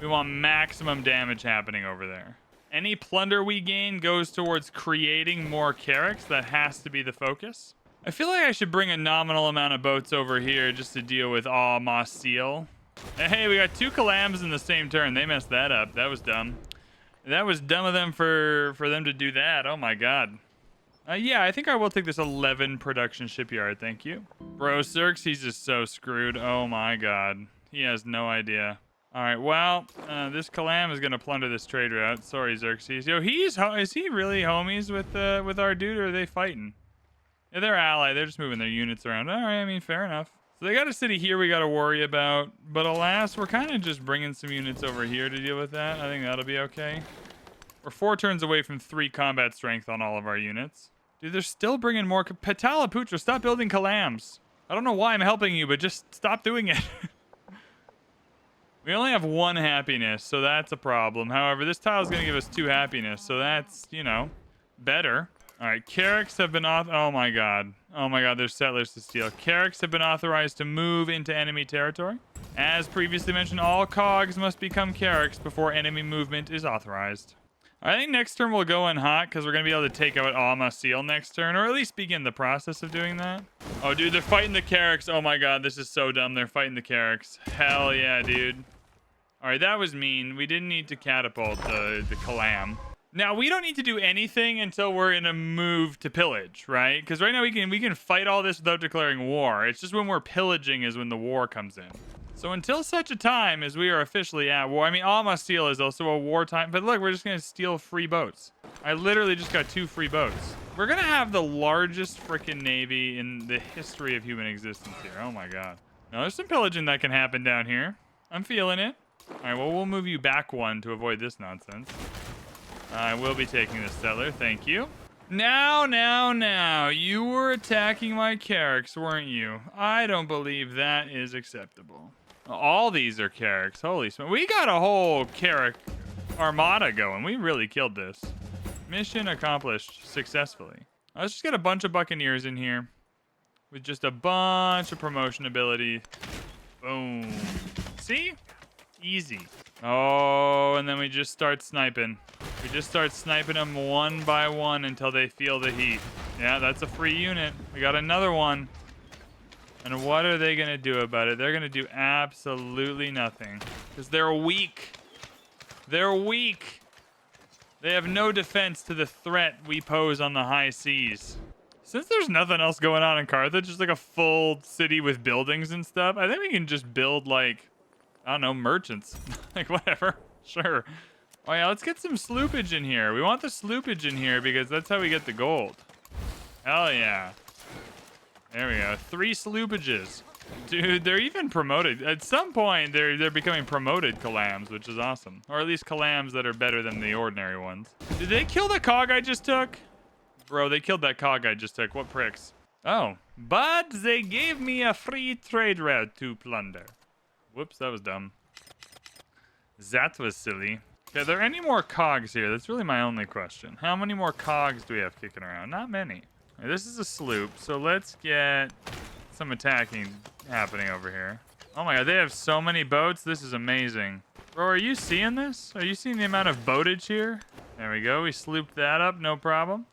We want maximum damage happening over there. Any plunder we gain goes towards creating more carracks. That has to be the focus. I feel like I should bring a nominal amount of boats over here just to deal with Moss Seal. Hey, we got 2 Calams in the same turn. They messed that up. That was dumb. That was dumb of them for them to do that. Oh my god. Yeah, I think I will take this 11 production shipyard. Thank you. Bro, Xerxes is so screwed. Oh my god. He has no idea. All right, well, this Calam is going to plunder this trade route. Sorry, Xerxes. Yo, is he really homies with our dude, or are they fighting? Yeah, they're ally. They're just moving their units around. All right, I mean, fair enough. So they got a city here we got to worry about. But alas, we're kind of just bringing some units over here to deal with that. I think that'll be okay. We're 4 turns away from 3 combat strength on all of our units. Dude, they're still bringing more. Pataliputra, stop building Calams. I don't know why I'm helping you, but just stop doing it. We only have 1 happiness, so that's a problem. However, this tile is going to give us 2 happiness, so that's, you know, better. All right, carracks have been oh my god. Oh my god, there's settlers to steal. Carracks have been authorized to move into enemy territory. As previously mentioned, all cogs must become carracks before enemy movement is authorized. I think next turn we'll go in hot because we're going to be able to take out Alma Seal next turn, or at least begin the process of doing that. Oh, dude, they're fighting the carracks. Oh my god, this is so dumb. They're fighting the carracks. Hell yeah, dude. All right, that was mean. We didn't need to catapult the Calam. Now, we don't need to do anything until we're in a move to pillage, right? Because right now we can fight all this without declaring war. It's just when we're pillaging is when the war comes in. So until such a time as we are officially at war, I mean, Alma Seal is also a wartime, but look, we're just going to steal free boats. I literally just got 2 free boats. We're going to have the largest freaking navy in the history of human existence here. Oh my god. Now, there's some pillaging that can happen down here. I'm feeling it. All right, well, we'll move you back 1 to avoid this nonsense. I will be taking this settler. Thank you. Now. You were attacking my carracks, weren't you? I don't believe that is acceptable. All these are carracks. Holy smoke. We got a whole carrack armada going. We really killed this. Mission accomplished successfully. Let's just get a bunch of buccaneers in here with just a bunch of promotion ability. Boom. See? Easy. Oh, and then we just start sniping. We just start sniping them 1 by 1 until they feel the heat. Yeah, that's a free unit. We got another one. And what are they going to do about it? They're going to do absolutely nothing. Because they're weak. They're weak. They have no defense to the threat we pose on the high seas. Since there's nothing else going on in Carthage, just like a full city with buildings and stuff, I think we can just build, like, I don't know, merchants. Like, whatever. Sure. Oh, yeah, let's get some sloopage in here. We want the sloopage in here because that's how we get the gold. Hell yeah. There we go. 3 sloopages. Dude, they're even promoted. At some point, they're becoming promoted Calams, which is awesome. Or at least Calams that are better than the ordinary ones. Did they kill the cog I just took? Bro, they killed that cog I just took. What pricks? Oh, but they gave me a free trade route to plunder. Whoops, that was dumb. That was silly. Okay, are there any more cogs here? That's really my only question. How many more cogs do we have kicking around? Not many. Okay, this is a sloop, so let's get some attacking happening over here. Oh my god, they have so many boats. This is amazing. Bro, are you seeing this? Are you seeing the amount of boatage here? There we go. We slooped that up, no problem.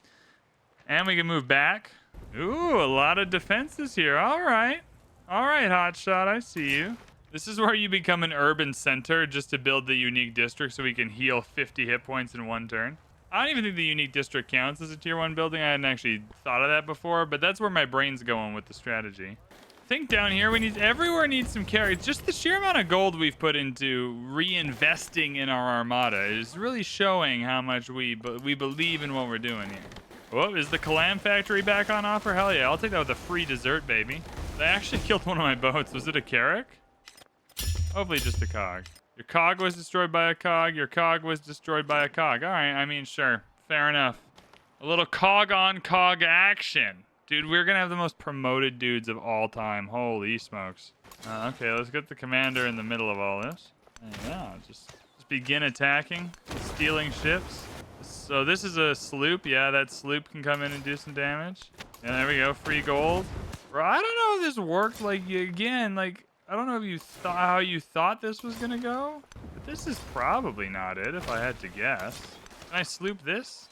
And we can move back. Ooh, a lot of defenses here. All right. All right, hotshot, I see you. This is where you become an urban center just to build the unique district so we can heal 50 hit points in 1 turn. I don't even think the unique district counts as a tier 1 building. I hadn't actually thought of that before, but that's where my brain's going with the strategy. think down here everywhere needs some carrots. Just the sheer amount of gold we've put into reinvesting in our armada is really showing how much we believe in what we're doing here. Oh, is the Kalam factory back on offer? Hell yeah, I'll take that with a free dessert, baby. They actually killed one of my boats. Was it a Carrack? Hopefully just a cog. Your cog was destroyed by a cog. Your cog was destroyed by a cog. All right, I mean, sure. Fair enough. A little cog on cog action. Dude, we're going to have the most promoted dudes of all time. Holy smokes. Okay, let's get the commander in the middle of all this. Yeah, just begin attacking, stealing ships. So this is a sloop. Yeah, that sloop can come in and do some damage. And there we go, free gold. Bro, I don't know if this worked. Like, again, like, I don't know if you thought how you thought this was going to go. But this is probably not it, if I had to guess. Can I sloop this?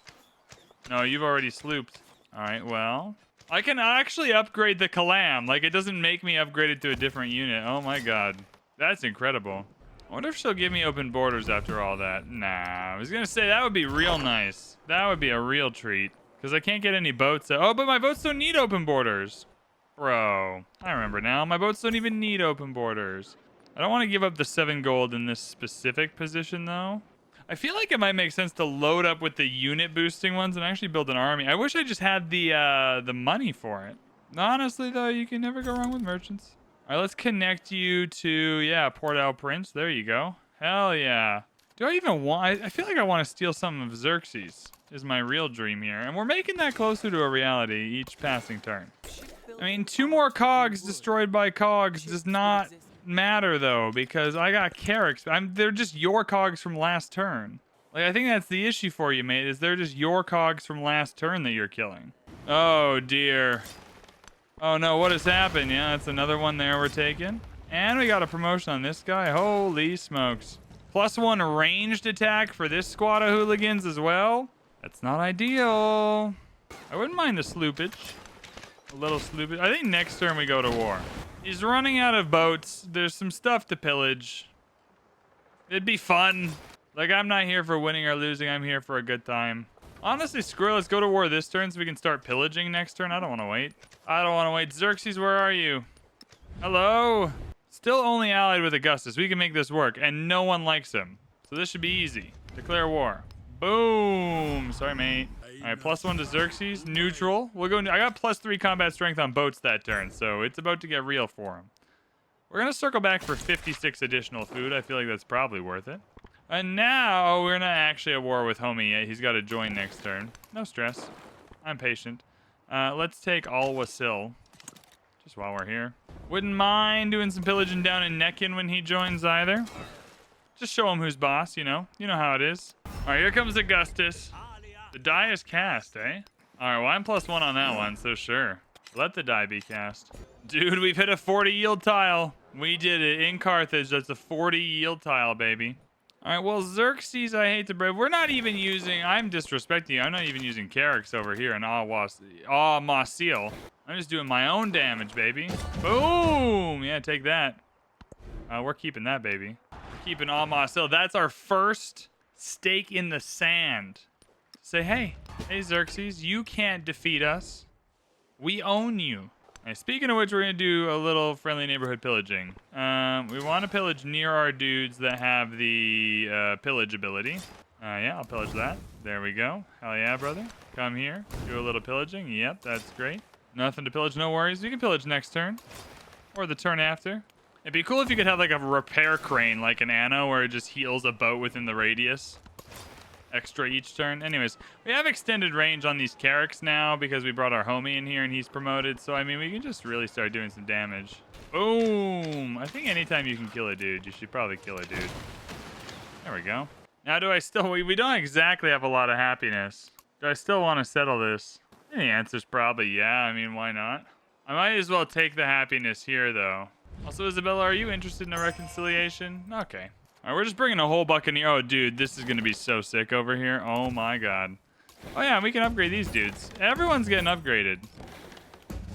No, you've already slooped. All right, well, I can actually upgrade the Kalam. Like, it doesn't make me upgrade it to a different unit. Oh my god. That's incredible. I wonder if she'll give me open borders after all that. Nah, I was gonna say that would be real nice. That would be a real treat. Because I can't get any boats. Oh, but my boats don't need open borders. Bro, I remember now. My boats don't even need open borders. I don't want to give up the 7 gold in this specific position, though. I feel like it might make sense to load up with the unit boosting ones and actually build an army. I wish I just had the money for it. Honestly, though, you can never go wrong with merchants. All right, let's connect you to, yeah, Port au Prince. There you go. Hell yeah. Do I even want... I feel like I want to steal some of Xerxes is my real dream here. And we're making that closer to a reality each passing turn. I mean, 2 more cogs destroyed by cogs does not matter, though, because I got Carracks. They're just your cogs from last turn. Like, I think that's the issue for you, mate, is they're just your cogs from last turn that you're killing. Oh, dear. Oh, no, what has happened? Yeah, that's another one there we're taking. And we got a promotion on this guy. Holy smokes. +1 ranged attack for this squad of hooligans as well. That's not ideal. I wouldn't mind the sloopage. A little sloopage. I think next turn we go to war. He's running out of boats. There's some stuff to pillage. It'd be fun. Like, I'm not here for winning or losing. I'm here for a good time. Honestly, screw it. Let's go to war this turn so we can start pillaging next turn. I don't want to wait. I don't want to wait. Xerxes, where are you? Hello? Still only allied with Augustus. We can make this work, and no one likes him. So this should be easy. Declare war. Boom. Sorry, mate. All right, +1 to Xerxes. Neutral. We'll go. I got +3 combat strength on boats that turn, so it's about to get real for him. We're going to circle back for 56 additional food. I feel like that's probably worth it. And now we're not actually at war with Homie yet. He's got to join next turn. No stress. I'm patient. Let's take Al-Wasil, just while we're here. Wouldn't mind doing some pillaging down in Nekin when he joins either. Just show him who's boss, you know. You know how it is. All right, here comes Augustus. The die is cast, eh? All right, well, I'm +1 on that one, so sure. Let the die be cast. Dude, we've hit a 40 yield tile. We did it in Carthage. That's a 40 yield tile, baby. All right, well, Xerxes, I hate to break. We're not even using... I'm disrespecting you. I'm not even using Carracks over here in Masil. I'm just doing my own damage, baby. Boom! Yeah, take that. We're keeping that, baby. We're keeping Masil. That's our first stake in the sand. Say, hey, Xerxes, you can't defeat us. We own you. Right, speaking of which, we're going to do a little friendly neighborhood pillaging. We want to pillage near our dudes that have the pillage ability. Yeah, I'll pillage that. There we go. Hell yeah, brother. Come here. Do a little pillaging. Yep, that's great. Nothing to pillage. No worries. We can pillage next turn. Or the turn after. It'd be cool if you could have like a repair crane like an Anno where it just heals a boat within the radius. Extra each turn. Anyways, we have extended range on these Carracks now because we brought our homie in here and he's promoted. So, I mean, we can just really start doing some damage. Boom. I think anytime you can kill a dude, you should probably kill a dude. There we go. Now, do I still... We don't exactly have a lot of happiness. Do I still want to settle this? The answer's probably yeah. I mean, why not? I might as well take the happiness here, though. Also, Isabella, are you interested in a reconciliation? Okay. All right, we're just bringing a whole Buccaneer. Oh, dude, this is going to be so sick over here. Oh, my God. Oh, yeah, we can upgrade these dudes. Everyone's getting upgraded.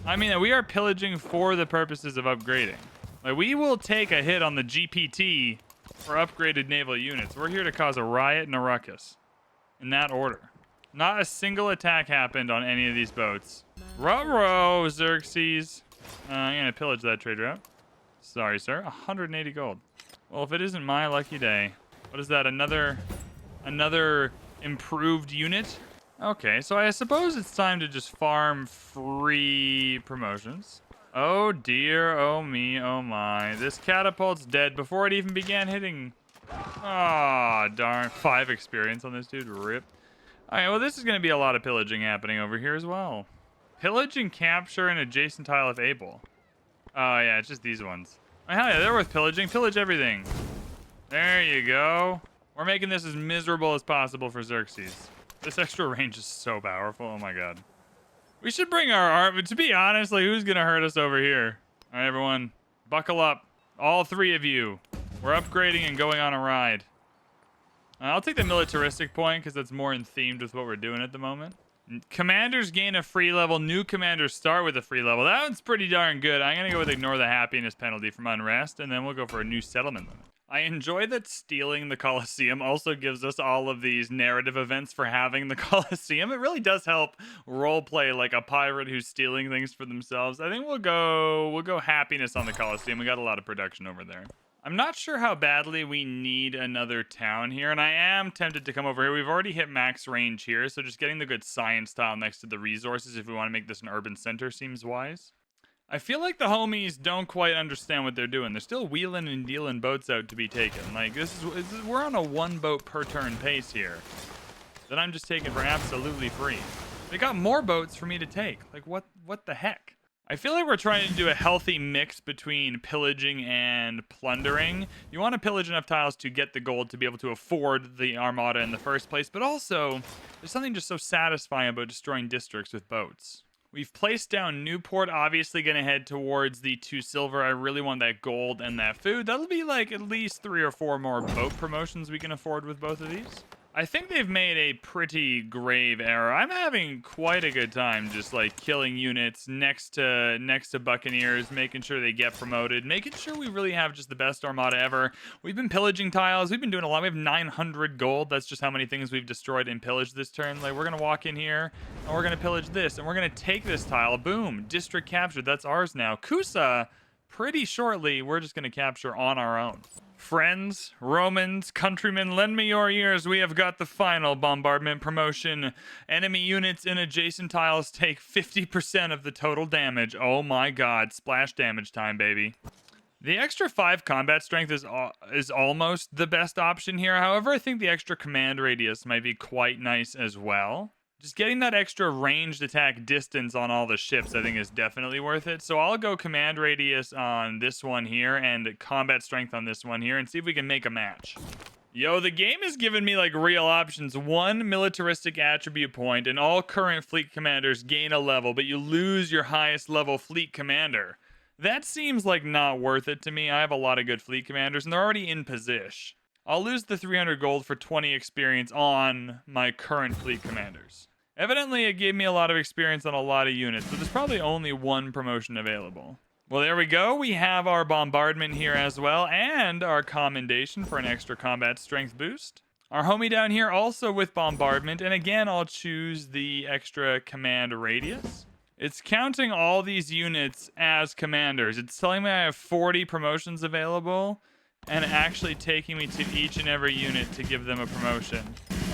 I mean, we are pillaging for the purposes of upgrading. Like, we will take a hit on the GPT for upgraded naval units. We're here to cause a riot and a ruckus. In that order. Not a single attack happened on any of these boats. Ruh-roh, Xerxes. I'm going to pillage that trade route. Sorry, sir. 180 gold. Well, if it isn't my lucky day. What is that? Another improved unit? Okay, so I suppose it's time to just farm free promotions. Oh dear, oh me, oh my. This catapult's dead before it even began hitting. Ah, darn. 5 experience on this dude. Rip. Alright, well, this is going to be a lot of pillaging happening over here as well. Pillage and capture an adjacent tile if able. Oh, yeah, it's just these ones. Oh, hell yeah, they're worth pillaging. Pillage everything. There you go. We're making this as miserable as possible for Xerxes. This extra range is so powerful. Oh, my God. We should bring our army. To be honest, like, who's going to hurt us over here? All right, everyone. Buckle up. All 3 of you. We're upgrading and going on a ride. I'll take the militaristic point because that's more in themed with what we're doing at the moment. Commanders gain a free level. New commanders start with a free level. That one's pretty darn good. I'm going to go with ignore the happiness penalty from unrest, and then we'll go for a new settlement limit. I enjoy that stealing the Colosseum also gives us all of these narrative events for having the Colosseum. It really does help roleplay like a pirate who's stealing things for themselves. I think we'll go happiness on the Colosseum. We got a lot of production over there. I'm not sure how badly we need another town here, and I am tempted to come over here. We've already hit max range here, so just getting the good science tile next to the resources if we want to make this an urban center seems wise. I feel like the homies don't quite understand what they're doing. They're still wheeling and dealing boats out to be taken. Like, we're on a 1 boat per turn pace here that I'm just taking for absolutely free. They got more boats for me to take. Like, what the heck? I feel like we're trying to do a healthy mix between pillaging and plundering. You want to pillage enough tiles to get the gold to be able to afford the armada in the first place, but also there's something just so satisfying about destroying districts with boats. We've placed down Newport, obviously going to head towards the 2 silver. I really want that gold and that food. That'll be like at least 3 or 4 more boat promotions we can afford with both of these. I think they've made a pretty grave error. I'm having quite a good time just like killing units next to Buccaneers, making sure they get promoted, making sure we really have just the best armada ever. We've been pillaging tiles. We've been doing a lot. We have 900 gold. That's just how many things we've destroyed and pillaged this turn. Like, we're going to walk in here and we're going to pillage this and we're going to take this tile. Boom. District captured. That's ours now. Kusa, pretty shortly, we're just going to capture on our own. Friends, Romans, countrymen, lend me your ears. We have got the final bombardment promotion. Enemy units in adjacent tiles take 50% of the total damage. Oh my god, splash damage time, baby. The extra 5 combat strength is almost the best option here. However, I think the extra command radius might be quite nice as well. Just getting that extra ranged attack distance on all the ships, I think, is definitely worth it. So I'll go command radius on this one here and combat strength on this one here and see if we can make a match. Yo, the game has given me, like, real options. 1 militaristic attribute point, and all current fleet commanders gain a level, but you lose your highest level fleet commander. That seems like not worth it to me. I have a lot of good fleet commanders, and they're already in position. I'll lose the 300 gold for 20 experience on my current fleet commanders. Evidently, it gave me a lot of experience on a lot of units, but there's probably only 1 promotion available. Well, there we go. We have our bombardment here as well, and our commendation for an extra combat strength boost. Our homie down here also with bombardment, and again, I'll choose the extra command radius. It's counting all these units as commanders. It's telling me I have 40 promotions available, and actually taking me to each and every unit to give them a promotion.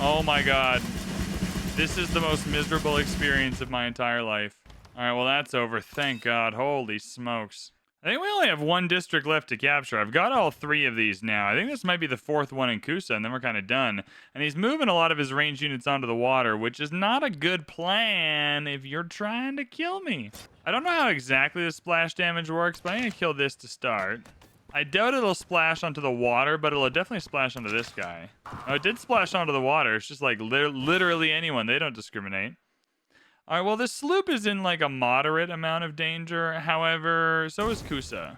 Oh my god. This is the most miserable experience of my entire life. All right, well, that's over. Thank God. Holy smokes. I think we only have 1 district left to capture. I've got all 3 of these now. I think this might be the 4th one in Kusa, and then we're kind of done. And he's moving a lot of his ranged units onto the water, which is not a good plan if you're trying to kill me. I don't know how exactly the splash damage works, but I'm going to kill this to start. I doubt it'll splash onto the water, but it'll definitely splash onto this guy. Oh, it did splash onto the water. It's just like literally anyone. They don't discriminate. All right, well, this sloop is in like a moderate amount of danger. However, so is Kusa.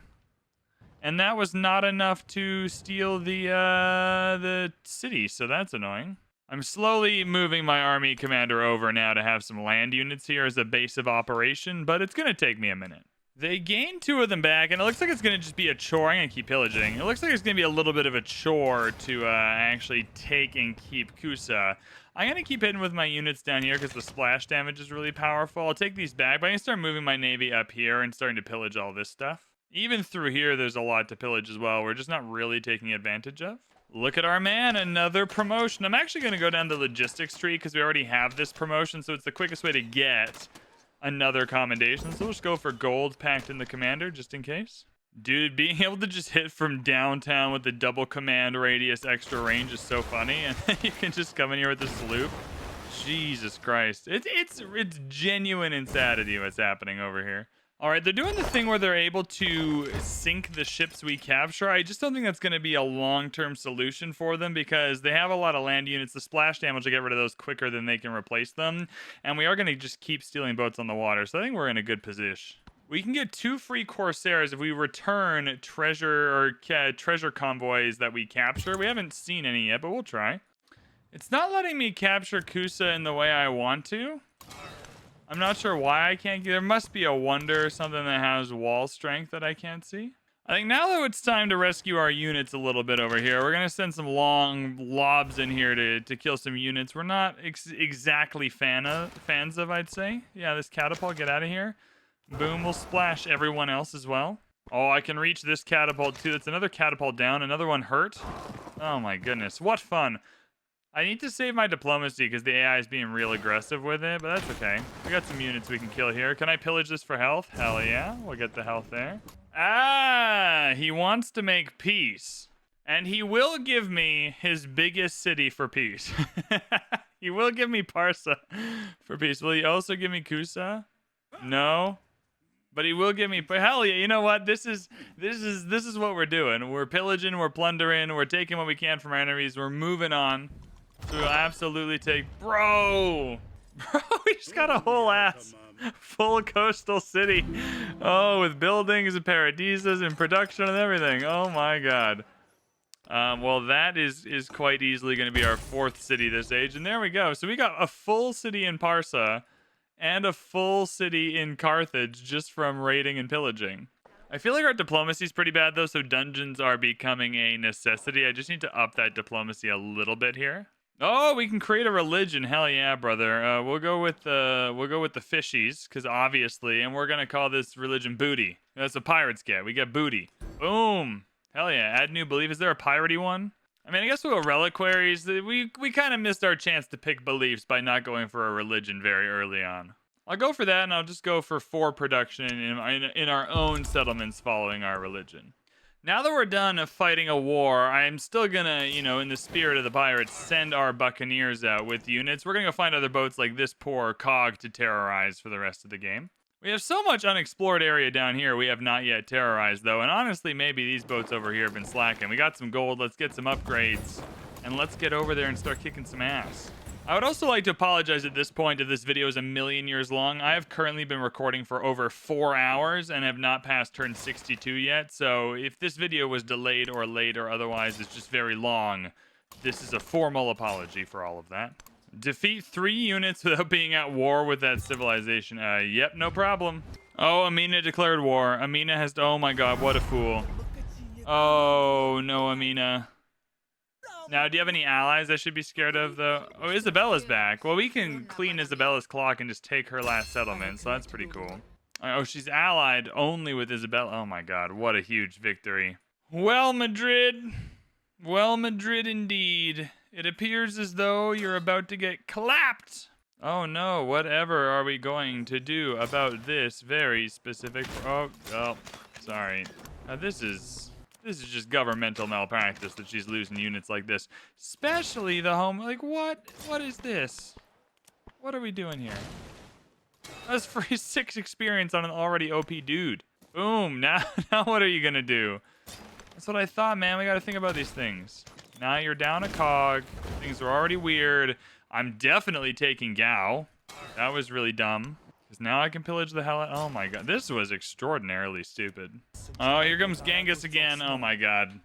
And that was not enough to steal the city, so that's annoying. I'm slowly moving my army commander over now to have some land units here as a base of operation, but it's going to take me a minute. They gained 2 of them back, and it looks like it's going to just be a chore. I'm going to keep pillaging. It looks like it's going to be a little bit of a chore to actually take and keep Kusa. I'm going to keep hitting with my units down here because the splash damage is really powerful. I'll take these back, but I'm going to start moving my navy up here and starting to pillage all this stuff. Even through here, there's a lot to pillage as well. We're just not really taking advantage of. Look at our man, another promotion. I'm actually going to go down the logistics tree because we already have this promotion, so it's the quickest way to get another commendation. So we'll just go for gold packed in the commander just in case. Dude, being able to just hit from downtown with the double command radius extra range is so funny. And you can just come in here with the sloop. Jesus Christ. It's genuine insanity what's happening over here. All right, they're doing the thing where they're able to sink the ships we capture. I just don't think that's going to be a long-term solution for them because they have a lot of land units. The splash damage will get rid of those quicker than they can replace them. And we are going to just keep stealing boats on the water. So I think we're in a good position. We can get 2 free Corsairs if we return treasure convoys that we capture. We haven't seen any yet, but we'll try. It's not letting me capture Kusa in the way I want to. I'm not sure why I can't. There must be a wonder or something that has wall strength that I can't see. I think now though it's time to rescue our units a little bit over here. We're going to send some long lobs in here to kill some units we're not exactly fans of, I'd say. Yeah, this catapult, get out of here. Boom, we'll splash everyone else as well. Oh, I can reach this catapult too. That's another catapult down. Another one hurt. Oh my goodness, what fun. I need to save my diplomacy because the AI is being real aggressive with it, but that's okay. We got some units we can kill here. Can I pillage this for health? Hell yeah, we'll get the health there. Ah, he wants to make peace. And he will give me his biggest city for peace. He will give me Parsa for peace. Will he also give me Kusa? No. But he will give me, but hell yeah, you know what? This is what we're doing. We're pillaging, we're plundering, we're taking what we can from our enemies, we're moving on. So we'll absolutely take, bro, we just got a whole ass full coastal city. Oh, with buildings and paradisas and production and everything. Oh my God. Well, that is quite easily going to be our 4th city this age. And there we go. So we got a full city in Parsa and a full city in Carthage just from raiding and pillaging. I feel like our diplomacy is pretty bad though, so dungeons are becoming a necessity. I just need to up that diplomacy a little bit here. Oh, we can create a religion. Hell yeah, brother. We'll go with the fishies, because obviously, and we're gonna call this religion booty. That's what pirates get. We get booty. Boom. Hell yeah. Add new belief. Is there a piratey one? I mean, I guess we'll go reliquaries. We kind of missed our chance to pick beliefs by not going for a religion very early on. I'll go for that, and I'll just go for production in our own settlements following our religion. Now that we're done fighting a war, I'm still gonna, in the spirit of the pirates, send our buccaneers out with units. We're gonna go find other boats like this poor cog to terrorize for the rest of the game. We have so much unexplored area down here we have not yet terrorized, though, and honestly, maybe these boats over here have been slacking. We got some gold, let's get some upgrades, and let's get over there and start kicking some ass. I would also like to apologize at this point if this video is a million years long. I have currently been recording for over 4 hours and have not passed turn 62 yet. So if this video was delayed or late or otherwise it's just very long, this is a formal apology for all of that. Defeat 3 units without being at war with that civilization. Yep, no problem. Oh, Amina declared war. Amina has, oh my God, what a fool. Oh, no, Amina. Now, do you have any allies I should be scared of, though? Oh, Isabella's back. Well, we can clean Isabella's clock and just take her last settlement, so that's pretty cool. Oh, she's allied only with Isabella. Oh, my God. What a huge victory. Well, Madrid. Well, Madrid indeed. It appears as though you're about to get clapped. Oh, no. Whatever are we going to do about this very specific... Oh, sorry. This is just governmental malpractice that she's losing units like this. Especially the home... Like, what? What is this? What are we doing here? That's free 6 experience on an already OP dude. Boom. Now what are you going to do? That's what I thought, man. We got to think about these things. Now you're down a cog. Things are already weird. I'm definitely taking Gao. That was really dumb. Because now I can pillage the hell out. Oh my God. This was extraordinarily stupid. Oh, here comes Genghis again. Oh my God.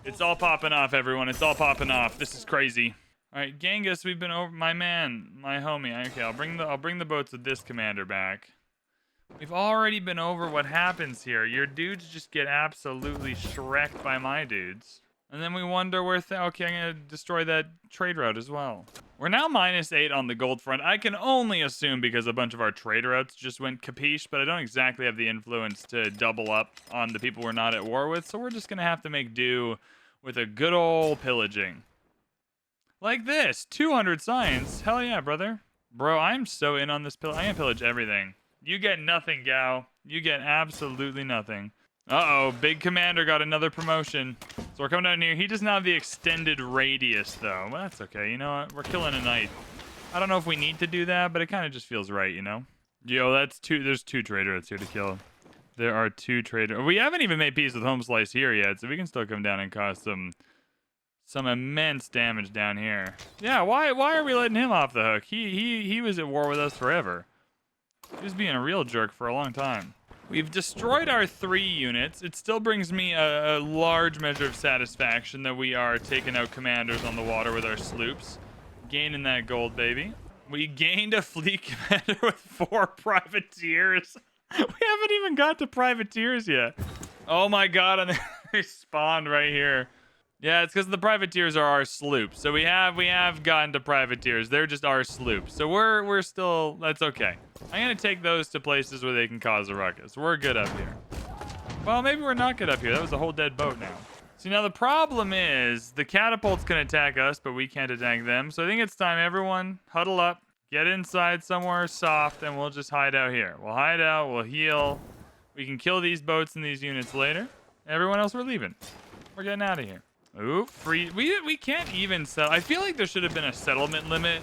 It's all popping off, everyone. It's all popping off. This is crazy. All right, Genghis, we've been over. My man, my homie. Okay, I'll bring the boats with this commander back. We've already been over what happens here. Your dudes just get absolutely shreked by my dudes. And then we wonder where... okay, I'm going to destroy that trade route as well. We're now -8 on the gold front. I can only assume because a bunch of our trade routes just went capiche, but I don't exactly have the influence to double up on the people we're not at war with, so we're just going to have to make do with a good old pillaging. Like this. 200 signs. Hell yeah, brother. Bro, I'm so in on this pill. I'm going to pillage everything. You get nothing, Gao. You get absolutely nothing. Uh-oh, Big Commander got another promotion. So we're coming down here. He doesn't have the extended radius, though. Well, that's okay. You know what? We're killing a knight. I don't know if we need to do that, but it kind of just feels right, you know? Yo, that's two. There's 2 traders here to kill. There are 2 traders. We haven't even made peace with Home Slice here yet, so we can still come down and cause some immense damage down here. Yeah, why are we letting him off the hook? He was at war with us forever. He was being a real jerk for a long time. We've destroyed our 3 units. It still brings me a large measure of satisfaction that we are taking out commanders on the water with our sloops. Gaining that gold, baby. We gained a fleet commander with 4 privateers. We haven't even got to privateers yet. Oh my god, and they spawned right here. Yeah, it's because the privateers are our sloops. So we have gotten to privateers. They're just our sloops. So we're still, that's okay. I'm gonna take those to places where they can cause a ruckus. We're good up here. Well, maybe we're not good up here. That was a whole dead boat now. See, now the problem is the catapults can attack us, but we can't attack them. So I think it's time everyone huddle up, get inside somewhere soft, and we'll just hide out here. We'll hide out, we'll heal. We can kill these boats and these units later. Everyone else, we're leaving. We're getting out of here. Ooh, free. We can't even sell. I feel like there should have been a settlement limit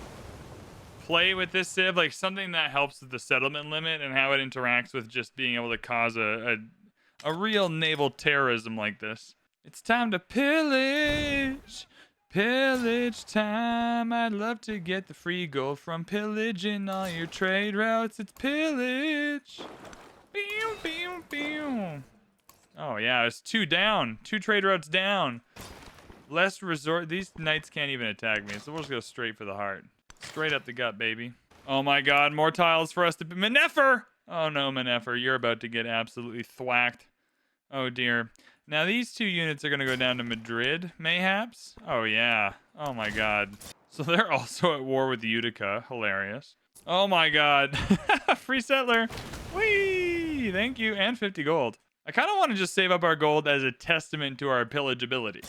play with this civ, like something that helps with the settlement limit and how it interacts with just being able to cause a real naval terrorism like this. It's time to pillage. Pillage time. I'd love to get the free gold from pillaging all your trade routes. It's pillage. Pew, pew, pew. Oh yeah, it's 2 down. 2 trade routes down. Less resort. These knights can't even attack me, so we'll just go straight for the heart. Straight up the gut, baby. Oh my god, more tiles for us to... Menefer! Oh no, Menefer, you're about to get absolutely thwacked. Oh dear. Now these 2 units are going to go down to Madrid, mayhaps? Oh yeah. Oh my god. So they're also at war with Utica. Hilarious. Oh my god. Free settler. Whee! Thank you. And 50 gold. I kind of want to just save up our gold as a testament to our pillageability.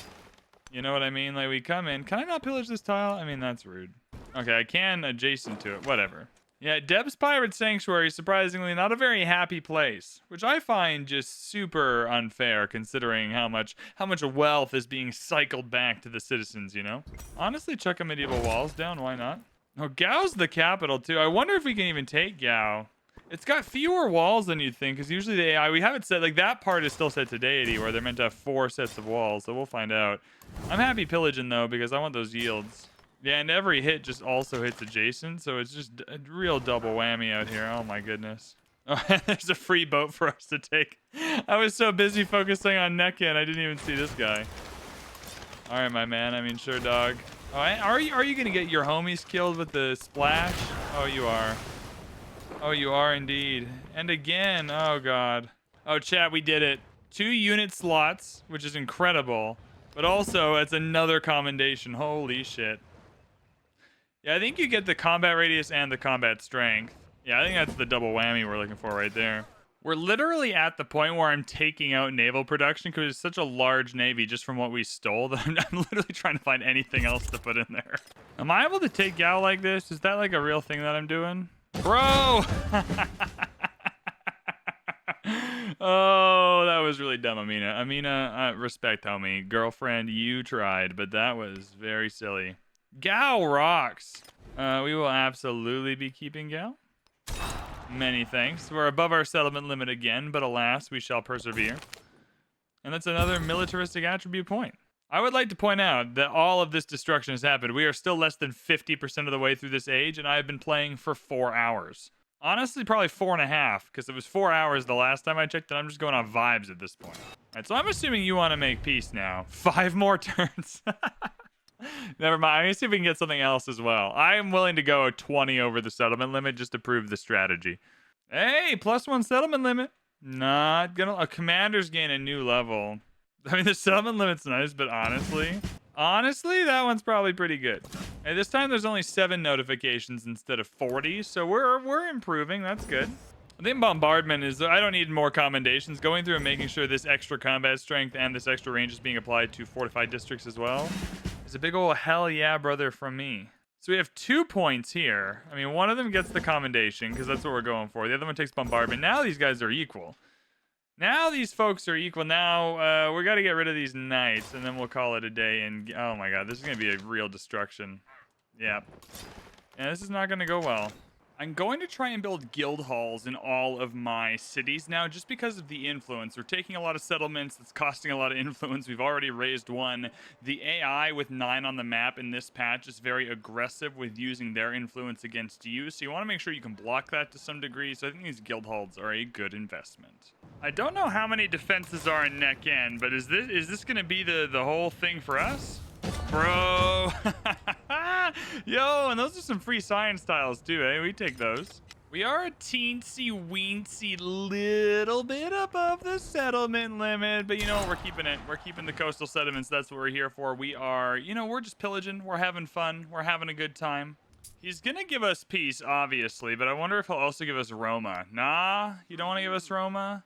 You know what I mean? Like, we come in. Can I not pillage this tile? I mean, that's rude. Okay, I can adjacent to it. Whatever. Yeah, Deb's Pirate Sanctuary, surprisingly, not a very happy place, which I find just super unfair considering how much wealth is being cycled back to the citizens, you know? Honestly, chuck a medieval walls down. Why not? Oh, Gao's the capital, too. I wonder if we can even take Gao. It's got fewer walls than you'd think, because usually the AI, we have it set, like, that part is still set to deity, where they're meant to have 4 sets of walls, so we'll find out. I'm happy pillaging, though, because I want those yields. Yeah, and every hit just also hits adjacent, so it's just a real double whammy out here. Oh, my goodness. Oh, there's a free boat for us to take. I was so busy focusing on Nekin, I didn't even see this guy. All right, my man. I mean, sure, dog. Oh, are you going to get your homies killed with the splash? Oh, you are. Oh, you are indeed. And again. Oh, God. Oh, chat, we did it. 2 unit slots, which is incredible. But also, it's another commendation. Holy shit. Yeah, I think you get the combat radius and the combat strength. Yeah, I think that's the double whammy we're looking for right there. We're literally at the point where I'm taking out naval production because it's such a large navy just from what we stole that I'm literally trying to find anything else to put in there. Am I able to take Gao like this? Is that like a real thing that I'm doing? Bro! Oh, that was really dumb, Amina. Amina, respect, homie. Girlfriend, you tried, but that was very silly. Gao rocks. We will absolutely be keeping Gao. Many thanks. We're above our settlement limit again, but alas, we shall persevere. And that's another militaristic attribute point. I would like to point out that all of this destruction has happened. We are still less than 50% of the way through this age, and I have been playing for 4 hours. Honestly, probably 4.5, because it was 4 hours the last time I checked, and I'm just going on vibes at this point. All right, so I'm assuming you want to make peace now. 5 more turns. Never mind. I'm going to see if we can get something else as well. I am willing to go 20 over the settlement limit just to prove the strategy. Hey, +1 settlement limit. Not gonna. Commanders gain a new level. I mean, the settlement limit's nice, but honestly, that one's probably pretty good. Hey, this time there's only 7 notifications instead of 40, so we're improving. That's good. I think bombardment is. I don't need more commendations. Going through and making sure this extra combat strength and this extra range is being applied to fortified districts as well is a big ol' hell yeah, brother, from me. So we have 2 points here. I mean, one of them gets the commendation because that's what we're going for. The other one takes bombardment. Now these guys are equal. Now these folks are equal. Now we got to get rid of these knights, and then we'll call it a day. And oh my god, this is going to be a real destruction. Yeah. Yeah, this is not going to go well. I'm going to try and build guild halls in all of my cities now just because of the influence. We're taking a lot of settlements. It's costing a lot of influence. We've already raised one. The AI with 9 on the map in this patch is very aggressive with using their influence against you. So you want to make sure you can block that to some degree. So I think these guild halls are a good investment. I don't know how many defenses are in Neck End, but is this going to be the whole thing for us? Bro. Yo, and those are some free science tiles too, eh? We take those. We are a teensy weensy little bit above the settlement limit, but you know what? We're keeping it. We're keeping the coastal settlements. That's what we're here for. We are, you know, we're just pillaging. We're having fun. We're having a good time. He's gonna give us peace, obviously, but I wonder if he'll also give us Roma. Nah, you don't want to give us Roma?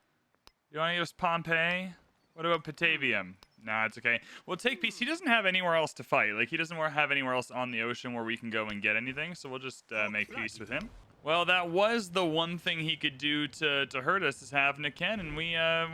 You want to give us Pompeii? What about Patavium? Nah, it's okay. We'll take peace. He doesn't have anywhere else to fight. Like, he doesn't have anywhere else on the ocean where we can go and get anything, so we'll just make peace with him. Well, that was the one thing he could do to hurt us, is have Niken, and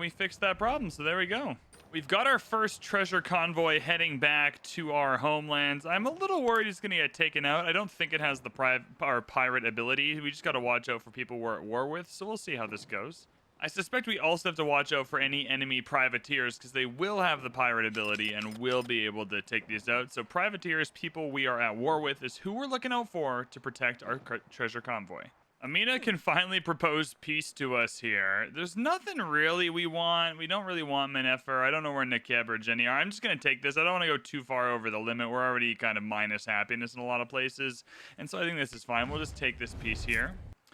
we fixed that problem, so there we go. We've got our first treasure convoy heading back to our homelands. I'm a little worried it's going to get taken out. I don't think it has the pirate ability. We just got to watch out for people we're at war with, so we'll see how this goes. I suspect we also have to watch out for any enemy privateers because they will have the pirate ability and will be able to take these out. So privateers, people we are at war with, is who we're looking out for to protect our treasure convoy. Amina can finally propose peace to us here. There's nothing really we want. We don't really want Menefer. I don't know where Nekeb or Jenny are. I'm just going to take this. I don't want to go too far over the limit. We're already kind of minus happiness in a lot of places. And so I think this is fine. We'll just take this piece here.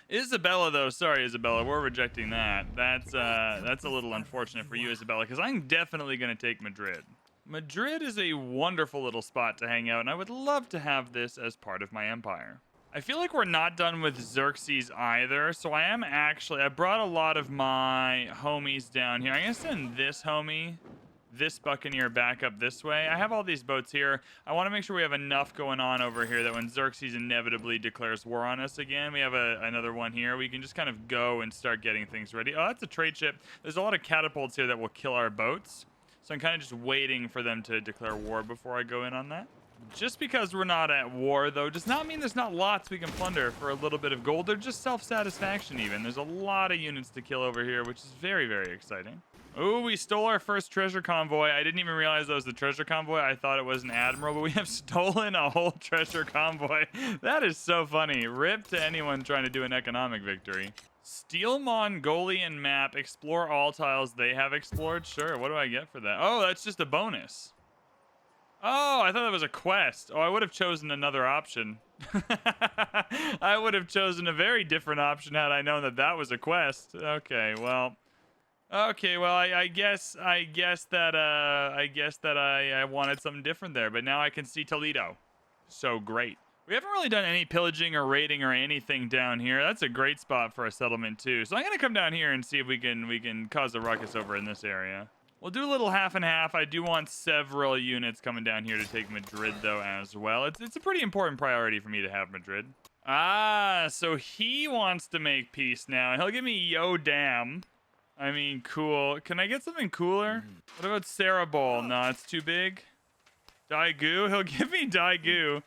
Isabella, though, sorry, Isabella, we're rejecting that. That's a little unfortunate for you, Isabella, because I'm definitely going to take Madrid. Madrid is a wonderful little spot to hang out, and I would love to have this as part of my empire. I feel like we're not done with Xerxes either, so I brought a lot of my homies down here. I'm going to send this homie, this buccaneer, back up this way. I have all these boats here. I want to make sure we have enough going on over here that when Xerxes inevitably declares war on us again, we have another one here. We can just kind of go and start getting things ready. Oh, that's a trade ship. There's a lot of catapults here that will kill our boats. So I'm kind of just waiting for them to declare war before I go in on that. Just because we're not at war, though, does not mean there's not lots we can plunder for a little bit of gold. They're just self-satisfaction even. There's a lot of units to kill over here, which is very, very exciting. Oh, we stole our first treasure convoy. I didn't even realize that was the treasure convoy. I thought it was an admiral, but we have stolen a whole treasure convoy. That is so funny. Rip to anyone trying to do an economic victory. Steal Mongolian map. Explore all tiles they have explored. Sure, what do I get for that? Oh, that's just a bonus. Oh, I thought that was a quest. Oh, I would have chosen another option. I would have chosen a very different option had I known that that was a quest. Okay, well, I guess that I wanted something different there, but now I can see Toledo. So great. We haven't really done any pillaging or raiding or anything down here. That's a great spot for a settlement too. So I'm gonna come down here and see if we can cause a ruckus over in this area. We'll do a little half and half. I do want several units coming down here to take Madrid, though, as well. It's a pretty important priority for me to have Madrid. Ah, so he wants to make peace now. He'll give me Yo Damn. I mean, cool. Can I get something cooler? What about Sarabol? No, it's too big. Daegu? He'll give me Daegu.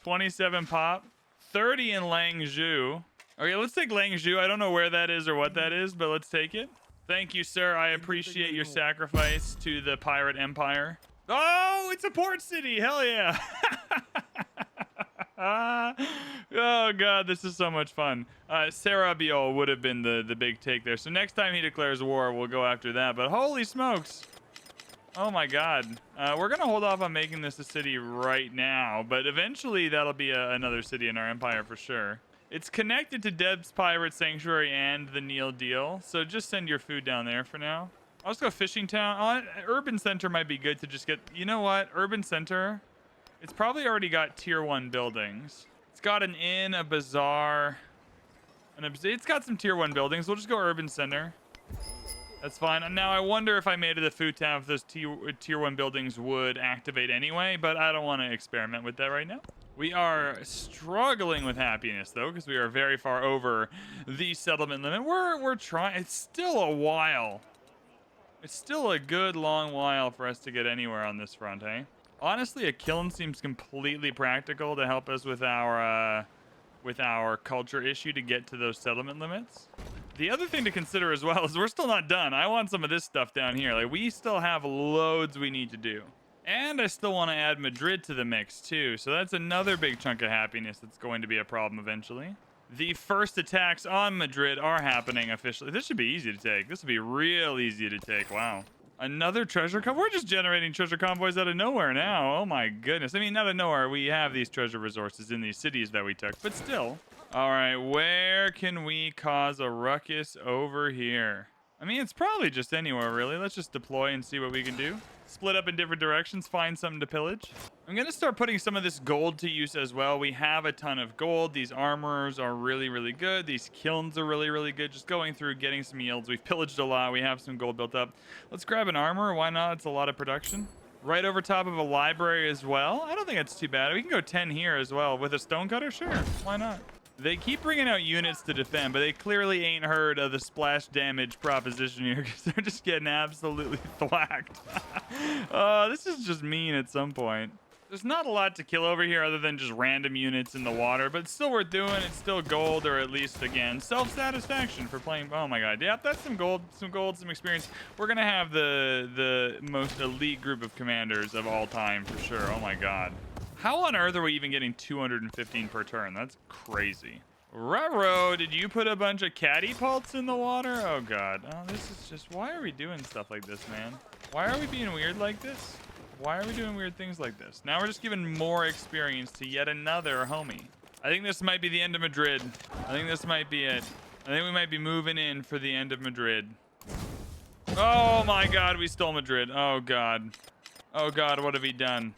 27 pop. 30 in Langzhou. Okay, let's take Langzhou. I don't know where that is or what that is, but let's take it. Thank you, sir. I appreciate your sacrifice to the pirate empire. Oh, it's a port city. Hell yeah. Oh, God, this is so much fun. Sarabiol would have been the big take there. So next time he declares war, we'll go after that. But holy smokes. Oh, my God. We're going to hold off on making this a city right now. But eventually, that'll be another city in our empire for sure. It's connected to Deb's Pirate Sanctuary and the Neil deal, so just send your food down there for now. I'll just go Fishing Town. Urban Center might be good to just get... You know what? Urban Center, it's probably already got tier 1 buildings. It's got an inn, a bazaar, it's got some tier 1 buildings. We'll just go Urban Center. That's fine. And now I wonder if I made it a food town, if those tier 1 buildings would activate anyway, but I don't want to experiment with that right now. We are struggling with happiness, though, because we are very far over the settlement limit. We're trying. It's still a while. It's still a good long while for us to get anywhere on this front, eh? Honestly, a kiln seems completely practical to help us with our culture issue to get to those settlement limits. The other thing to consider as well is we're still not done. I want some of this stuff down here. Like, we still have loads we need to do. And I still want to add Madrid to the mix too. So that's another big chunk of happiness that's going to be a problem eventually. The first attacks on Madrid are happening officially. This should be easy to take. This would be real easy to take. Wow. Another treasure convoy? We're just generating treasure convoys out of nowhere now. Oh my goodness. I mean, out of nowhere, we have these treasure resources in these cities that we took, but still. All right, where can we cause a ruckus over here? I mean, it's probably just anywhere, really. Let's just deploy and see what we can do. Split up in different directions, find something to pillage. I'm going to start putting some of this gold to use as well. We have a ton of gold. These armors are really, really good. These kilns are really, really good. Just going through, getting some yields. We've pillaged a lot. We have some gold built up. Let's grab an armor. Why not? It's a lot of production. Right over top of a library as well. I don't think that's too bad. We can go 10 here as well. With a stonecutter? Sure. Why not? They keep bringing out units to defend, but they clearly ain't heard of the splash damage proposition here because they're just getting absolutely thwacked. This is just mean at some point. There's not a lot to kill over here other than just random units in the water, but it's still worth doing. It's still gold, or at least, again, self-satisfaction for playing. Oh my god. Yep, that's some gold, some experience. We're going to have the most elite group of commanders of all time for sure. Oh my god. How on earth are we even getting 215 per turn? That's crazy. Ruh-roh, did you put a bunch of catapults in the water? Oh, God. Oh, this is just... Why are we doing stuff like this, man? Why are we being weird like this? Why are we doing weird things like this? Now we're just giving more experience to yet another homie. I think this might be the end of Madrid. I think this might be it. I think we might be moving in for the end of Madrid. Oh, my God. We stole Madrid. Oh, God. Oh, God. What have we done?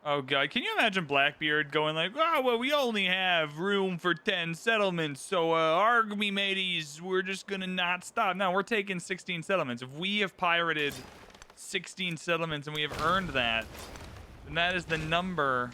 Oh, God. Can you imagine Blackbeard going like, oh, well, we only have room for 10 settlements, so army mateys, we're just going to not stop. No, we're taking 16 settlements. If we have pirated 16 settlements and we have earned that, then that is the number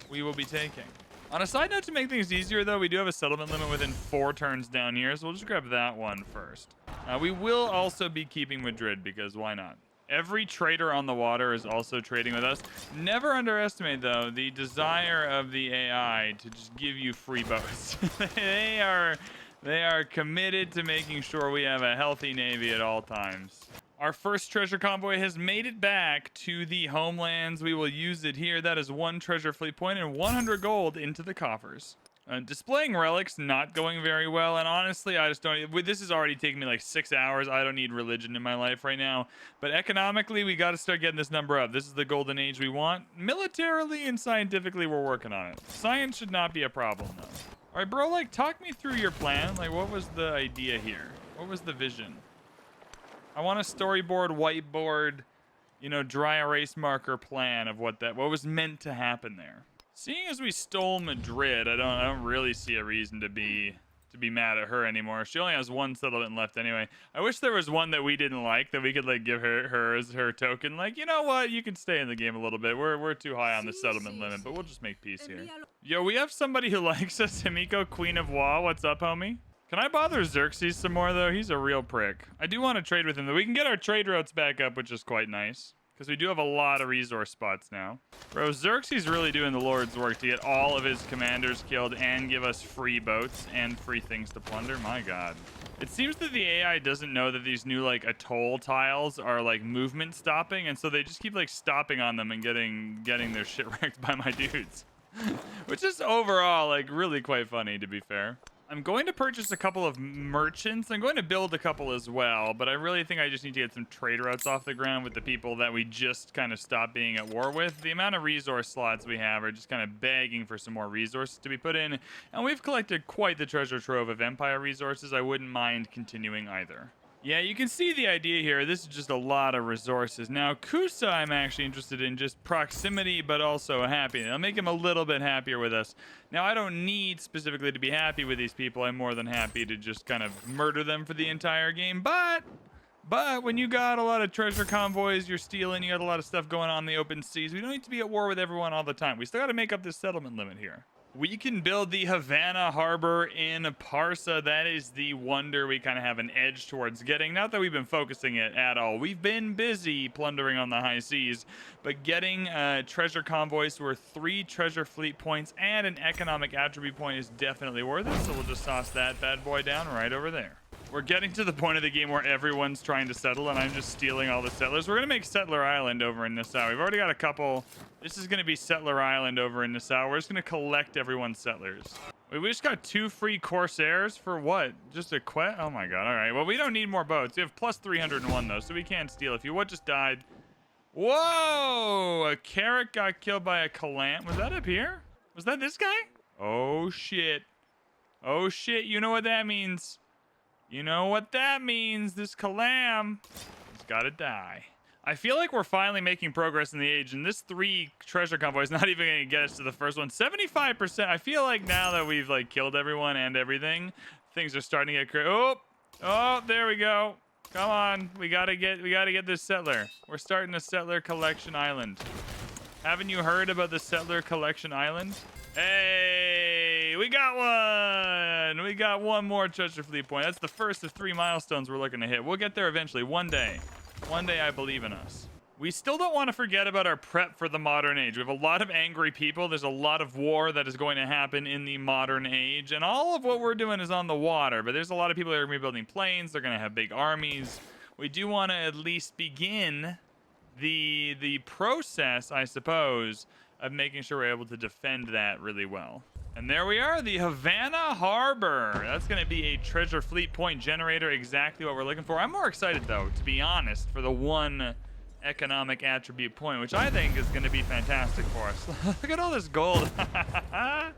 we will be taking. On a side note, to make things easier, though, we do have a settlement limit within 4 turns down here, so we'll just grab that one first. We will also be keeping Madrid, because why not? Every trader on the water is also trading with us. Never underestimate, though, the desire of the AI to just give you free boats. They are committed to making sure we have a healthy navy at all times. Our first treasure convoy has made it back to the homelands. We will use it here. That is 1 treasure fleet point and 100 gold into the coffers. Displaying relics not going very well, and honestly I just don't. This is already taking me like 6 hours. I don't need religion in my life right now, but economically we got to start getting this number up. This is the golden age we want. Militarily and scientifically we're working on it. Science should not be a problem though. All right, bro, like, talk me through your plan. Like, what was the idea here? What was the vision? I want a storyboard, whiteboard, you know, dry erase marker plan of what was meant to happen there. Seeing as we stole Madrid, I don't really see a reason to be mad at her anymore. She only has 1 settlement left anyway. I wish there was one that we didn't like that we could like give her as her token. Like, you know what? You can stay in the game a little bit. We're too high on the settlement limit, but we'll just make peace here. Yo, we have somebody who likes us. Himiko, Queen of Wa. What's up, homie? Can I bother Xerxes some more, though? He's a real prick. I do want to trade with him, though. We can get our trade routes back up, which is quite nice. Because we do have a lot of resource spots now. Bro, Xerxes really doing the Lord's work to get all of his commanders killed and give us free boats and free things to plunder. My god. It seems that the AI doesn't know that these new, like, atoll tiles are, like, movement stopping. And so they just keep, like, stopping on them and getting their shit wrecked by my dudes. Which is overall, like, really quite funny, to be fair. I'm going to purchase a couple of merchants. I'm going to build a couple as well, but I really think I just need to get some trade routes off the ground with the people that we just kind of stopped being at war with. The amount of resource slots we have are just kind of begging for some more resources to be put in, and we've collected quite the treasure trove of Empire resources. I wouldn't mind continuing either. Yeah, you can see the idea here. This is just a lot of resources. Now, Kusa, I'm actually interested in just proximity, but also happiness. I'll make him a little bit happier with us. Now, I don't need specifically to be happy with these people. I'm more than happy to just kind of murder them for the entire game. But when you got a lot of treasure convoys you're stealing, you got a lot of stuff going on in the open seas, we don't need to be at war with everyone all the time. We still got to make up this settlement limit here. We can build the Havana Harbor in Parsa. That is the wonder we kind of have an edge towards getting. Not that we've been focusing it at all. We've been busy plundering on the high seas, but getting treasure convoys worth 3 treasure fleet points and an economic attribute point is definitely worth it. So we'll just toss that bad boy down right over there. We're getting to the point of the game where everyone's trying to settle, and I'm just stealing all the settlers. We're going to make Settler Island over in Nassau. We've already got a couple. This is going to be Settler Island over in Nassau. We're just going to collect everyone's settlers. Wait, we just got 2 free Corsairs for what? Just a quest? Oh my god. All right. Well, we don't need more boats. We have plus 301, though, so we can't steal. If you what just died. Whoa! A carrot got killed by a Calam. Was that up here? Was that this guy? Oh, shit. Oh, shit. You know what that means. You know what that means. This Calam has got to die. I feel like we're finally making progress in the age, and this 3 treasure convoy is not even going to get us to the first one. 75%. I feel like now that we've like killed everyone and everything, things are starting to get crazy. Oh, there we go. Come on, we gotta get this settler. We're starting a settler collection island. Haven't you heard about the settler collection island? Hey, we got one. We got one more treasure fleet point. That's the first of 3 milestones we're looking to hit. We'll get there eventually. One day. One day, I believe in us. We still don't want to forget about our prep for the modern age. We have a lot of angry people. There's a lot of war that is going to happen in the modern age. And all of what we're doing is on the water. But there's a lot of people that are going to be building planes. They're going to have big armies. We do want to at least begin the process, I suppose, of making sure we're able to defend that really well. And there we are, the Havana Harbor. That's going to be a treasure fleet point generator, exactly what we're looking for. I'm more excited, though, to be honest, for the 1 economic attribute point, which I think is going to be fantastic for us. Look at all this gold. How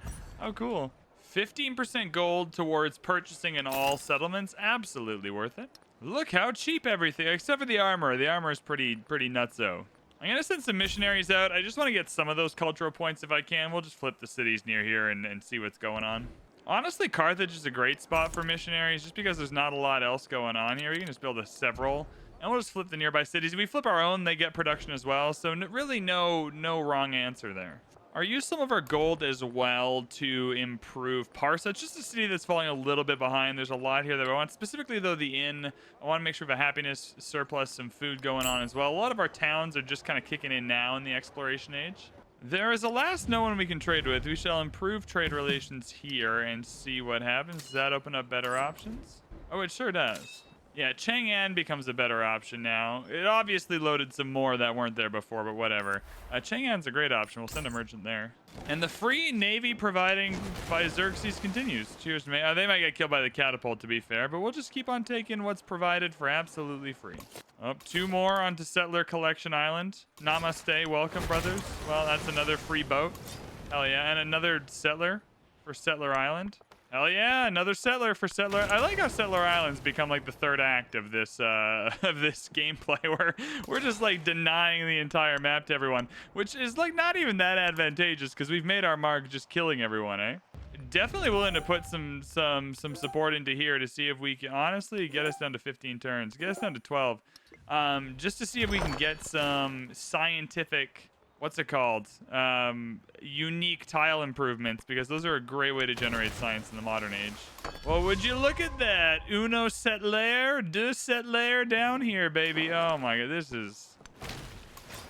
cool. 15% gold towards purchasing in all settlements. Absolutely worth it. Look how cheap everything, except for the armor. The armor is pretty nutso. I'm going to send some missionaries out. I just want to get some of those cultural points if I can. We'll just flip the cities near here and see what's going on. Honestly, Carthage is a great spot for missionaries just because there's not a lot else going on here. You can just build a several, and we'll just flip the nearby cities. If we flip our own, they get production as well. So really no wrong answer there. Are use some of our gold as well to improve Parsa. It's just a city that's falling a little bit behind. There's a lot here that I want. Specifically, though, the inn. I want to make sure we have a happiness surplus, some food going on as well. A lot of our towns are just kind of kicking in now in the exploration age. There is a last no one we can trade with. We shall improve trade relations here and see what happens. Does that open up better options? Oh, it sure does. Yeah, Chang'an becomes a better option now. It obviously loaded some more that weren't there before, but whatever. Chang'an's a great option. We'll send a merchant there. And the free navy providing by Xerxes continues. Cheers to me. They might get killed by the catapult, to be fair, but we'll just keep on taking what's provided for absolutely free. Oh, 2 more onto Settler Collection Island. Namaste. Welcome, brothers. Well, that's another free boat. Hell yeah. And another settler for Settler Island. Hell yeah, another settler for Settler. I like how Settler Island's become like the 3rd act of this gameplay where we're just like denying the entire map to everyone, which is like not even that advantageous because we've made our mark just killing everyone, eh? Definitely willing to put some support into here to see if we can honestly get us down to 15 turns, get us down to 12, just to see if we can get some scientific, what's it called? Unique tile improvements, because those are a great way to generate science in the modern age. Well, would you look at that? Uno settler, deux settler down here, baby. Oh my god, this is...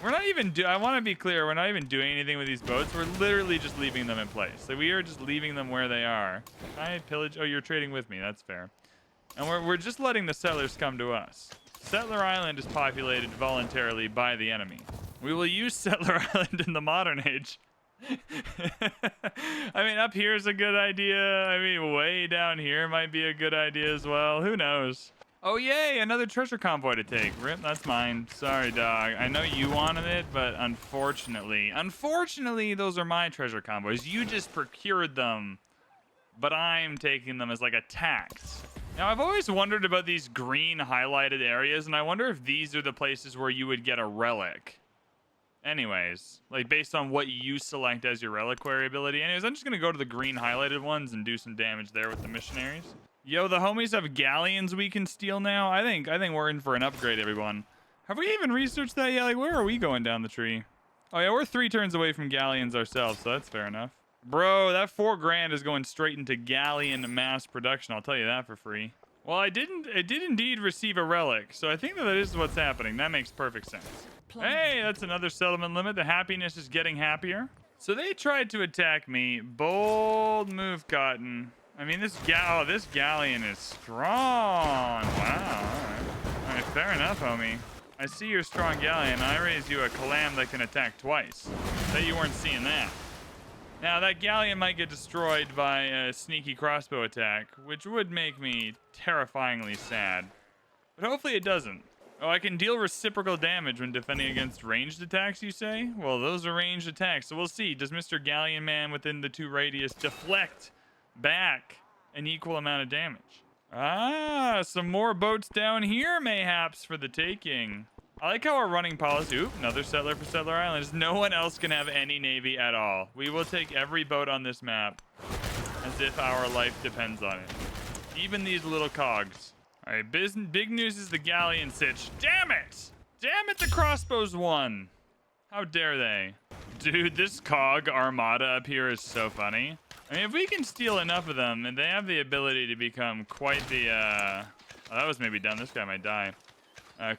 We're not even I want to be clear, we're not even doing anything with these boats. We're literally just leaving them in place. So we are just leaving them where they are. Can I pillage? Oh, you're trading with me. That's fair. And we're just letting the settlers come to us. Settler Island is populated voluntarily by the enemy. We will use Settler Island in the modern age. I mean, up here is a good idea. I mean, way down here might be a good idea as well. Who knows? Oh, yay, another treasure convoy to take. Rip, that's mine. Sorry, dog. I know you wanted it, but unfortunately, those are my treasure convoys. You just procured them, but I'm taking them as like a tax. Now, I've always wondered about these green highlighted areas, and I wonder if these are the places where you would get a relic. Anyways, like based on what you select as your reliquary ability. Anyways, I'm just gonna go to the green highlighted ones and do some damage there with the missionaries. Yo, the homies have galleons we can steal now. I think we're in for an upgrade, everyone. Have we even researched that yet? Like, where are we going down the tree? Oh yeah, we're 3 turns away from galleons ourselves, so that's fair enough. Bro, that 4 grand is going straight into galleon mass production. I'll tell you that for free. Well, I did indeed receive a relic, so I think that is what's happening. That makes perfect sense. Hey, that's another settlement limit. The happiness is getting happier. So they tried to attack me. Bold move, Cotton. I mean, this galleon is strong. Wow. All right, fair enough, homie. I see your strong galleon. I raise you a Kalam that can attack twice. Bet you weren't seeing that. Now, that galleon might get destroyed by a sneaky crossbow attack, which would make me terrifyingly sad. But hopefully it doesn't. Oh, I can deal reciprocal damage when defending against ranged attacks, you say? Well, those are ranged attacks, so we'll see. Does Mr. Galleon Man within the 2 radius deflect back an equal amount of damage? Ah, some more boats down here, mayhaps, for the taking. I like how our running policy... Oop, another settler for Settler Island. Is no one else can have any navy at all. We will take every boat on this map as if our life depends on it. Even these little cogs. All right, big news is the galleon sitch. Damn it! Damn it, the crossbows won. How dare they? Dude, this cog armada up here is so funny. I mean, if we can steal enough of them, and they have the ability to become quite the, oh, that was maybe done. This guy might die.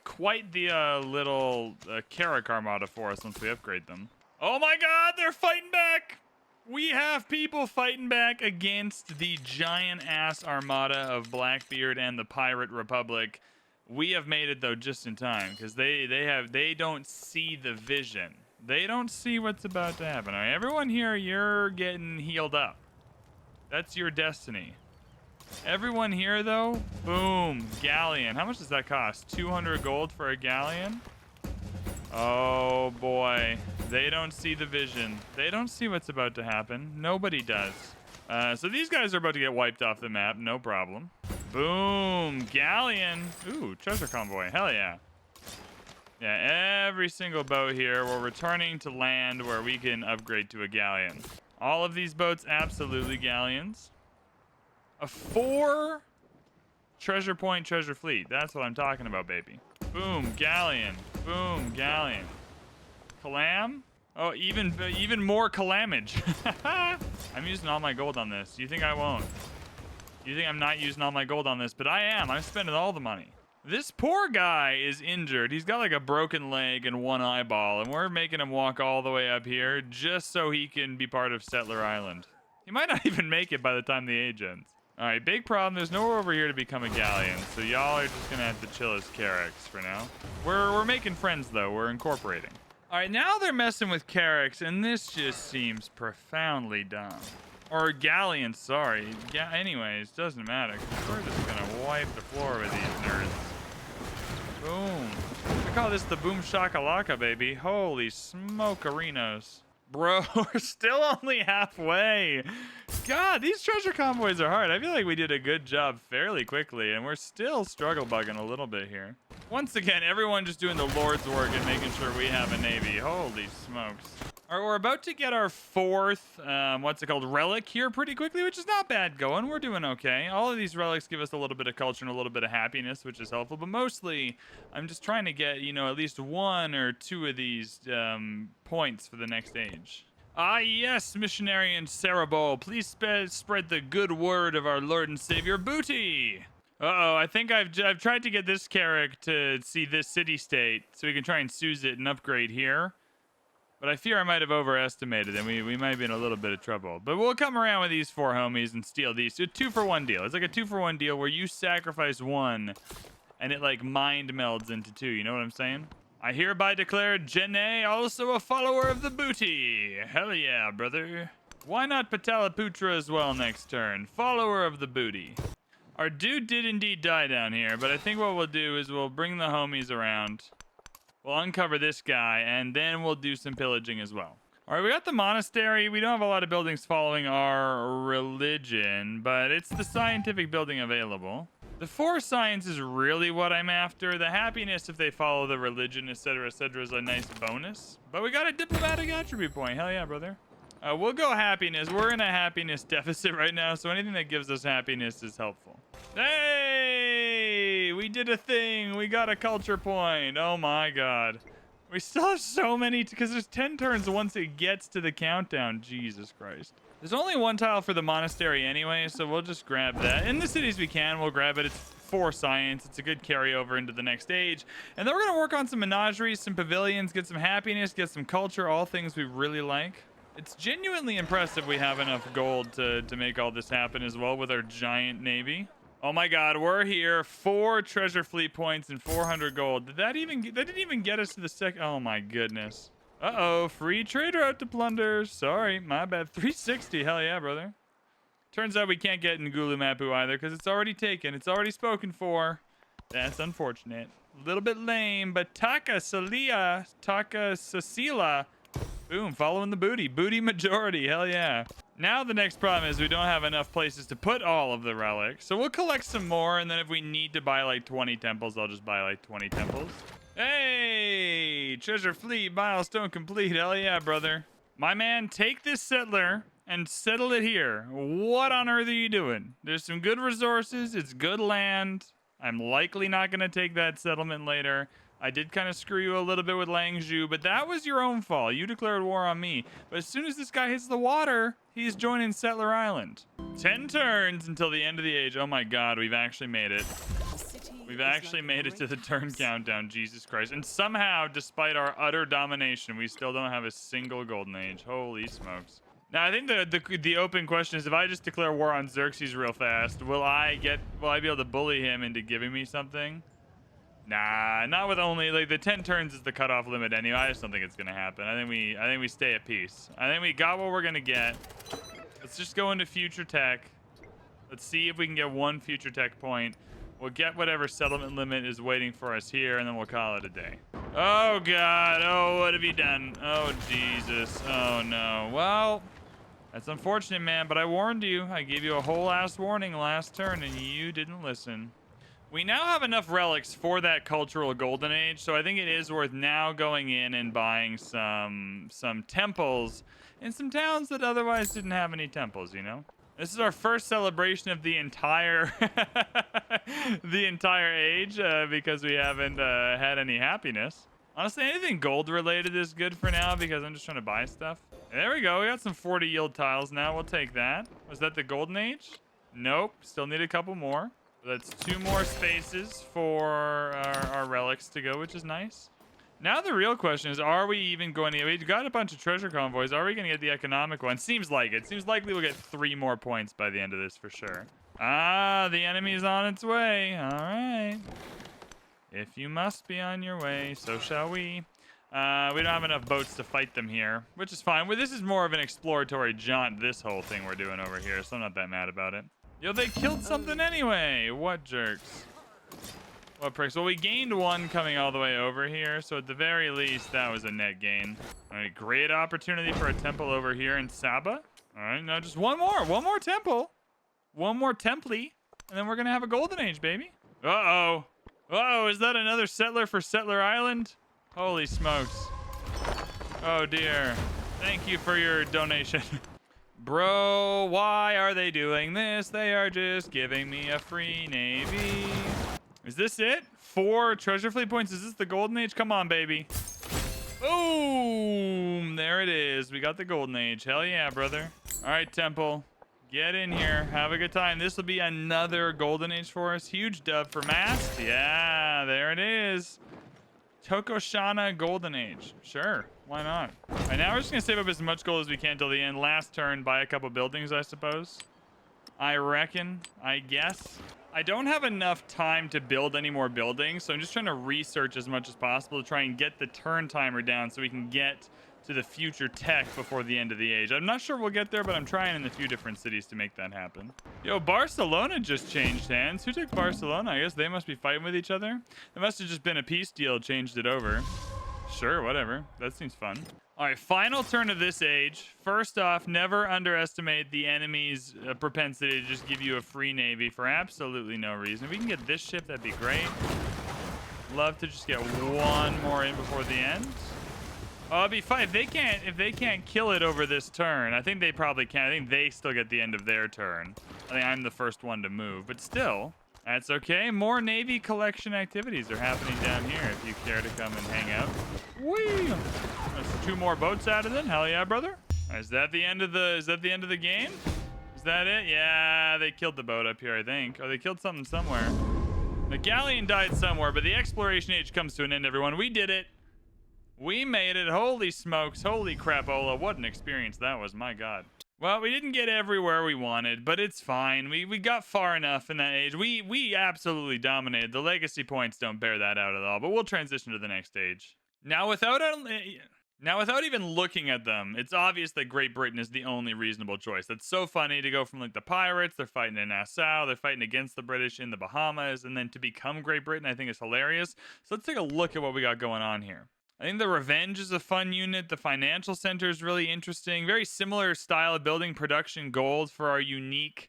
Quite the little Carrack armada for us once we upgrade them. Oh my god, they're fighting back! We have people fighting back against the giant-ass armada of Blackbeard and the Pirate Republic. We have made it, though, just in time, because they don't see the vision. They don't see what's about to happen. All right, everyone here, you're getting healed up. That's your destiny. Everyone here, though, boom, galleon. How much does that cost? 200 gold for a galleon? Oh, boy. They don't see the vision. They don't see what's about to happen. Nobody does. So these guys are about to get wiped off the map. No problem. Boom. Galleon. Ooh, treasure convoy. Hell yeah. Yeah, every single boat here, we're returning to land where we can upgrade to a galleon. All of these boats, absolutely galleons. A 4 treasure point treasure fleet. That's what I'm talking about, baby. Boom, galleon. Boom, galleon. Kalam? Oh, even more calamage. I'm using all my gold on this. You think I won't? You think I'm not using all my gold on this? But I am. I'm spending all the money. This poor guy is injured. He's got like a broken leg and 1 eyeball, and we're making him walk all the way up here just so he can be part of Settler Island. He might not even make it by the time the age ends. All right, big problem. There's nowhere over here to become a galleon, so y'all are just gonna have to chill as Carracks for now. We're making friends though. We're incorporating. All right, now they're messing with Carracks, and this just seems profoundly dumb. Or galleons, sorry. Anyways, doesn't matter. We're just gonna wipe the floor with these nerds. Boom. I call this the boom shakalaka, baby. Holy smokerinos. Bro, we're still only halfway. God, these treasure convoys are hard. I feel like we did a good job fairly quickly, and we're still struggle bugging a little bit here. Once again, everyone just doing the Lord's work and making sure we have a navy. Holy smokes. All right, we're about to get our 4th, what's it called, relic here pretty quickly, which is not bad going. We're doing okay. All of these relics give us a little bit of culture and a little bit of happiness, which is helpful. But mostly, I'm just trying to get, you know, at least 1 or 2 of these points for the next age. Ah, yes, missionary and Cerebol, please spread the good word of our Lord and Savior, Booty. Uh-oh, I think I've tried to get this Carrack to see this city-state so we can try and Suze it and upgrade here. But I fear I might have overestimated, and we might be in a little bit of trouble. But we'll come around with these 4 homies and steal these. A 2-for-1 deal. It's like a 2-for-1 deal where you sacrifice 1, and it like mind melds into 2. You know what I'm saying? I hereby declare Jene also a follower of the booty. Hell yeah, brother. Why not Pataliputra as well next turn? Follower of the booty. Our dude did indeed die down here, but I think what we'll do is we'll bring the homies around. We'll uncover this guy, and then we'll do some pillaging as well. All right, we got the monastery. We don't have a lot of buildings following our religion, but it's the scientific building available. The 4 science is really what I'm after. The happiness, if they follow the religion, etc., is a nice bonus. But we got a diplomatic attribute point. Hell yeah, brother. We'll go happiness. We're in a happiness deficit right now, so anything that gives us happiness is helpful. Hey, we did a thing. We got a culture point. Oh my god. We still have so many, because there's 10 turns once it gets to the countdown. Jesus Christ. There's only 1 tile for the monastery anyway, so we'll just grab that. In the cities we can, we'll grab it. It's 4 science. It's a good carryover into the next age. And then we're going to work on some menageries, some pavilions, get some happiness, get some culture, all things we really like. It's genuinely impressive we have enough gold to make all this happen as well with our giant navy. Oh my god, we're here. 4 treasure fleet points and 400 gold. That didn't even get us to the second. Oh my goodness. Uh-oh, free trader out to plunder. Sorry, my bad. 360, hell yeah, brother. Turns out we can't get Ngulu Mapu either because it's already taken. It's already spoken for. That's unfortunate. A little bit lame, but Taka Sasila. Boom, following the booty. Booty majority, hell yeah. Now the next problem is we don't have enough places to put all of the relics. So we'll collect some more, and then if we need to buy like 20 temples, I'll just buy like 20 temples. Hey, treasure fleet milestone complete. Hell yeah, brother. My man, take this settler and settle it here. What on earth are you doing? There's some good resources. It's good land. I'm likely not going to take that settlement later. I did kind of screw you a little bit with Langzhou, but that was your own fault. You declared war on me. But as soon as this guy hits the water, he's joining Settler Island. 10 turns until the end of the age. Oh my god, we've actually made it. We've actually made it to the turn countdown, Jesus Christ. And somehow, despite our utter domination, we still don't have a single golden age. Holy smokes. Now, I think the open question is, if I just declare war on Xerxes real fast, will I be able to bully him into giving me something? Nah, not with only, like, the 10 turns is the cutoff limit anyway. I just don't think it's gonna happen. I think we stay at peace. I think we got what we're gonna get. Let's just go into future tech. Let's see if we can get 1 future tech point. We'll get whatever settlement limit is waiting for us here, and then we'll call it a day. Oh, God. Oh, what have you done? Oh, Jesus. Oh, no. Well, that's unfortunate, man, but I warned you. I gave you a whole ass warning last turn, and you didn't listen. We now have enough relics for that cultural golden age, so I think it is worth now going in and buying some temples in some towns that otherwise didn't have any temples, you know? This is our first celebration of the entire age because we haven't had any happiness. Honestly, anything gold related is good for now because I'm just trying to buy stuff. There we go. We got some 40 yield tiles now. We'll take that. Was that the golden age? Nope. Still need a couple more. That's 2 more spaces for our relics to go, which is nice. Now the real question is, are we even going to... We've got a bunch of treasure convoys. Are we going to get the economic one? Seems like it. Seems likely we'll get 3 more points by the end of this for sure. Ah, the enemy's on its way. All right. If you must be on your way, so shall we. We don't have enough boats to fight them here, which is fine. Well, this is more of an exploratory jaunt, this whole thing we're doing over here, so I'm not that mad about it. Yo, they killed something anyway. What jerks? What pricks? Well, we gained 1 coming all the way over here, so at the very least, that was a net gain. All right, great opportunity for a temple over here in Saba. All right, now just one more temple. 1 more temple, and then we're gonna have a golden age, baby. Uh-oh. Uh-oh, is that another settler for Settler Island? Holy smokes. Oh, dear. Thank you for your donation. Bro, why are they doing this? They are just giving me a free navy. Is this it? 4 treasure fleet points. Is this the golden age? Come on, baby. Boom. There it is. We got the golden age. Hell yeah, brother. All right, temple. Get in here. Have a good time. This will be another golden age for us. Huge dub for Mast. Yeah, there it is. Tokoshana golden age. Sure. Why not? All right, now we're just going to save up as much gold as we can till the end. Last turn, buy a couple buildings, I suppose. I reckon. I guess. I don't have enough time to build any more buildings, so I'm just trying to research as much as possible to try and get the turn timer down so we can get to the future tech before the end of the age. I'm not sure we'll get there, but I'm trying in a few different cities to make that happen. Yo, Barcelona just changed hands. Who took Barcelona? I guess they must be fighting with each other. It must have just been a peace deal, changed it over. Sure, whatever. That seems fun. All right, final turn of this age. First off, never underestimate the enemy's propensity to just give you a free navy for absolutely no reason. If we can get this ship, that'd be great. Love to just get one more in before the end. Oh, it'd be fine if they can't kill it over this turn. I think they probably can. I think they still get the end of their turn. I think I'm the first one to move, but still, that's okay. More Navy collection activities are happening down here if you care to come and hang out. Whee! That's 2 more boats added in. Hell yeah, brother. Is that the end of the game? Is that it? Yeah, they killed the boat up here, I think. Or they killed something somewhere. The galleon died somewhere, but the exploration age comes to an end, everyone. We did it. We made it. Holy smokes. Holy crapola. What an experience that was. My God. Well, we didn't get everywhere we wanted, but it's fine. We got far enough in that age. We absolutely dominated. The legacy points don't bear that out at all, but we'll transition to the next stage. Now, without even looking at them, it's obvious that Great Britain is the only reasonable choice. That's so funny to go from like the pirates, they're fighting in Nassau, they're fighting against the British in the Bahamas, and then to become Great Britain, I think is hilarious. So let's take a look at what we got going on here. I think the Revenge is a fun unit. The Financial Center is really interesting. Very similar style of building, production gold for our unique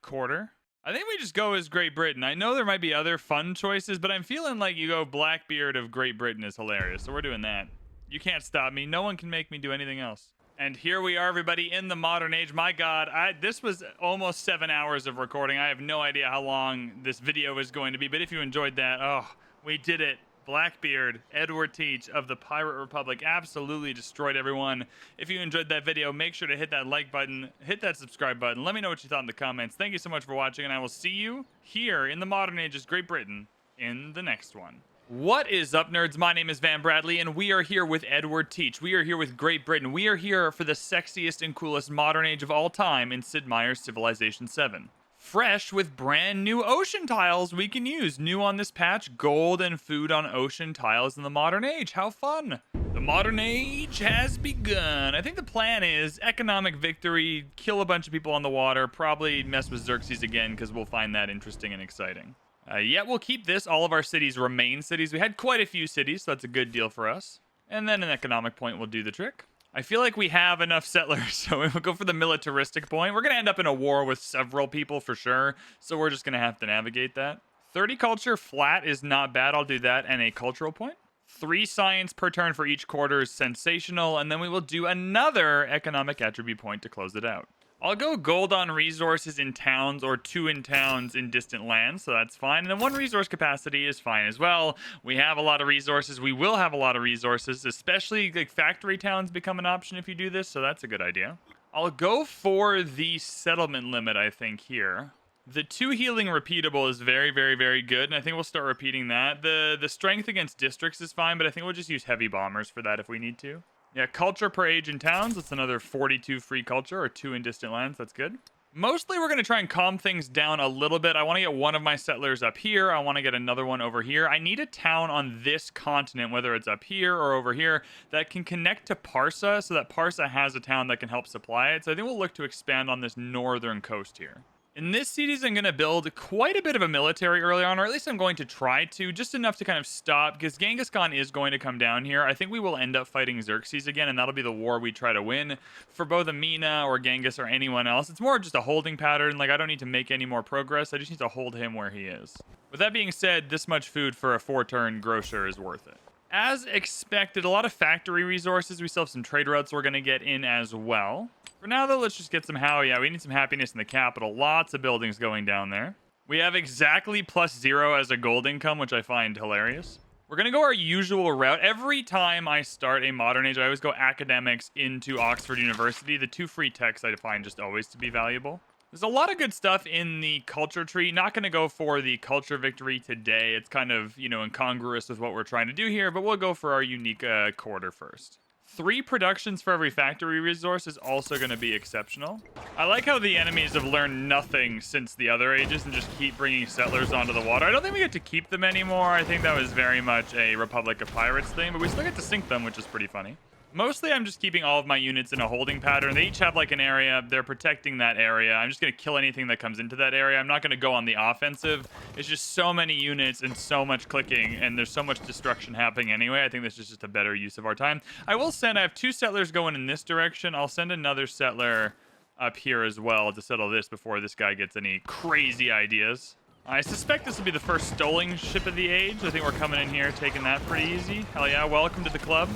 quarter. I think we just go as Great Britain. I know there might be other fun choices, but I'm feeling like you go Blackbeard of Great Britain is hilarious. So we're doing that. You can't stop me. No one can make me do anything else. And here we are, everybody, in the modern age. My God, this was almost 7 hours of recording. I have no idea how long this video is going to be, but if you enjoyed that, oh, we did it. Blackbeard, Edward Teach of the Pirate Republic absolutely destroyed everyone. If you enjoyed that video, make sure to hit that like button, hit that subscribe button. Let me know what you thought in the comments. Thank you so much for watching, and I will see you here in the modern ages, Great Britain, in the next one. What is up, nerds? My name is Van Bradley, and we are here with Edward Teach. We are here with Great Britain. We are here for the sexiest and coolest modern age of all time in Sid Meier's Civilization 7. Fresh with brand new ocean tiles we can use. New on this patch, gold and food on ocean tiles in the modern age. How fun. The modern age has begun. I think the plan is economic victory, kill a bunch of people on the water, probably mess with Xerxes again because we'll find that interesting and exciting. Yet we'll keep this. All of our cities remain cities. We had quite a few cities, so that's a good deal for us. And then an economic point will do the trick. I feel like we have enough settlers, so we'll go for the militaristic point. We're going to end up in a war with several people for sure, so we're just going to have to navigate that. 30 culture flat is not bad. I'll do that, and a cultural point. 3 science per turn for each quarter is sensational, and then we will do another economic attribute point to close it out. I'll go gold on resources in towns or 2 in towns in distant lands, so that's fine. And then 1 resource capacity is fine as well. We have a lot of resources. We will have a lot of resources, especially like factory towns become an option if you do this, so that's a good idea. I'll go for the settlement limit, I think, here. The 2 healing repeatable is very, very, very good, and I think we'll start repeating that. The strength against districts is fine, but I think we'll just use heavy bombers for that if we need to. Yeah, culture per age in towns. That's another 42 free culture, or 2 in distant lands. That's good. Mostly, we're going to try and calm things down a little bit. I want to get one of my settlers up here. I want to get another one over here. I need a town on this continent, whether it's up here or over here, that can connect to Parsa, so that Parsa has a town that can help supply it. So I think we'll look to expand on this northern coast here. In this series, I'm going to build quite a bit of a military early on, or at least I'm going to try to, just enough to kind of stop, because Genghis Khan is going to come down here. I think we will end up fighting Xerxes again, and that'll be the war we try to win for both Amina or Genghis or anyone else. It's more just a holding pattern. Like, I don't need to make any more progress. I just need to hold him where he is. With that being said, this much food for a 4-turn grocer is worth it. As expected, a lot of factory resources. We still have some trade routes we're going to get in as well. For now, though, let's just get some yeah, we need some happiness in the capital. Lots of buildings going down there. We have exactly +0 as a gold income, which I find hilarious. We're going to go our usual route. Every time I start a modern age, I always go academics into Oxford University. The 2 free techs I find just always to be valuable. There's a lot of good stuff in the culture tree. Not going to go for the culture victory today. It's kind of, incongruous with what we're trying to do here, but we'll go for our unique quarter first. 3 productions for every factory resource is also going to be exceptional. I like how the enemies have learned nothing since the other ages and just keep bringing settlers onto the water. I don't think we get to keep them anymore. I think that was very much a Republic of Pirates thing, but we still get to sink them, which is pretty funny. Mostly, I'm just keeping all of my units in a holding pattern. They each have like an area. They're protecting that area. I'm just going to kill anything that comes into that area. I'm not going to go on the offensive. It's just so many units and so much clicking, and there's so much destruction happening anyway. I think this is just a better use of our time. I have 2 settlers going in this direction. I'll send another settler up here as well to settle this before this guy gets any crazy ideas. I suspect this will be the first stoling ship of the age. I think we're coming in here, taking that pretty easy. Hell yeah, welcome to the club.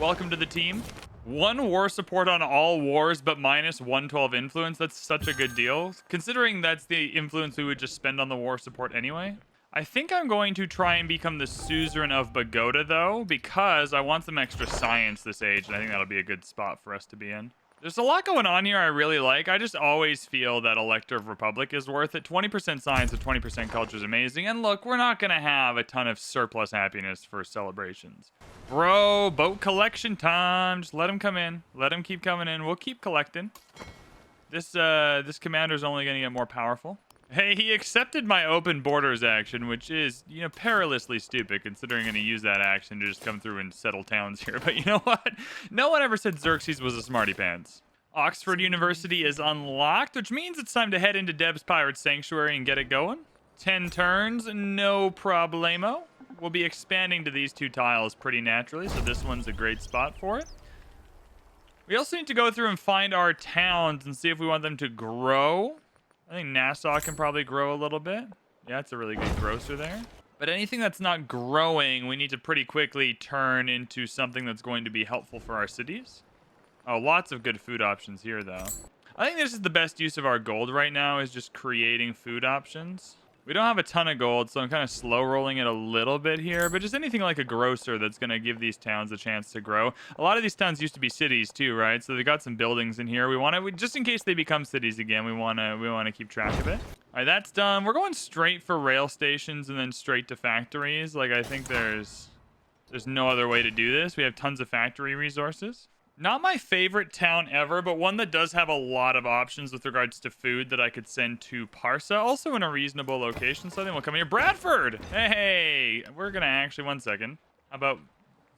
Welcome to the team. 1 war support on all wars, but minus 112 influence. That's such a good deal, considering that's the influence we would just spend on the war support anyway. I think I'm going to try and become the suzerain of Bogota, though, because I want some extra science this age, and I think that'll be a good spot for us to be in. There's a lot going on here I really like. I just always feel that Elector of Republic is worth it. 20% science and 20% culture is amazing. And look, we're not going to have a ton of surplus happiness for celebrations. Bro, boat collection time. Just let them come in. Let them keep coming in. We'll keep collecting. This commander's only going to get more powerful. Hey, he accepted my open borders action, which is, you know, perilously stupid considering I'm going to use that action to just come through and settle towns here. But you know what? No one ever said Xerxes was a smarty pants. Oxford University is unlocked, which means it's time to head into Deb's Pirate Sanctuary and get it going. 10 turns, no problemo. We'll be expanding to these 2 tiles pretty naturally, so this one's a great spot for it. We also need to go through and find our towns and see if we want them to grow. I think Nassau can probably grow a little bit. Yeah, it's a really good grocer there. But anything that's not growing, we need to pretty quickly turn into something that's going to be helpful for our cities. Oh, lots of good food options here, though. I think this is the best use of our gold right now, is just creating food options. We don't have a ton of gold, so I'm kind of slow rolling it a little bit here, but just anything like a grocer that's going to give these towns a chance to grow. A lot of these towns used to be cities too, right? So they got some buildings in here. We want to, just in case they become cities again, we want to keep track of it. All right, that's done. We're going straight for rail stations and then straight to factories. Like, I think there's no other way to do this. We have tons of factory resources. Not my favorite town ever, but one that does have a lot of options with regards to food that I could send to Parsa. Also in a reasonable location, so I think we'll come here. Bradford! Hey! We're gonna actually, one second. How about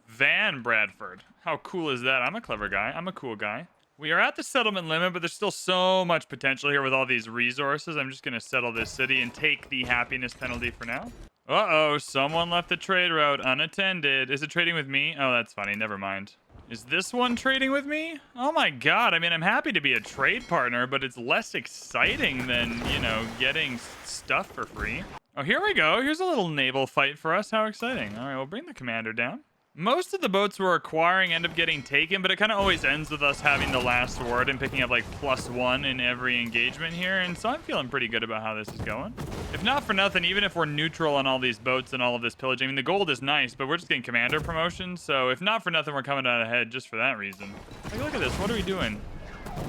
Van Bradford? How cool is that? I'm a clever guy. I'm a cool guy. We are at the settlement limit, but there's still so much potential here with all these resources. I'm just gonna settle this city and take the happiness penalty for now. Uh-oh, someone left the trade route unattended. Is it trading with me? Oh, that's funny. Never mind. Is this one trading with me? Oh my god, I mean, I'm happy to be a trade partner, but it's less exciting than, you know, getting stuff for free. Oh, here we go. Here's a little naval fight for us. How exciting. All right, we'll bring the commander down. Most of the boats we're acquiring end up getting taken, but it kind of always ends with us having the last word and picking up like +1 in every engagement here, and so I'm feeling pretty good about how this is going. If not for nothing, even if we're neutral on all these boats and all of this pillaging, I mean, the gold is nice, but we're just getting commander promotions, so if not for nothing, we're coming out ahead just for that reason. Like, look at this. What are we doing?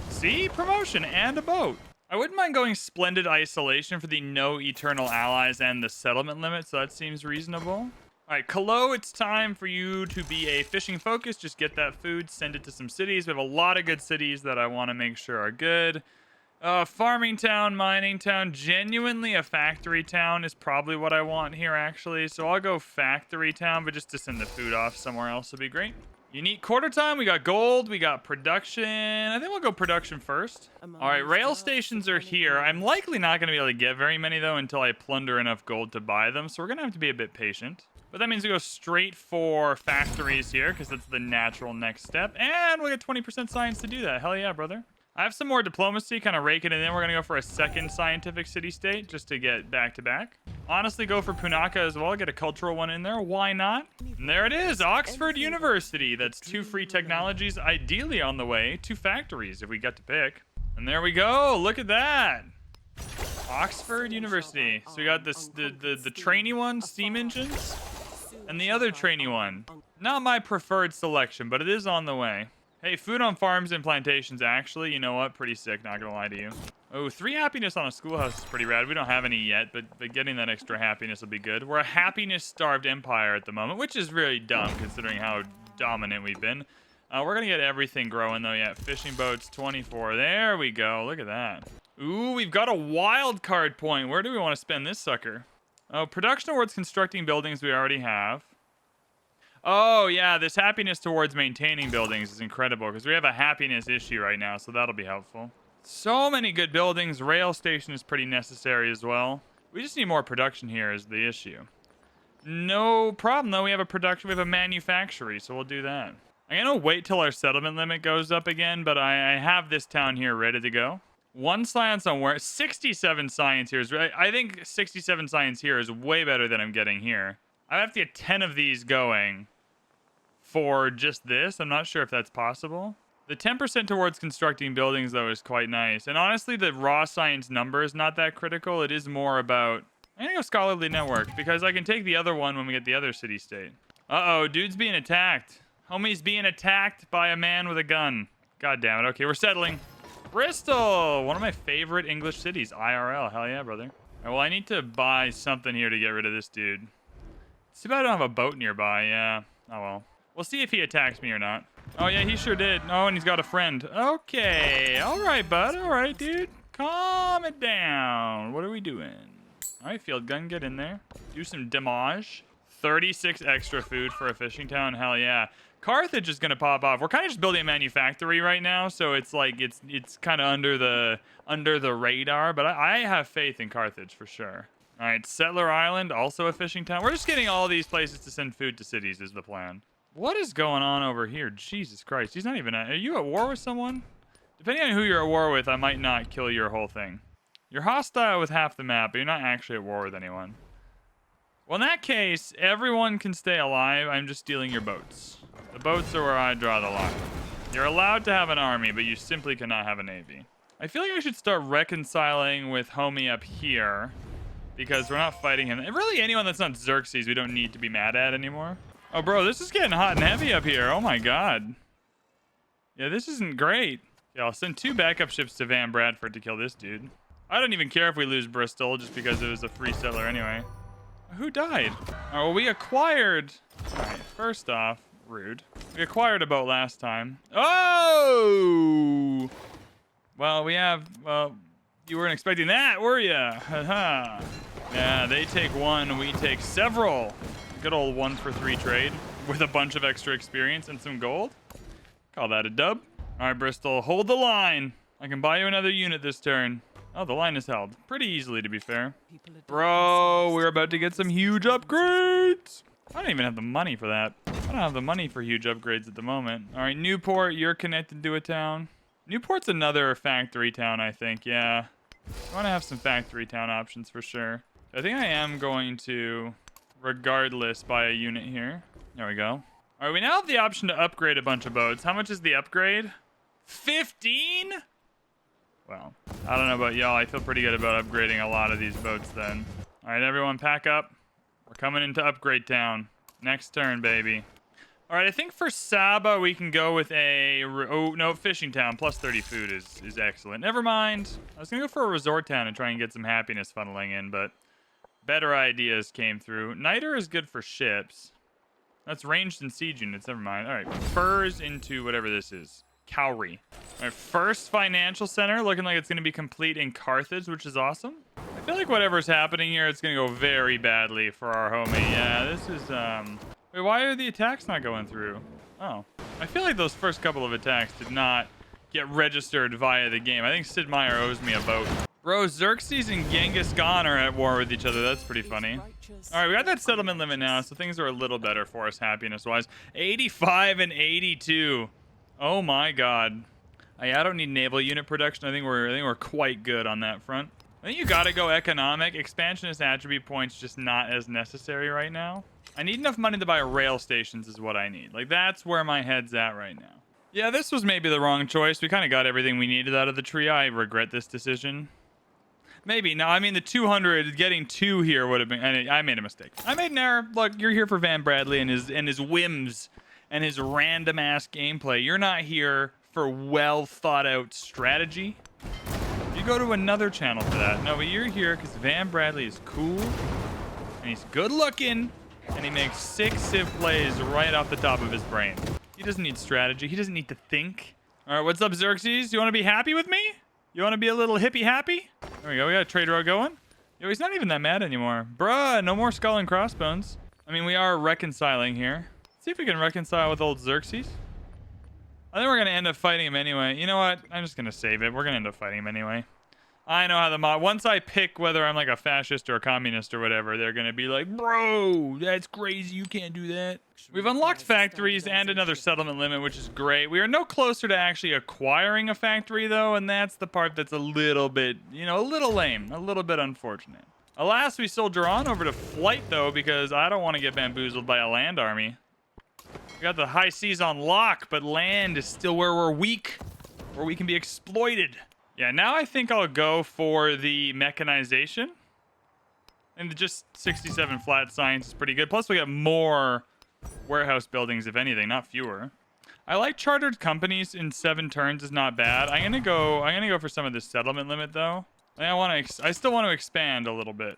See? Promotion and a boat. I wouldn't mind going Splendid Isolation for the no eternal allies and the settlement limit, so that seems reasonable. All right, Calo, it's time for you to be a fishing focus. Just get that food, send it to some cities. We have a lot of good cities that I want to make sure are good. Farming town, mining town, genuinely a factory town is probably what I want here, actually. So I'll go factory town, but just to send the food off somewhere else would be great. Unique quarter time, we got gold, we got production. I think we'll go production first. All right, rail stations are here. I'm likely not going to be able to get very many, though, until I plunder enough gold to buy them. So we're going to have to be a bit patient. But that means we go straight for factories here, because that's the natural next step. And we get 20% science to do that. Hell yeah, brother. I have some more diplomacy, kind of raking it in. We're going to go for a second scientific city-state, just to get back-to-back. Honestly, go for Punaka as well. Get a cultural one in there. Why not? And there it is, Oxford University. That's 2 free technologies, ideally on the way to factories, if we get to pick. And there we go. Look at that. Oxford University. So we got this the trainee one, steam engines. And the other trainee one. Not my preferred selection, but it is on the way. Hey, food on farms and plantations, actually, you know what? Pretty sick, not gonna lie to you. Oh, 3 happiness on a schoolhouse is pretty rad. We don't have any yet, but getting that extra happiness will be good. We're a happiness-starved empire at the moment, which is really dumb considering how dominant we've been. We're gonna get everything growing though. Yeah, fishing boats 24. There we go. Look at that. Ooh, we've got a wild card point. Where do we want to spend this sucker? Oh, production towards constructing buildings we already have. Oh yeah, this happiness towards maintaining buildings is incredible because we have a happiness issue right now, so that'll be helpful. So many good buildings. Rail station is pretty necessary as well. We just need more production here is the issue. No problem though. We have a manufactory, so we'll do that. I'm gonna wait till our settlement limit goes up again, but I have this town here ready to go. 1 science on where 67 science here is right. I think 67 science here is way better than I'm getting here. I have to get 10 of these going for just this. I'm not sure if that's possible. The 10% towards constructing buildings though is quite nice. And honestly, the raw science number is not that critical. It is more about, I'm gonna go scholarly network because I can take the other one when we get the other city state. Uh-oh, dude's being attacked. Homie's being attacked by a man with a gun. God damn it. Okay, we're settling. Bristol, one of my favorite English cities. IRL, hell yeah, brother. All right, well, I need to buy something here to get rid of this dude. It's too bad I don't have a boat nearby. Yeah, oh well. We'll see if he attacks me or not. Oh yeah, he sure did. Oh, and he's got a friend. Okay, all right, bud. All right, dude. Calm it down. What are we doing? All right, field gun, get in there. Do some damage. 36 extra food for a fishing town. Hell yeah. Carthage is gonna pop off. We're kind of just building a manufactory right now, so it's like it's kind of under the radar. But I have faith in Carthage for sure. All right, Settler Island, also a fishing town. We're just getting all these places to send food to cities is the plan. What is going on over here? Jesus Christ, he's not even. Are you at war with someone? Depending on who you're at war with, I might not kill your whole thing. You're hostile with half the map, but you're not actually at war with anyone. Well, in that case, everyone can stay alive. I'm just stealing your boats. The boats are where I draw the line. You're allowed to have an army, but you simply cannot have a navy. I feel like I should start reconciling with homie up here because we're not fighting him. And really, anyone that's not Xerxes, we don't need to be mad at anymore. Oh, bro, this is getting hot and heavy up here. Oh, my God. Yeah, this isn't great. Yeah, I'll send 2 backup ships to Van Bradford to kill this dude. I don't even care if we lose Bristol just because it was a free settler anyway. Who died? Oh, well, we acquired... All right, first off, rude. We acquired a boat last time. Oh! Well, we have... Well, you weren't expecting that, were ya? Haha. Yeah, they take 1, we take several. Good old 1 for 3 trade with a bunch of extra experience and some gold. Call that a dub. All right, Bristol, hold the line. I can buy you another unit this turn. Oh, the line is held. Pretty easily, to be fair. Bro, we're about to get some huge upgrades. I don't even have the money for that. I don't have the money for huge upgrades at the moment. All right, Newport, you're connected to a town. Newport's another factory town, I think. Yeah. I want to have some factory town options for sure. I think I am going to, regardless, buy a unit here. There we go. All right, we now have the option to upgrade a bunch of boats. How much is the upgrade? 15? Well, I don't know about y'all. I feel pretty good about upgrading a lot of these boats then. All right, everyone pack up. We're coming into upgrade town. Next turn, baby. All right, I think for Saba, we can go with a... Oh, no, fishing town. Plus 30 food is excellent. Never mind. I was going to go for a resort town and try and get some happiness funneling in, but better ideas came through. Niter is good for ships. That's ranged and siege units. Never mind. All right, furs into whatever this is. Cowrie. All right, first financial center looking like it's going to be complete in Carthage, which is awesome. I feel like whatever's happening here, it's going to go very badly for our homie. Yeah, this is, Wait, why are the attacks not going through? Oh. I feel like those first couple of attacks did not get registered via the game. I think Sid Meier owes me a vote. Bro, Xerxes and Genghis Khan are at war with each other. That's pretty funny. All right, we got that settlement limit now, so things are a little better for us happiness-wise. 85 and 82. Oh my God. I don't need naval unit production. I think we're quite good on that front. I think you gotta go economic. Expansionist attribute points just not as necessary right now. I need enough money to buy rail stations is what I need. Like, that's where my head's at right now. Yeah, this was maybe the wrong choice. We kind of got everything we needed out of the tree. I regret this decision. Maybe. No, I mean, the 200, getting 2 here would have been... I made a mistake. I made an error. Look, you're here for Van Bradley and his whims and his random-ass gameplay. You're not here for well-thought-out strategy. You go to another channel for that. No, but you're here because Van Bradley is cool, and he's good-looking, and he makes 6 civ plays right off the top of his brain. He doesn't need strategy. He doesn't need to think. All right, what's up, Xerxes? You want to be happy with me? You want to be a little hippie happy? There we go. We got a trade row going. Yo, he's not even that mad anymore. Bruh, no more skull and crossbones. I mean, we are reconciling here. Let's see if we can reconcile with old Xerxes. I think we're going to end up fighting him anyway. You know what? I'm just going to save it. We're going to end up fighting him anyway. I know how the mod... Once I pick whether I'm like a fascist or a communist or whatever, they're going to be like, bro, that's crazy. You can't do that. We've unlocked factories and another settlement limit, which is great. We are no closer to actually acquiring a factory, though, and that's the part that's a little bit, you know, a little lame, a little bit unfortunate. Alas, we soldier on over to flight, though, because I don't want to get bamboozled by a land army. We got the high seas on lock, but land is still where we're weak, where we can be exploited. Yeah, now I think I'll go for the mechanization. And just 67 flat science is pretty good. Plus, we got more warehouse buildings, if anything, not fewer. I like chartered companies in 7 turns is not bad. I'm gonna go for some of this settlement limit though. I still want to expand a little bit.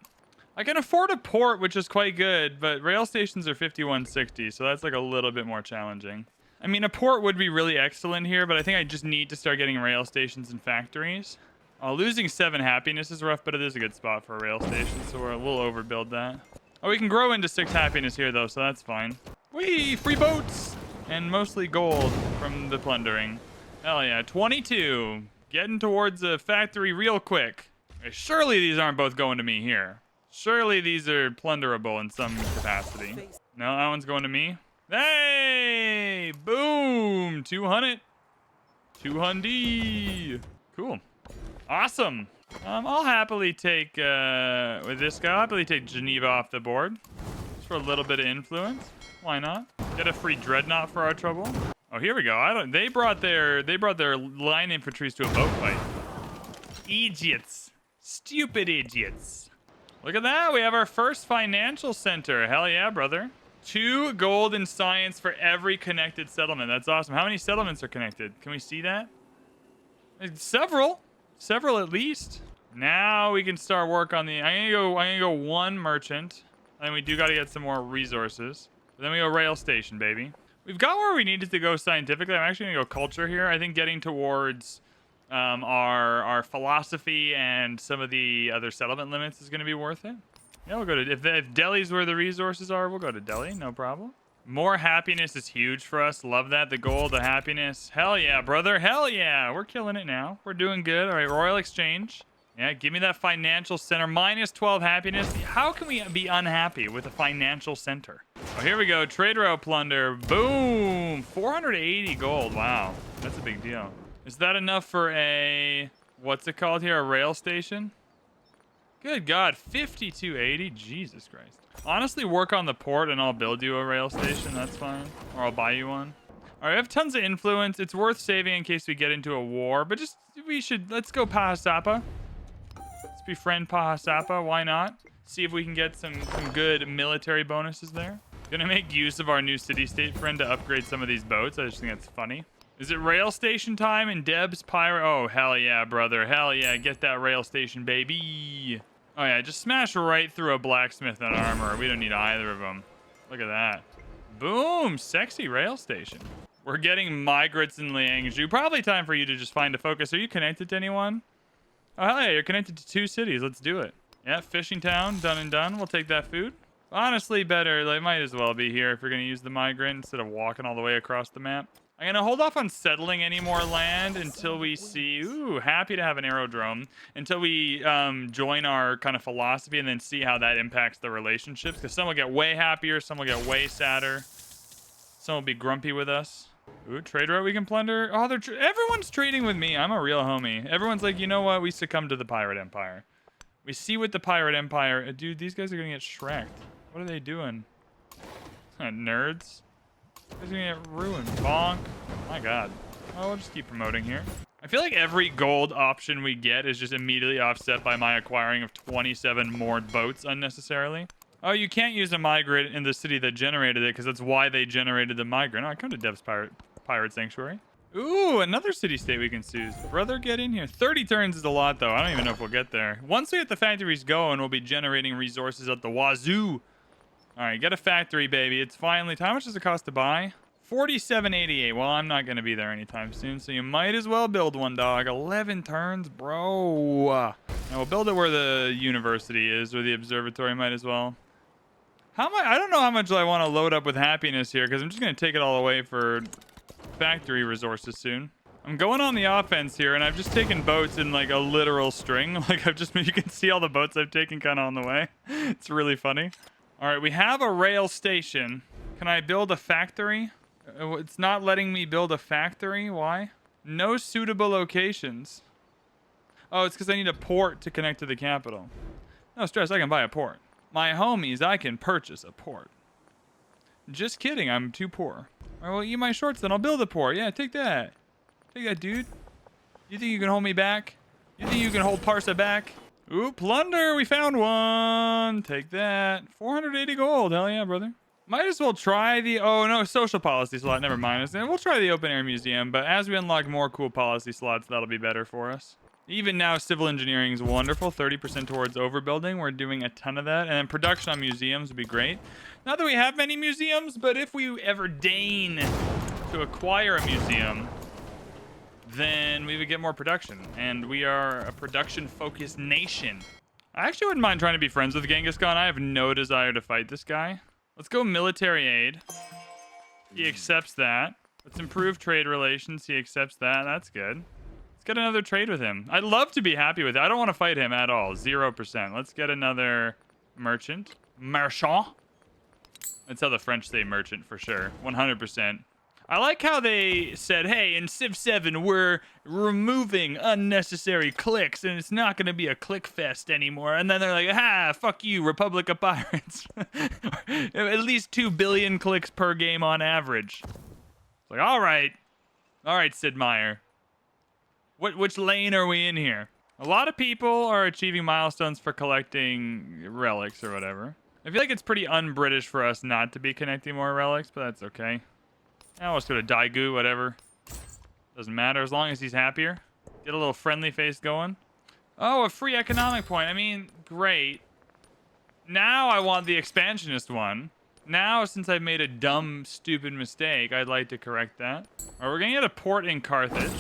I can afford a port, which is quite good, but rail stations are 5160, so that's like a little bit more challenging. I mean, a port would be really excellent here, but I think I just need to start getting rail stations and factories. Losing 7 happiness is rough, but it is a good spot for a rail station, so we'll overbuild that. Oh, we can grow into 6 happiness here, though, so that's fine. Whee! Free boats! And mostly gold from the plundering. Hell yeah. 22. Getting towards a factory real quick. Surely these aren't both going to me here. Surely these are plunderable in some capacity. No, that one's going to me. Hey! Boom! 200. 200. Cool. Awesome. I'll happily take, with this guy, I'll happily take Geneva off the board. Just for a little bit of influence. Why not? Get a free dreadnought for our trouble. Oh, here we go. They brought their line infantries to a boat fight. Idiots. Stupid idiots. Look at that. We have our first financial center. Hell yeah, brother. 2 gold in science for every connected settlement. That's awesome. How many settlements are connected? Can we see that? Several. Several at least. Now we can start work on the... I'm gonna go 1 merchant. And we do got to get some more resources. But then we go rail station, baby. We've got where we needed to go scientifically. I'm actually gonna go culture here. I think getting towards our philosophy and some of the other settlement limits is gonna be worth it. Yeah, we'll go to... If Delhi's where the resources are, we'll go to Delhi. No problem. More happiness is huge for us. Love that. The gold, the happiness. Hell yeah, brother. Hell yeah. We're killing it now. We're doing good. All right, Royal Exchange. Yeah, give me that financial center. Minus 12 happiness. How can we be unhappy with a financial center? Oh, here we go. Trade route plunder. Boom. 480 gold. Wow. That's a big deal. Is that enough for a... What's it called here? A rail station? Good God. 5280. Jesus Christ. Honestly, work on the port and I'll build you a rail station. That's fine. Or I'll buy you one. All right, I have tons of influence. It's worth saving in case we get into a war. But let's go Pahasapa. Let's befriend Pahasapa. Why not? See if we can get some good military bonuses there. Gonna make use of our new city-state friend to upgrade some of these boats. I just think that's funny. Is it rail station time in Deb's Pirate? Oh, hell yeah, brother. Hell yeah. Get that rail station, baby. Oh, yeah. Just smash right through a blacksmith and armor. We don't need either of them. Look at that. Boom. Sexy rail station. We're getting migrants in Liangzhu. Probably time for you to just find a focus. Are you connected to anyone? Oh, hell yeah. You're connected to 2 cities. Let's do it. Yeah, fishing town. Done and done. We'll take that food. Honestly, better. They might as well be here if you're going to use the migrant instead of walking all the way across the map. I'm going to hold off on settling any more land until we see... Ooh, happy to have an aerodrome. Until we join our kind of philosophy and then see how that impacts the relationships. Because some will get way happier, some will get way sadder. Some will be grumpy with us. Ooh, trade route we can plunder. Oh, everyone's trading with me. I'm a real homie. Everyone's like, you know what? We succumb to the Pirate Empire. We see what the Pirate Empire... Dude, these guys are going to get shreked. What are they doing? Nerds. He's gonna get ruined. Bonk. My God. Oh, we'll just keep promoting here. I feel like every gold option we get is just immediately offset by my acquiring of 27 more boats unnecessarily. Oh, you can't use a migrant in the city that generated it because that's why they generated the migrant. Oh, I come to Dev's Pirate Sanctuary. Ooh, another city-state we can seize. Brother, get in here. 30 turns is a lot, though. I don't even know if we'll get there. Once we get the factories going, we'll be generating resources at the wazoo. All right, get a factory, baby. It's finally... How much does it cost to buy? 4788. Well, I'm not going to be there anytime soon, so you might as well build one, dog. 11 turns, bro. Now we'll build it where the university is, or the observatory might as well. How much? I don't know how much I want to load up with happiness here, because I'm just going to take it all away for factory resources soon. I'm going on the offense here, and I've just taken boats in like a literal string. Like you can see all the boats I've taken kind of on the way. It's really funny. All right, we have a rail station. Can I build a factory? It's not letting me build a factory. Why? No suitable locations. Oh, it's because I need a port to connect to the capital. No stress, I can buy a port. My homies, I can purchase a port. Just kidding, I'm too poor. All right, well, eat my shorts then. I'll build a port. Yeah, take that. Take that, dude. You think you can hold me back? You think you can hold Parsa back? Ooh, plunder. We found one. Take that. 480 gold. Hell yeah, brother. Might as well try the... Oh, no, social policy slot. Never mind. We'll try the open air museum, but as we unlock more cool policy slots, that'll be better for us. Even now, civil engineering is wonderful. 30% towards overbuilding. We're doing a ton of that. And then production on museums would be great. Not that we have many museums, but if we ever deign to acquire a museum, then we would get more production. And we are a production-focused nation. I actually wouldn't mind trying to be friends with Genghis Khan. I have no desire to fight this guy. Let's go military aid. He accepts that. Let's improve trade relations. He accepts that. That's good. Let's get another trade with him. I'd love to be happy with it. I don't want to fight him at all. 0%. Let's get another merchant. Marchand. That's how the French say merchant for sure. 100%. I like how they said, hey, in Civ 7, we're removing unnecessary clicks, and it's not going to be a click fest anymore. And then they're like, fuck you, Republic of Pirates. At least 2 billion clicks per game on average. It's like, all right, Sid Meier. Which lane are we in here? A lot of people are achieving milestones for collecting relics or whatever. I feel like it's pretty un-British for us not to be connecting more relics, but that's okay. I'll just go to Daegu, whatever. Doesn't matter as long as he's happier. Get a little friendly face going. Oh, a free economic point. I mean, great. Now I want the expansionist one. Now, since I've made a dumb, stupid mistake, I'd like to correct that. All right, we're going to get a port in Carthage.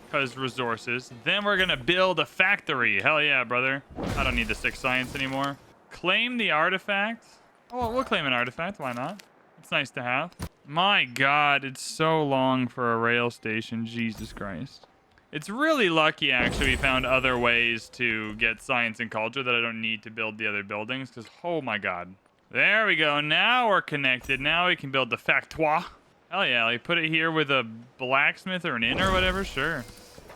Because resources. Then we're going to build a factory. Hell yeah, brother. I don't need the 6 science anymore. Claim the artifact. Oh, we'll claim an artifact. Why not? It's nice to have. My God, it's so long for a rail station. Jesus Christ. It's really lucky, actually, we found other ways to get science and culture that I don't need to build the other buildings, because, oh my God. There we go. Now we're connected. Now we can build the factoire. Hell yeah, like put it here with a blacksmith or an inn or whatever. Sure.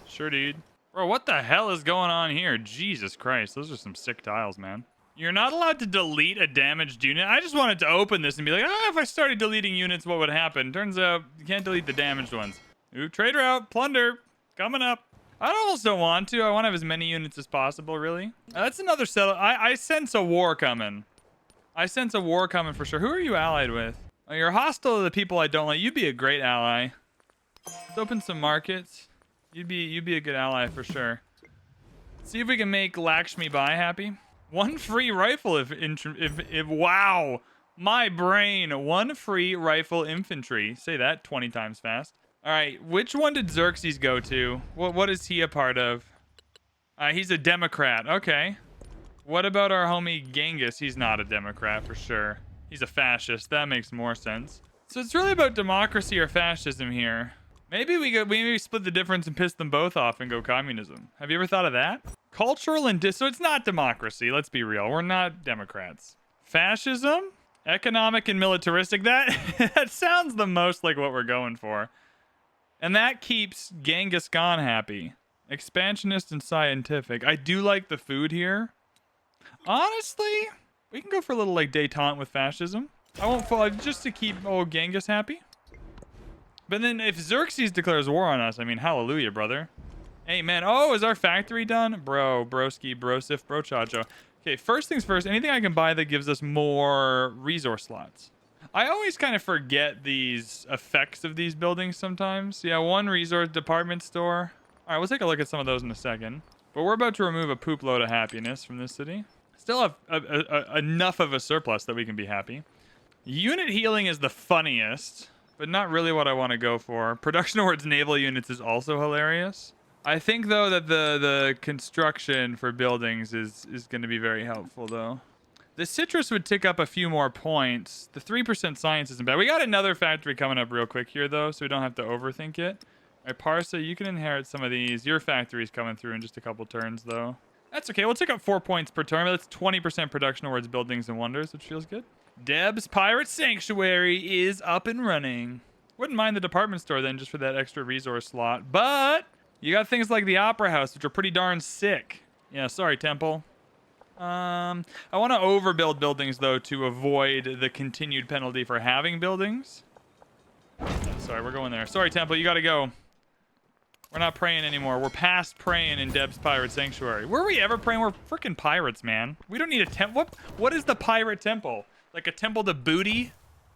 Sure, dude. Bro, what the hell is going on here? Jesus Christ. Those are some sick tiles, man. You're not allowed to delete a damaged unit. I just wanted to open this and be like, if I started deleting units, what would happen? Turns out you can't delete the damaged ones. Ooh, trade route, plunder, coming up. I also want to. I want to have as many units as possible, really. That's another settle. I sense a war coming. I sense a war coming for sure. Who are you allied with? Oh, you're hostile to the people I don't like. You'd be a great ally. Let's open some markets. You'd be a good ally for sure. See if we can make Lakshmi Bai happy. One free rifle if wow, my brain. One free rifle infantry. Say that 20 times fast. All right, which one did Xerxes go to? What is he a part of? He's a Democrat. Okay. What about our homie Genghis? He's not a Democrat for sure. He's a fascist. That makes more sense. So it's really about democracy or fascism here. Maybe we split the difference and piss them both off and go communism. Have you ever thought of that? Cultural and so it's not democracy. Let's be real. We're not Democrats. Fascism, economic and militaristic. That sounds the most like what we're going for. And that keeps Genghis Khan happy. Expansionist and scientific. I do like the food here. Honestly, we can go for a little like detente with fascism. I won't fall just to keep old Genghis happy. But then if Xerxes declares war on us, I mean, hallelujah, brother. Hey, man. Oh, is our factory done? Bro, broski, brosif, brochacho. Okay, first things first, anything I can buy that gives us more resource slots. I always kind of forget these effects of these buildings sometimes. Yeah, one resource department store. All right, we'll take a look at some of those in a second. But we're about to remove a poop load of happiness from this city. Still have enough of a surplus that we can be happy. Unit healing is the funniest. but not really what I want to go for. Production towards naval units is also hilarious. I think, though, that the construction for buildings is going to be very helpful, though. The citrus would tick up a few more points. The 3% science isn't bad. We got another factory coming up real quick here, though, so we don't have to overthink it. All right, Parsa, you can inherit some of these. Your factory's coming through in just a couple turns, though. That's okay. We'll tick up 4 points per turn. That's 20% production towards buildings and wonders, which feels good. Deb's Pirate Sanctuary is up and running. Wouldn't mind the department store, then, just for that extra resource slot. But you got things like the Opera House, which are pretty darn sick. Yeah, sorry, Temple. I want to overbuild buildings, though, to avoid the continued penalty for having buildings. Yeah, sorry, we're going there. Sorry, Temple, you got to go. We're not praying anymore. We're past praying in Deb's Pirate Sanctuary. Were we ever praying? We're freaking pirates, man. We don't need a temple. What is the pirate temple? Like a temple to booty?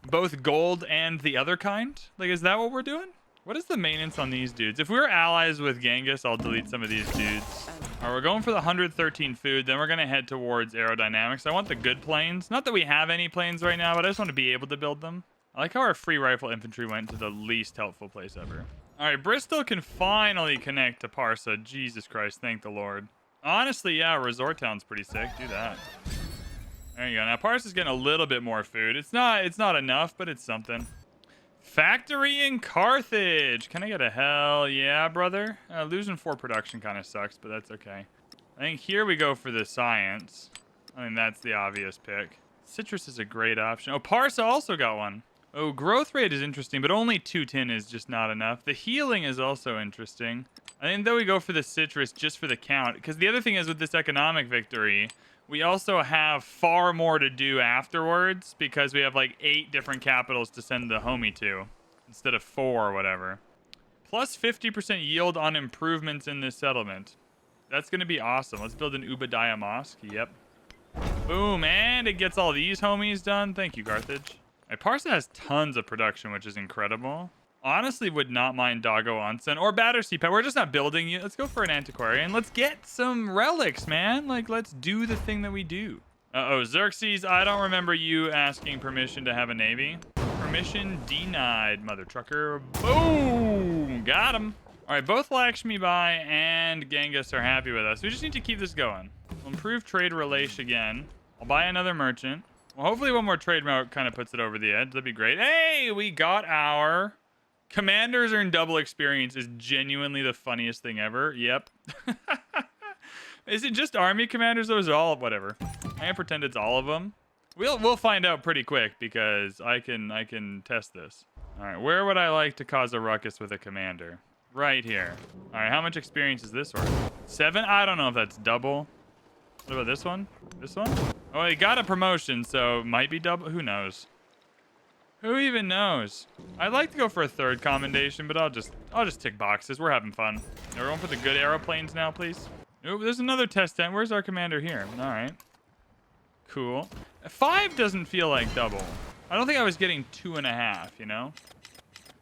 Both gold and the other kind? Like, is that what we're doing? What is the maintenance on these dudes? If we were allies with Genghis, I'll delete some of these dudes. All right, we're going for the 113 food. Then we're going to head towards aerodynamics. I want the good planes. Not that we have any planes right now, but I just want to be able to build them. I like how our free rifle infantry went to the least helpful place ever. All right, Bristol can finally connect to Parsa. Jesus Christ, thank the Lord. Honestly, yeah, Resort Town's pretty sick. Do that. There you go. Now, Parsa's getting a little bit more food. It's not enough, but it's something. Factory in Carthage. Can I get a hell yeah, brother? Losing 4 production kind of sucks, but that's okay. I think here we go for the science. I mean, that's the obvious pick. Citrus is a great option. Oh, Parsa also got one. Oh, growth rate is interesting, but only 2 tin is just not enough. The healing is also interesting. I think though we go for the citrus just for the count, because the other thing is with this economic victory, we also have far more to do afterwards because we have like 8 different capitals to send the homie to instead of 4 or whatever. Plus 50% yield on improvements in this settlement. That's going to be awesome. Let's build an Ubadiah Mosque. Yep. Boom, and it gets all these homies done. Thank you, Carthage. Parsa has tons of production, which is incredible. Honestly, would not mind Doggo Onsen or Battersea Pet. We're just not building you. Let's go for an antiquarian. Let's get some relics, man. Like, let's do the thing that we do. Uh-oh, Xerxes, I don't remember you asking permission to have a navy. Permission denied, mother trucker. Boom! Got him. All right, both Lakshmi Bai and Genghis are happy with us. We just need to keep this going. We'll improve trade relation again. I'll buy another merchant. Well, hopefully one more trade route kind of puts it over the edge. That'd be great. Hey, we got our... Commanders earn double experience is genuinely the funniest thing ever. Yep. Is it just army commanders or is it all whatever? I'm gonna pretend it's all of them. We'll find out pretty quick because I can test this. All right, where would I like to cause a ruckus with a commander? Right here. All right, how much experience is this worth? 7? I don't know if that's double. What about this one? This one? Oh, he got a promotion, so might be double. Who knows? Who even knows? I'd like to go for a 3rd commendation, but I'll just tick boxes. We're having fun. We're going for the good aeroplanes now, please. Nope, there's another test tent. Where's our commander here? All right. Cool. 5 doesn't feel like double. I don't think I was getting 2.5, you know?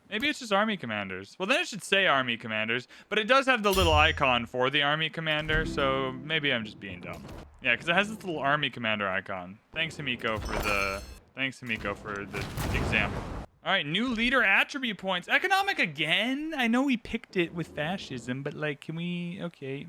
Maybe it's just army commanders. Well, then it should say army commanders, but it does have the little icon for the army commander, so maybe I'm just being dumb. Yeah, because it has this little army commander icon. Thanks, Himiko, for the example. All right, new leader attribute points. Economic again? I know we picked it with fascism, but like, can we... Okay.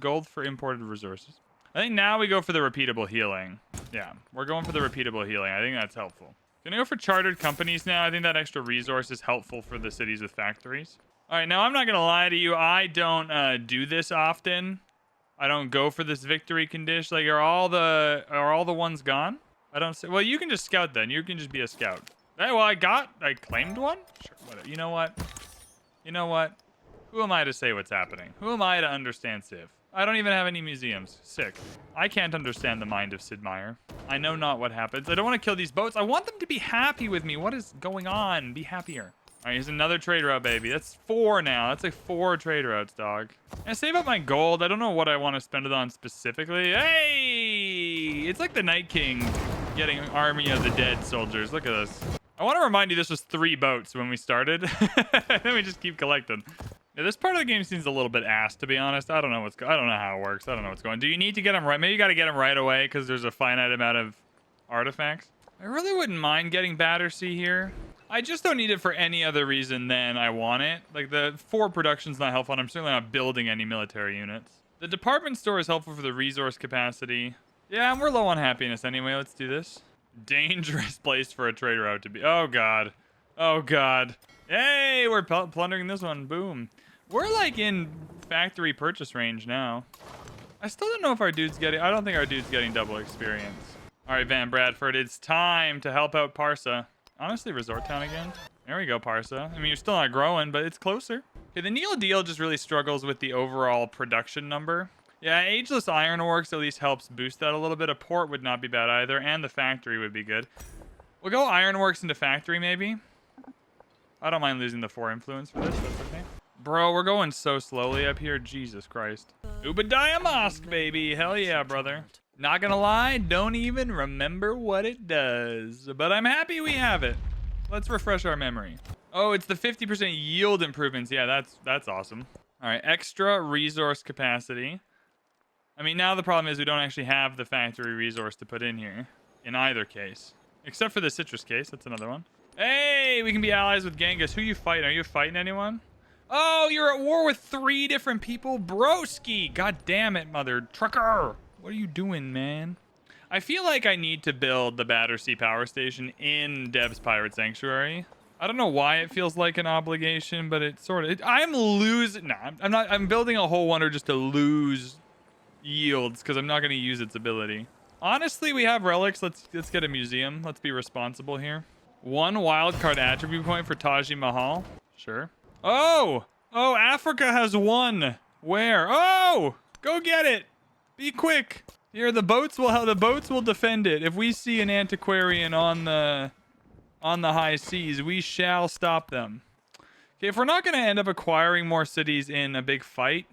Gold for imported resources. I think now we go for the repeatable healing. Yeah, we're going for the repeatable healing. I think that's helpful. Gonna go for chartered companies now. I think that extra resource is helpful for the cities with factories. All right, now I'm not gonna lie to you. I don't do this often. I don't go for this victory condition. Like, are all the ones gone? I don't say. Well, you can just scout then. You can just be a scout. Hey, well, I claimed one. Sure. Whatever. You know what? You know what? Who am I to say what's happening? Who am I to understand Civ? I don't even have any museums. Sick. I can't understand the mind of Sid Meier. I know not what happens. I don't want to kill these boats. I want them to be happy with me. What is going on? Be happier. All right, here's another trade route, baby. That's 4 now. That's like 4 trade routes, dog. I save up my gold. I don't know what I want to spend it on specifically. Hey! It's like the Night King getting Army of the Dead soldiers. Look at this. I want to remind you this was 3 boats when we started. Then we just keep collecting. Yeah, this part of the game seems a little bit ass, to be honest. I don't know how it works. I don't know what's going on. Do you need to get them right? Maybe you got to get them right away because there's a finite amount of artifacts. I really wouldn't mind getting Battersea here. I just don't need it for any other reason than I want it. Like, the 4 production's not helpful, and I'm certainly not building any military units. The department store is helpful for the resource capacity. Yeah, and we're low on happiness anyway. Let's do this. Dangerous place for a trade route to be. Oh, God. Oh, God. Hey, we're plundering this one. Boom. We're, like, in factory purchase range now. I still don't know if our dude's getting... I don't think our dude's getting double experience. All right, Van Bradford, it's time to help out Parsa. Honestly, Resort Town again. There we go, Parsa. I mean, you're still not growing, but it's closer. Okay, the Neil deal just really struggles with the overall production number. Yeah, Ageless Ironworks at least helps boost that a little bit. A port would not be bad either, and the factory would be good. We'll go Ironworks into factory, maybe. I don't mind losing the 4 influence for this. That's okay. Bro, we're going so slowly up here. Jesus Christ. Ubadiah Mosque, baby. Hell yeah, brother. Not gonna lie, don't even remember what it does. But I'm happy we have it. Let's refresh our memory. Oh, it's the 50% yield improvements. Yeah, that's awesome. All right, extra resource capacity. I mean, now the problem is we don't actually have the factory resource to put in here. In either case. Except for the citrus case. That's another one. Hey, we can be allies with Genghis. Who you fighting? Are you fighting anyone? Oh, you're at war with 3 different people? Broski! God damn it, mother trucker! What are you doing, man? I feel like I need to build the Battersea Power Station in Deb's Pirate Sanctuary. I don't know why it feels like an obligation, but it sort of... I'm losing... Nah, I'm not... I'm building a whole wonder just to lose yields, because I'm not going to use its ability. Honestly, we have relics. Let's get a museum. Let's be responsible here. 1 wildcard attribute point for Taji Mahal. Sure. Oh! Oh, Africa has 1. Where? Oh! Go get it! Be quick. Here, the boats will defend it. If we see an antiquarian on the high seas, we shall stop them. Okay, if we're not going to end up acquiring more cities in a big fight,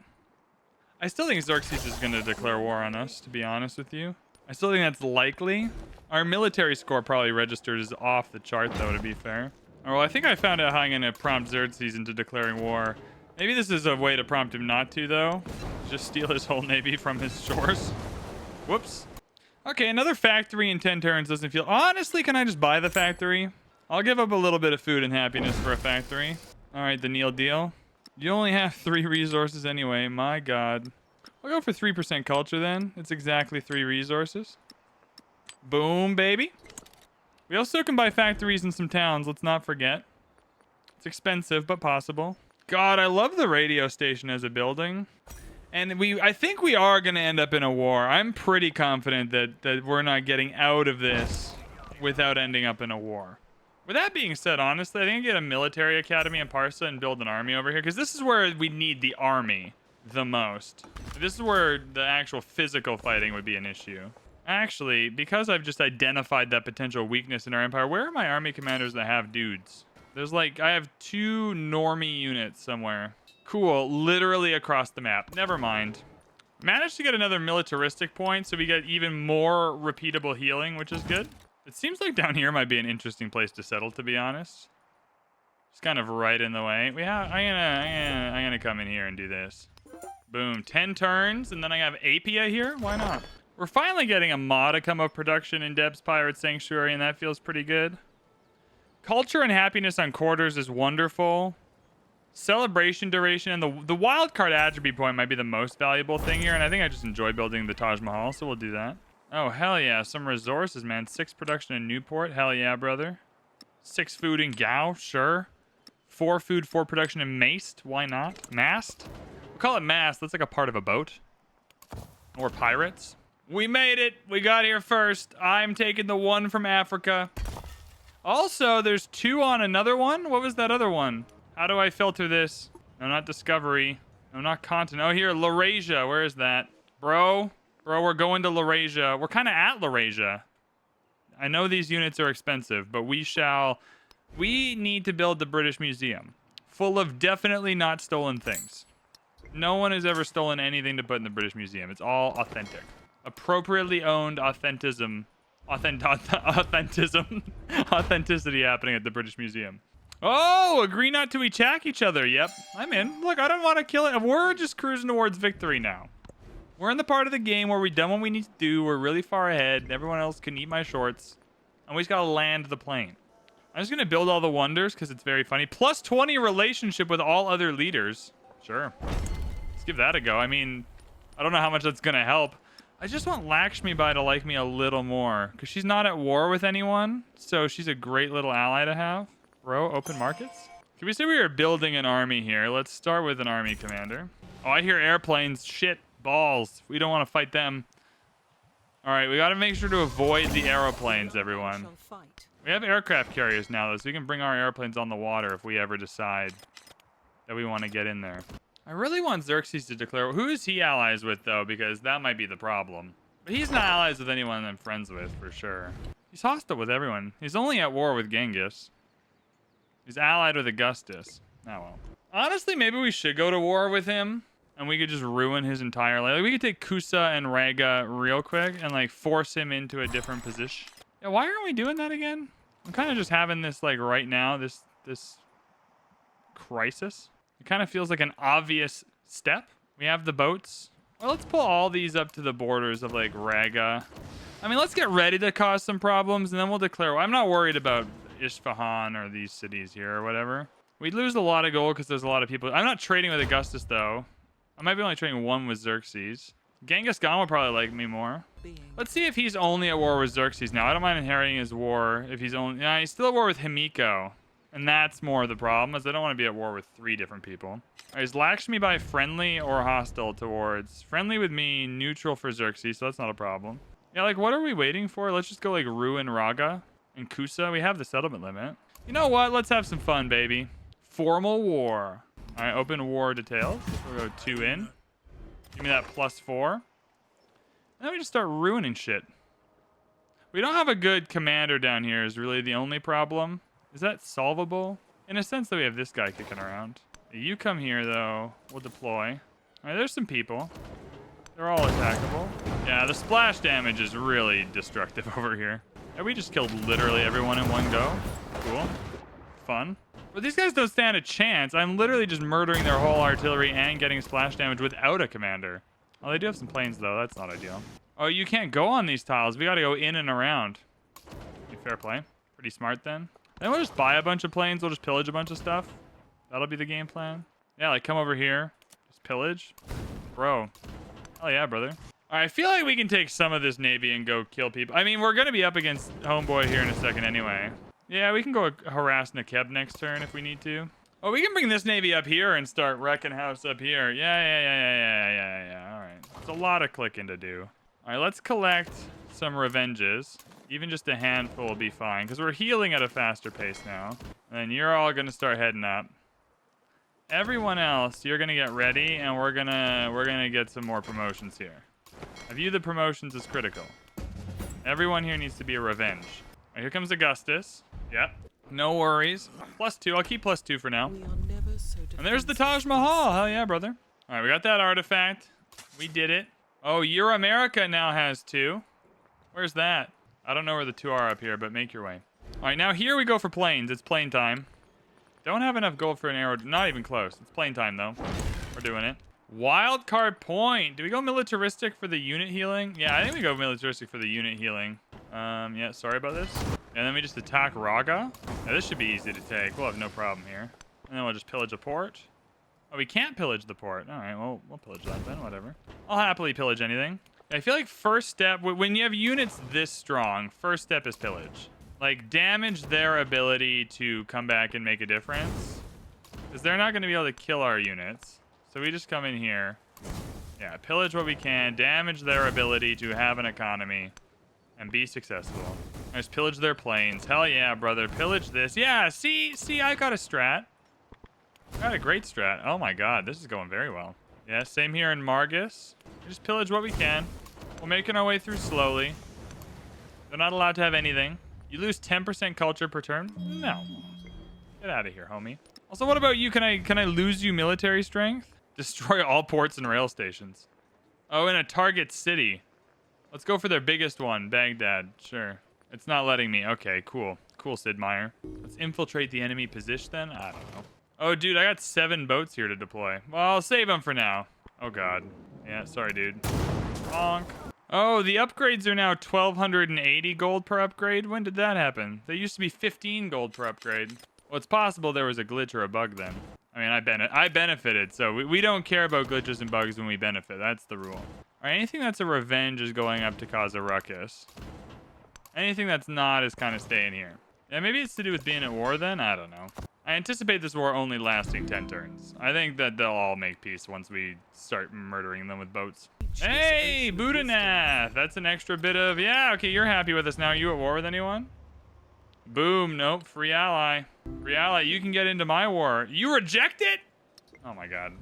I still think Xerxes is going to declare war on us, to be honest with you. I still think that's likely. Our military score probably registered is off the chart, though, to be fair. Oh, well, I think I found out how I'm going to prompt Xerxes into declaring war. Maybe this is a way to prompt him not to, though. Just steal his whole navy from his shores. Whoops. Okay, another factory in 10 turns doesn't feel... Honestly, can I just buy the factory? I'll give up a little bit of food and happiness for a factory. All right, the Neil deal. You only have 3 resources anyway. My God. I'll go for 3% culture then. It's exactly 3 resources. Boom, baby. We also can buy factories in some towns. Let's not forget. It's expensive, but possible. God, I love the radio station as a building. And I think we are going to end up in a war. I'm pretty confident that we're not getting out of this without ending up in a war. With that being said, honestly, I think I get a military academy in Parsa and build an army over here. Because this is where we need the army the most. This is where the actual physical fighting would be an issue. Actually, because I've just identified that potential weakness in our empire, where are my army commanders that have dudes? There's like, I have 2 normie units somewhere. Cool, literally across the map. Never mind. Managed to get another militaristic point, so we get even more repeatable healing, which is good. It seems like down here might be an interesting place to settle, to be honest. It's kind of right in the way. I'm gonna come in here and do this. Boom, 10 turns, and then I have Apia here. Why not? We're finally getting a modicum of production in Deb's Pirate Sanctuary, and that feels pretty good. Culture and happiness on quarters is wonderful. Celebration duration and the wildcard attribute point might be the most valuable thing here, and I think I just enjoy building the Taj Mahal, so we'll do that. Oh, hell yeah. Some resources, man. 6 production in Newport. Hell yeah, brother. 6 food in Gao. Sure. 4 food, 4 production in Maced. Why not? Mast? We'll call it Mast. That's like a part of a boat. Or pirates. We made it. We got here first. I'm taking the 1 from Africa. Also, there's 2 on another one. What was that other one? How do I filter this? No, not Discovery. No, not Continent. Oh, here, Laurasia. Where is that? Bro, we're going to Laurasia. We're kind of at Laurasia. I know these units are expensive, but we need to build the British Museum. Full of definitely not stolen things. No one has ever stolen anything to put in the British Museum. It's all authentic. Appropriately owned authenticity happening at the British Museum. Oh, agree not to attack each other. Yep, I'm in. Look, I don't want to kill it. We're just cruising towards victory now. We're in the part of the game where we've done what we need to do. We're really far ahead. Everyone else can eat my shorts. And we just got to land the plane. I'm just gonna build all the wonders because it's very funny. Plus 20 relationship with all other leaders. Sure. Let's give that a go. I mean, I don't know how much that's gonna help. I just want Lakshmi Bai to like me a little more because she's not at war with anyone, so she's a great little ally to have. Bro, open markets? Can we say we are building an army here? Let's start with an army commander. Oh, I hear airplanes. Shit, balls. We don't want to fight them. All right, we got to make sure to avoid the aeroplanes, everyone. We have aircraft carriers now, though, so we can bring our airplanes on the water if we ever decide that we want to get in there. I really want Xerxes to declare. Who is he allies with, though? Because that might be the problem. But he's not allies with anyone I'm friends with, for sure. He's hostile with everyone. He's only at war with Genghis. He's allied with Augustus. Oh, well. Honestly, maybe we should go to war with him. And we could just ruin his entire life. Like, we could take Kusa and Raga real quick and, like, force him into a different position. Yeah, why aren't we doing that again? I'm kind of just having this, like, right now, this crisis. It kind of feels like an obvious step. We have the boats. Well, let's pull all these up to the borders of, like, Raga. I mean, let's get ready to cause some problems, and then we'll declare. I'm not worried about Isfahan or these cities here or whatever. We'd lose a lot of gold because there's a lot of people. I'm not trading with Augustus, though. I might be only trading one with Xerxes. Genghis Khan will probably like me more. Let's see if he's only at war with Xerxes now. I don't mind inheriting his war if he's only... Yeah, he's still at war with Himiko. And that's more the problem, is I don't want to be at war with 3 different people. All right, is Lakshmi Bai friendly or hostile towards... Friendly with me, neutral for Xerxes, so that's not a problem. Yeah, like, what are we waiting for? Let's just go, like, ruin Raga and Kusa. We have the settlement limit. You know what? Let's have some fun, baby. Formal war. All right, open war details. We'll go 2 in. Give me that +4. And then we just start ruining shit. We don't have a good commander down here is really the only problem. Is that solvable? In a sense that we have this guy kicking around. You come here, though. We'll deploy. All right, there's some people. They're all attackable. Yeah, the splash damage is really destructive over here. Yeah, we just killed literally everyone in one go. Cool. Fun. But these guys don't stand a chance. I'm literally just murdering their whole artillery and getting splash damage without a commander. Oh, they do have some planes, though. That's not ideal. Oh, you can't go on these tiles. We got to go in and around. Fair play. Pretty smart, then. Then we'll just buy a bunch of planes. We'll just pillage a bunch of stuff. That'll be the game plan. Yeah, like, come over here. Just pillage. Bro. Oh, yeah, brother. All right, I feel like we can take some of this navy and go kill people. I mean, we're going to be up against Homeboy here in a second anyway. Yeah, we can go harass Nekeb next turn if we need to. Oh, we can bring this navy up here and start wrecking house up here. Yeah. All right. It's a lot of clicking to do. All right, let's collect some revenges. Even just a handful will be fine because we're healing at a faster pace now. And then you're all going to start heading up. Everyone else, you're going to get ready, and we're gonna get some more promotions here. I view the promotions as critical. Everyone here needs to be a revenge. All right, here comes Augustus. Yep. No worries. +2. I'll keep +2 for now. And there's the Taj Mahal. Hell yeah, brother. All right, we got that artifact. We did it. Oh, Euro-America now has 2. Where's that? I don't know where the 2 are up here, but make your way. All right, now here we go for planes. It's plane time. Don't have enough gold for an arrow. Not even close. It's plane time, though. We're doing it. Wild card point. Do we go militaristic for the unit healing? Yeah, I think we go militaristic for the unit healing. Yeah, sorry about this. And then we just attack Raga. Now, this should be easy to take. We'll have no problem here. And then we'll just pillage a port. Oh, we can't pillage the port. All right, well, we'll pillage that then. Whatever. I'll happily pillage anything. I feel like first step, when you have units this strong, first step is pillage. Like, damage their ability to come back and make a difference. Because they're not going to be able to kill our units. So we just come in here. Yeah, pillage what we can. Damage their ability to have an economy. And be successful. Just pillage their planes. Hell yeah, brother. Pillage this. Yeah, see, I got a strat. I got a great strat. Oh my god, this is going very well. Yeah, same here in Margus. We just pillage what we can. We're making our way through slowly. They're not allowed to have anything. You lose 10% culture per turn? No. Get out of here, homie. Also, what about you? Can I lose you military strength? Destroy all ports and rail stations. Oh, in a target city. Let's go for their biggest one, Baghdad. Sure. It's not letting me. Okay, cool. Cool, Sid Meier. Let's infiltrate the enemy position then? I don't know. Oh, dude, I got 7 boats here to deploy. Well, I'll save them for now. Oh, God. Yeah, sorry, dude. Bonk. Oh, the upgrades are now 1,280 gold per upgrade. When did that happen? They used to be 15 gold per upgrade. Well, it's possible there was a glitch or a bug then. I mean, I benefited, so we don't care about glitches and bugs when we benefit. That's the rule. All right, anything that's a revenge is going up to cause a ruckus. Anything that's not is kind of staying here. Yeah, maybe it's to do with being at war then? I don't know. I anticipate this war only lasting 10 turns. I think that they'll all make peace once we start murdering them with boats. Hey, Budanath! That's an extra bit of... Yeah, okay, you're happy with us now. Are you at war with anyone? Boom, nope, free ally. Free ally, you can get into my war. You reject it? Oh my god.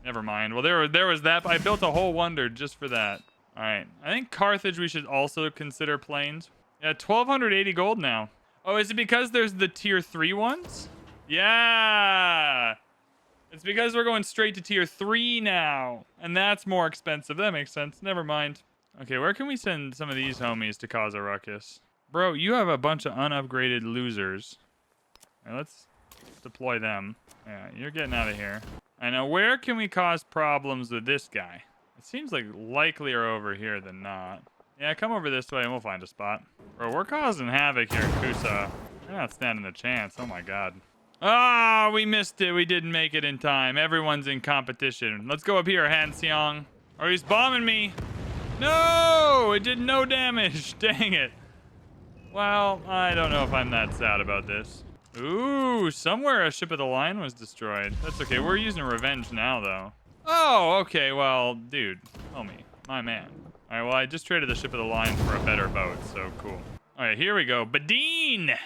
Never mind. Well, there was that. I built a whole wonder just for that. All right, I think Carthage we should also consider plains. Yeah, 1,280 gold now. Oh, is it because there's the tier 3 ones? Yeah! It's because we're going straight to tier 3 now. And that's more expensive. That makes sense. Never mind. Okay, where can we send some of these homies to cause a ruckus? Bro, you have a bunch of unupgraded losers. All right, let's deploy them. Yeah, you're getting out of here. I know. Where can we cause problems with this guy? It seems like likelier over here than not. Yeah, come over this way and we'll find a spot. Bro, we're causing havoc here in Kusa. We're not standing a chance. Oh my god. Ah, we missed it. We didn't make it in time. Everyone's in competition. Let's go up here, Han Seong. Oh, he's bombing me. No! It did no damage. Dang it. Well, I don't know if I'm that sad about this. Ooh, somewhere a ship of the line was destroyed. That's okay. We're using revenge now, though. Oh, okay. Well, dude. Homie. My man. All right, well, I just traded the ship of the line for a better boat, so cool. All right, here we go. Badine!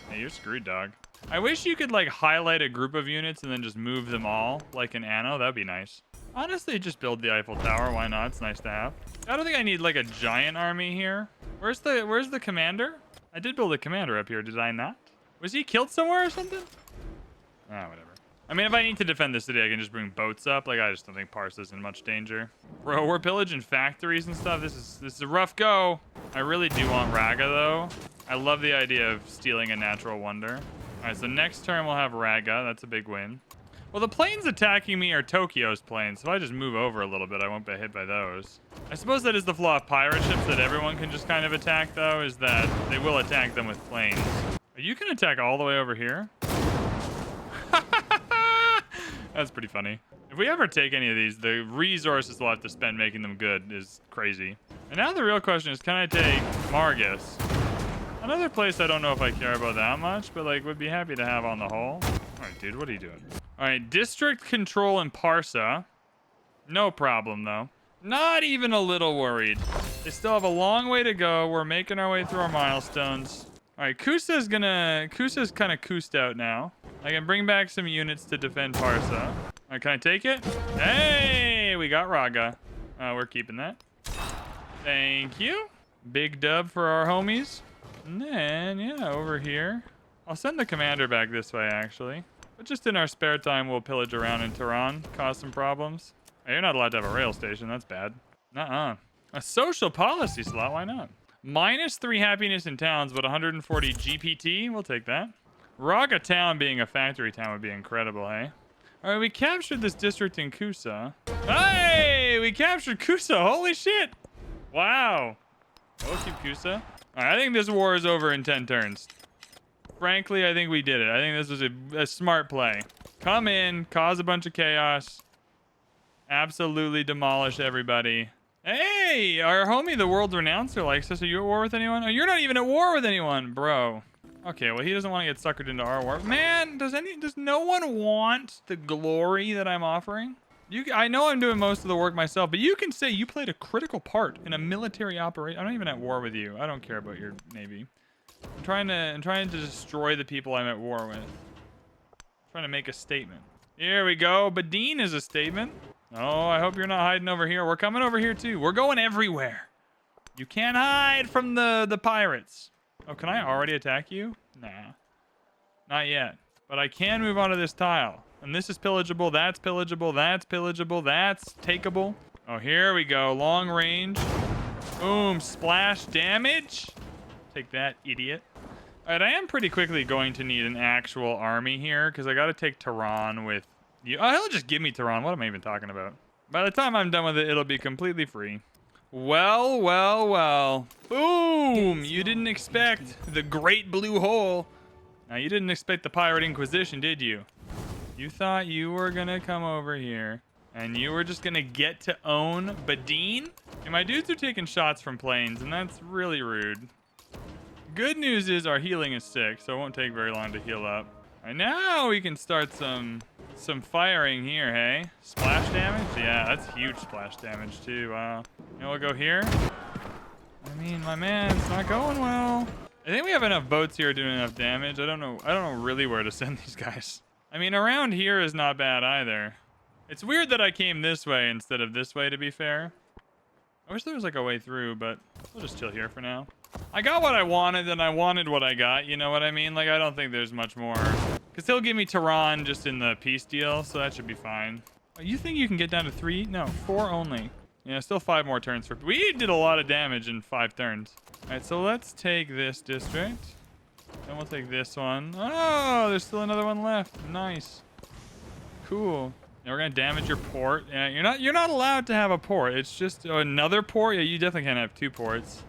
Hey, you're screwed, dog. I wish you could, like, highlight a group of units and then just move them all, like in Anno. That'd be nice. Honestly, just build the Eiffel Tower. Why not? It's nice to have. I don't think I need, like, a giant army here. Where's the commander? I did build a commander up here, did I not? Was he killed somewhere or something? Ah, whatever. I mean, if I need to defend the city, I can just bring boats up. Like, I just don't think Parsa's in much danger. Bro, we're pillaging factories and stuff. This is a rough go. I really do want Raga, though. I love the idea of stealing a natural wonder. All right, so next turn we'll have Raga. That's a big win. Well, the planes attacking me are Tokyo's planes, so if I just move over a little bit, I won't get hit by those. I suppose that is the flaw of pirate ships that everyone can just kind of attack, though, is that they will attack them with planes. You can attack all the way over here? That's pretty funny. If we ever take any of these, the resources we'll have to spend making them good is crazy. And now the real question is, can I take Margus? Another place I don't know if I care about that much, but like would be happy to have on the whole. All right, dude, what are you doing? All right, district control in Parsa. No problem, though. Not even a little worried. They still have a long way to go. We're making our way through our milestones. All right, Kusa's kind of Kused out now. I can bring back some units to defend Parsa. All right, can I take it? Hey, we got Raga. We're keeping that. Thank you. Big dub for our homies. And then, yeah, over here. I'll send the commander back this way, actually. But just in our spare time, we'll pillage around in Tehran, cause some problems. Hey, you're not allowed to have a rail station. That's bad. Nuh-uh. A social policy slot, why not? -3 happiness in towns, but 140 GPT. We'll take that. Raga town being a factory town would be incredible, hey? All right, we captured this district in Kusa. Hey, we captured Kusa. Holy shit. Wow. We'll keep Kusa. All right, I think this war is over in 10 turns. Frankly, I think we did it. I think this was a smart play. Come in, cause a bunch of chaos. Absolutely demolish everybody. Hey, our homie, the world renouncer, likes us. Are you at war with anyone? Oh, you're not even at war with anyone, bro. Okay, well, he doesn't want to get suckered into our war. Man, does no one want the glory that I'm offering? I know I'm doing most of the work myself, but you can say you played a critical part in a military operation. I'm not even at war with you. I don't care about your navy. I'm trying to destroy the people I'm at war with. I'm trying to make a statement. Here we go. Badine is a statement. Oh, I hope you're not hiding over here. We're coming over here too. We're going everywhere. You can't hide from the pirates. Oh, can I already attack you? Nah. Not yet. But I can move on to this tile. And this is pillageable. That's pillageable. That's pillageable. That's takeable. Oh, here we go. Long range. Boom. Splash damage. Take that, idiot. All right, I am pretty quickly going to need an actual army here because I got to take Tehran with you. Oh, he'll just give me Tehran. What am I even talking about? By the time I'm done with it, it'll be completely free. Well, well, well. Boom! You didn't expect the Great Blue Hole. Now, you didn't expect the Pirate Inquisition, did you? You thought you were gonna come over here and you were just gonna get to own Badine? And my dudes are taking shots from planes, and that's really rude. Good news is our healing is sick, so it won't take very long to heal up. All right, now we can start some firing here, hey? Splash damage? Yeah, that's huge splash damage too. Wow. You know, we'll go here. I mean, my man, it's not going well. I think we have enough boats here doing enough damage. I don't know really where to send these guys. I mean, around here is not bad either. It's weird that I came this way instead of this way, to be fair. I wish there was like a way through, but we'll just chill here for now. I got what I wanted, and I wanted what I got, you know what I mean? Like, I don't think there's much more. Because he'll give me Tehran just in the peace deal, so that should be fine. Oh, you think you can get down to 3? No, 4 only. Yeah, still 5 more turns for... We did a lot of damage in 5 turns. All right, so let's take this district. Then we'll take this one. Oh, there's still another one left. Nice. Cool. Now we're gonna damage your port. Yeah, you're not allowed to have a port. It's just another port. Yeah, you definitely can't have 2 ports.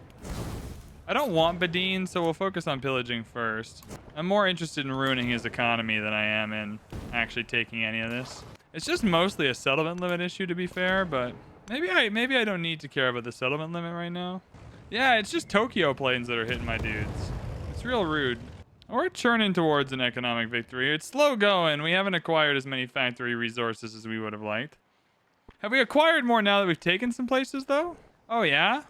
I don't want Badine, so we'll focus on pillaging first. I'm more interested in ruining his economy than I am in actually taking any of this. It's just mostly a settlement limit issue, to be fair, but maybe I don't need to care about the settlement limit right now. Yeah, it's just Tokyo planes that are hitting my dudes. It's real rude. We're churning towards an economic victory. It's slow going. We haven't acquired as many factory resources as we would have liked. Have we acquired more now that we've taken some places, though? Oh, yeah?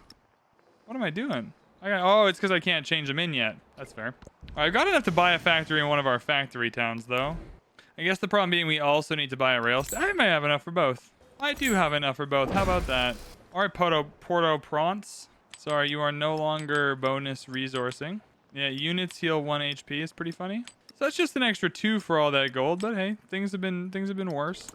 What am I doing? Oh, it's because I can't change them in yet. That's fair. All right, I've got enough to buy a factory in one of our factory towns, though. I guess the problem being we also need to buy a rail station. I may have enough for both. I do have enough for both. How about that? All right, Port-au-Prince. Sorry, you are no longer bonus resourcing. Yeah, units heal 1 HP is pretty funny. So that's just an extra 2 for all that gold, but hey, things have been worse.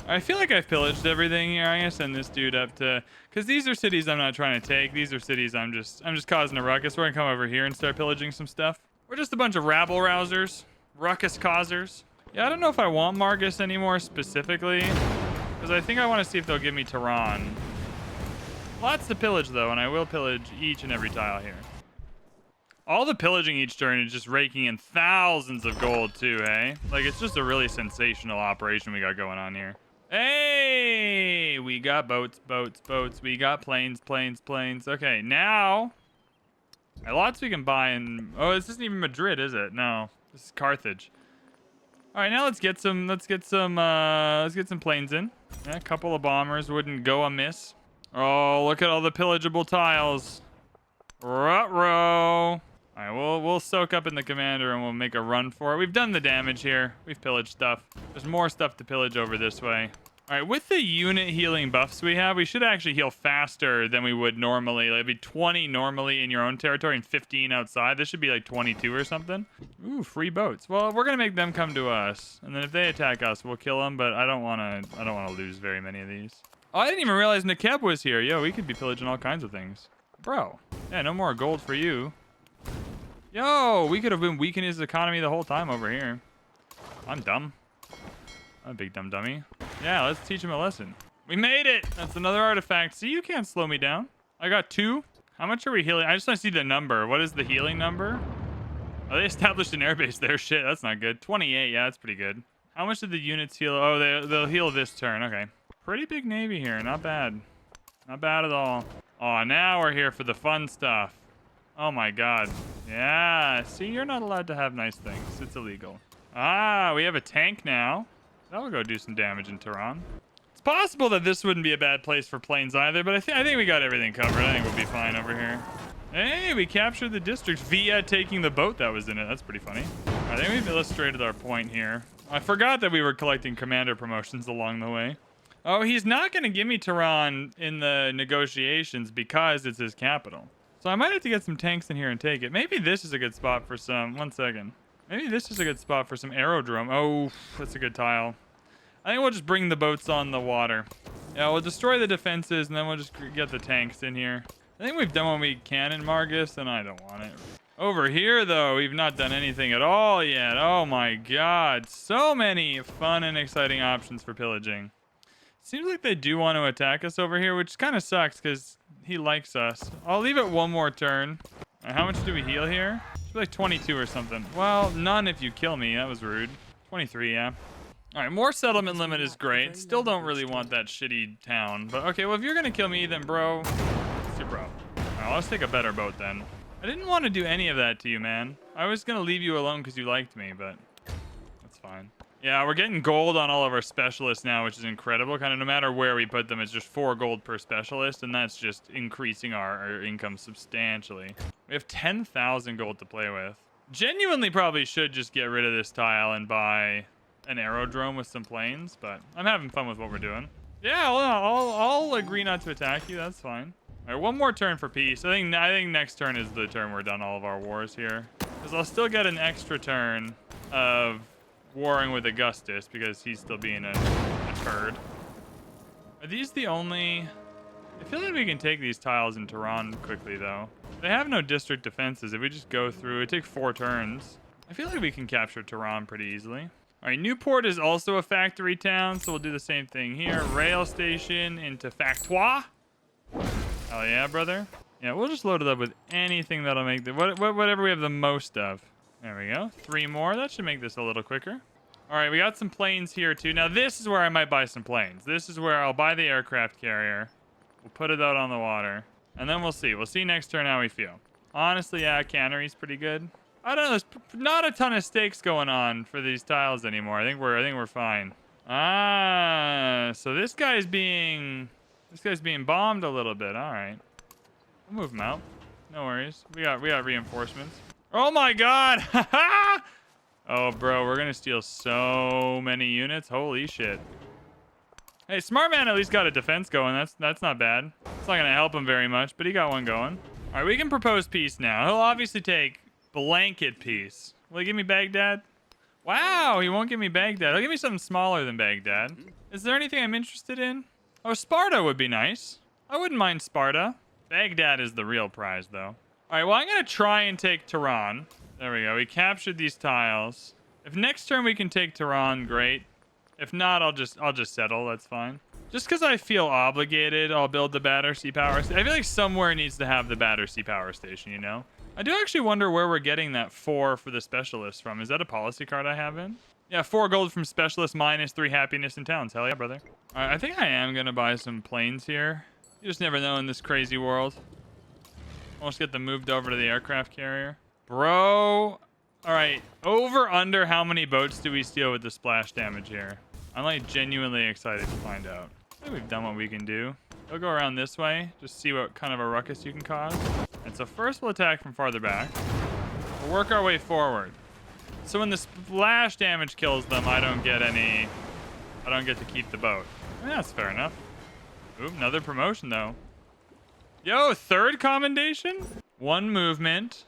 I feel like I've pillaged everything here. I'm gonna send this dude up to, because these are cities I'm not trying to take. These are cities I'm just causing a ruckus. We're gonna come over here and start pillaging some stuff. We're just a bunch of rabble rousers, ruckus causers. Yeah, I don't know if I want Margus anymore specifically, because I think I want to see if they'll give me Tehran. Lots to pillage though, and I will pillage each and every tile here. All the pillaging each turn is just raking in thousands of gold too, eh? Like, it's just a really sensational operation we got going on here. Hey, we got boats. We got planes. Okay, now lots we can buy in. Oh, this isn't even Madrid, is it? No, this is Carthage. All right, now let's get some planes in. Yeah, a couple of bombers wouldn't go amiss. Oh, look at all the pillageable tiles. Ruh-roh. All right, we'll soak up in the commander and we'll make a run for it. We've done the damage here. We've pillaged stuff. There's more stuff to pillage over this way. All right, with the unit healing buffs we have, we should actually heal faster than we would normally. Like, it'd be 20 normally in your own territory and 15 outside. This should be like 22 or something. Ooh, free boats. Well, we're gonna make them come to us, and then if they attack us, we'll kill them. But I don't wanna lose very many of these. Oh, I didn't even realize Nekeb was here. Yo, we could be pillaging all kinds of things, bro. Yeah, no more gold for you. Yo, we could have been weakening his economy the whole time over here. I'm dumb. I'm a big dumb dummy. Yeah, let's teach him a lesson. We made it! That's another artifact. See, you can't slow me down. I got 2. How much are we healing? I just want to see the number. What is the healing number? Oh, they established an airbase there. Shit, that's not good. 28, yeah, that's pretty good. How much did the units heal? Oh, they'll heal this turn. Okay. Pretty big navy here. Not bad. Not bad at all. Oh, now we're here for the fun stuff. Oh my god. Yeah, see, you're not allowed to have nice things. It's illegal. Ah, we have a tank now. That'll go do some damage in Tehran. It's possible that this wouldn't be a bad place for planes either, but I think we got everything covered. I think we'll be fine over here. Hey, we captured the district via taking the boat that was in it. That's pretty funny. I think we've illustrated our point here. I forgot that we were collecting commander promotions along the way. Oh, he's not going to give me Tehran in the negotiations because it's his capital. So I might have to get some tanks in here and take it. Maybe this is a good spot for some... One second. Maybe this is a good spot for some aerodrome. Oh, that's a good tile. I think we'll just bring the boats on the water. Yeah, we'll destroy the defenses, and then we'll just get the tanks in here. I think we've done what we can in Margus, and I don't want it. Over here, though, we've not done anything at all yet. Oh, my God. So many fun and exciting options for pillaging. Seems like they do want to attack us over here, which kind of sucks, because He likes us. I'll leave it one more turn. All right, how much do we heal here? Should be like 22 or something. Well, none if you kill me. That was rude. 23, yeah. All right, more settlement limit is great. Still don't really want that shitty town. But okay, well, if you're going to kill me, then bro, it's your bro. All right, let's take a better boat then. I didn't want to do any of that to you, man. I was going to leave you alone because you liked me, but that's fine. Yeah, we're getting gold on all of our specialists now, which is incredible. Kind of no matter where we put them, it's just 4 gold per specialist, and that's just increasing our income substantially. We have 10,000 gold to play with. Genuinely probably should just get rid of this tile and buy an aerodrome with some planes, but I'm having fun with what we're doing. Yeah, well, I'll agree not to attack you. That's fine. All right, one more turn for peace. I think next turn is the turn we're done all of our wars here, because I'll still get an extra turn of warring with Augustus because he's still being a turd. Are these the only... I feel like we can take these tiles in Tehran quickly, though. They have no district defenses. If we just go through, it takes 4 turns. I feel like we can capture Tehran pretty easily. All right, Newport is also a factory town, so we'll do the same thing here. Rail station into Factoire. Hell yeah, brother. Yeah, we'll just load it up with anything that'll make the... whatever we have the most of. There we go. 3 more. That should make this a little quicker. All right, we got some planes here, too. Now, this is where I might buy some planes. This is where I'll buy the aircraft carrier. We'll put it out on the water. And then we'll see. We'll see next turn how we feel. Honestly, yeah, cannery's pretty good. I don't know. There's not a ton of stakes going on for these tiles anymore. I think we're fine. Ah, so this guy's being bombed a little bit. All right. We'll move him out. No worries. We got reinforcements. Oh my god! Oh, bro, we're gonna steal so many units. Holy shit. Hey, Smart Man at least got a defense going. That's not bad. It's not gonna help him very much, but he got one going. All right, we can propose peace now. He'll obviously take blanket peace. Will he give me Baghdad? Wow, he won't give me Baghdad. He'll give me something smaller than Baghdad. Is there anything I'm interested in? Oh, Sparta would be nice. I wouldn't mind Sparta. Baghdad is the real prize, though. All right, well, I'm going to try and take Tehran. There we go. We captured these tiles. If next turn we can take Tehran, great. If not, I'll just settle. That's fine. Just because I feel obligated, I'll build the Battersea Power Station. I feel like somewhere needs to have the Battersea Power Station, you know? I do actually wonder where we're getting that 4 for the specialist from. Is that a policy card I have in? Yeah, 4 gold from specialist minus 3 happiness in towns. Hell yeah, brother. All right, I think I am going to buy some planes here. You just never know in this crazy world. Almost get them moved over to the aircraft carrier. Bro. All right, over, under, how many boats do we steal with the splash damage here? I'm like genuinely excited to find out. I think we've done what we can do. We'll go around this way, just see what kind of a ruckus you can cause. And so first we'll attack from farther back. We'll work our way forward. So when the splash damage kills them, I don't get to keep the boat. I mean, that's fair enough. Ooh, another promotion though. Yo, 3rd commendation? 1 movement.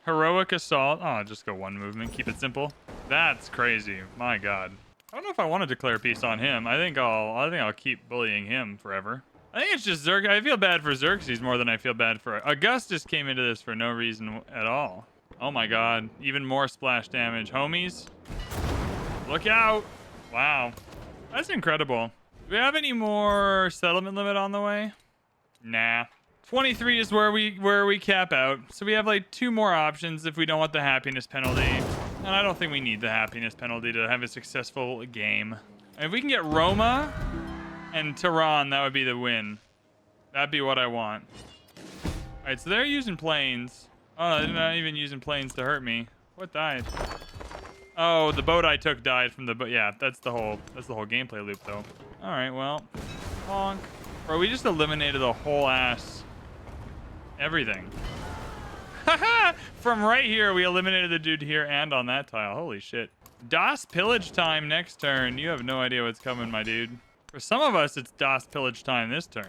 Heroic assault. Oh, just go 1 movement. Keep it simple. That's crazy. My god. I don't know if I want to declare peace on him. I think I'll keep bullying him forever. I think it's just Xerxes. I feel bad for Xerxes more than I feel bad for Augustus. Came into this for no reason at all. Oh my god. Even more splash damage. Homies. Look out. Wow. That's incredible. Do we have any more settlement limit on the way? Nah. 23 is where we cap out. So we have like 2 more options if we don't want the happiness penalty. And I don't think we need the happiness penalty to have a successful game. And if we can get Roma and Tehran, that would be the win. That'd be what I want. All right, so they're using planes. Oh, they're not even using planes to hurt me. What died? Oh, the boat I took died from the boat. Yeah, that's the whole gameplay loop, though. All right, well, honk. Bro, we just eliminated the whole ass everything. Haha! From right here, we eliminated the dude here and on that tile. Holy shit. DOS pillage time next turn. You have no idea what's coming, my dude. For some of us, it's DOS pillage time this turn.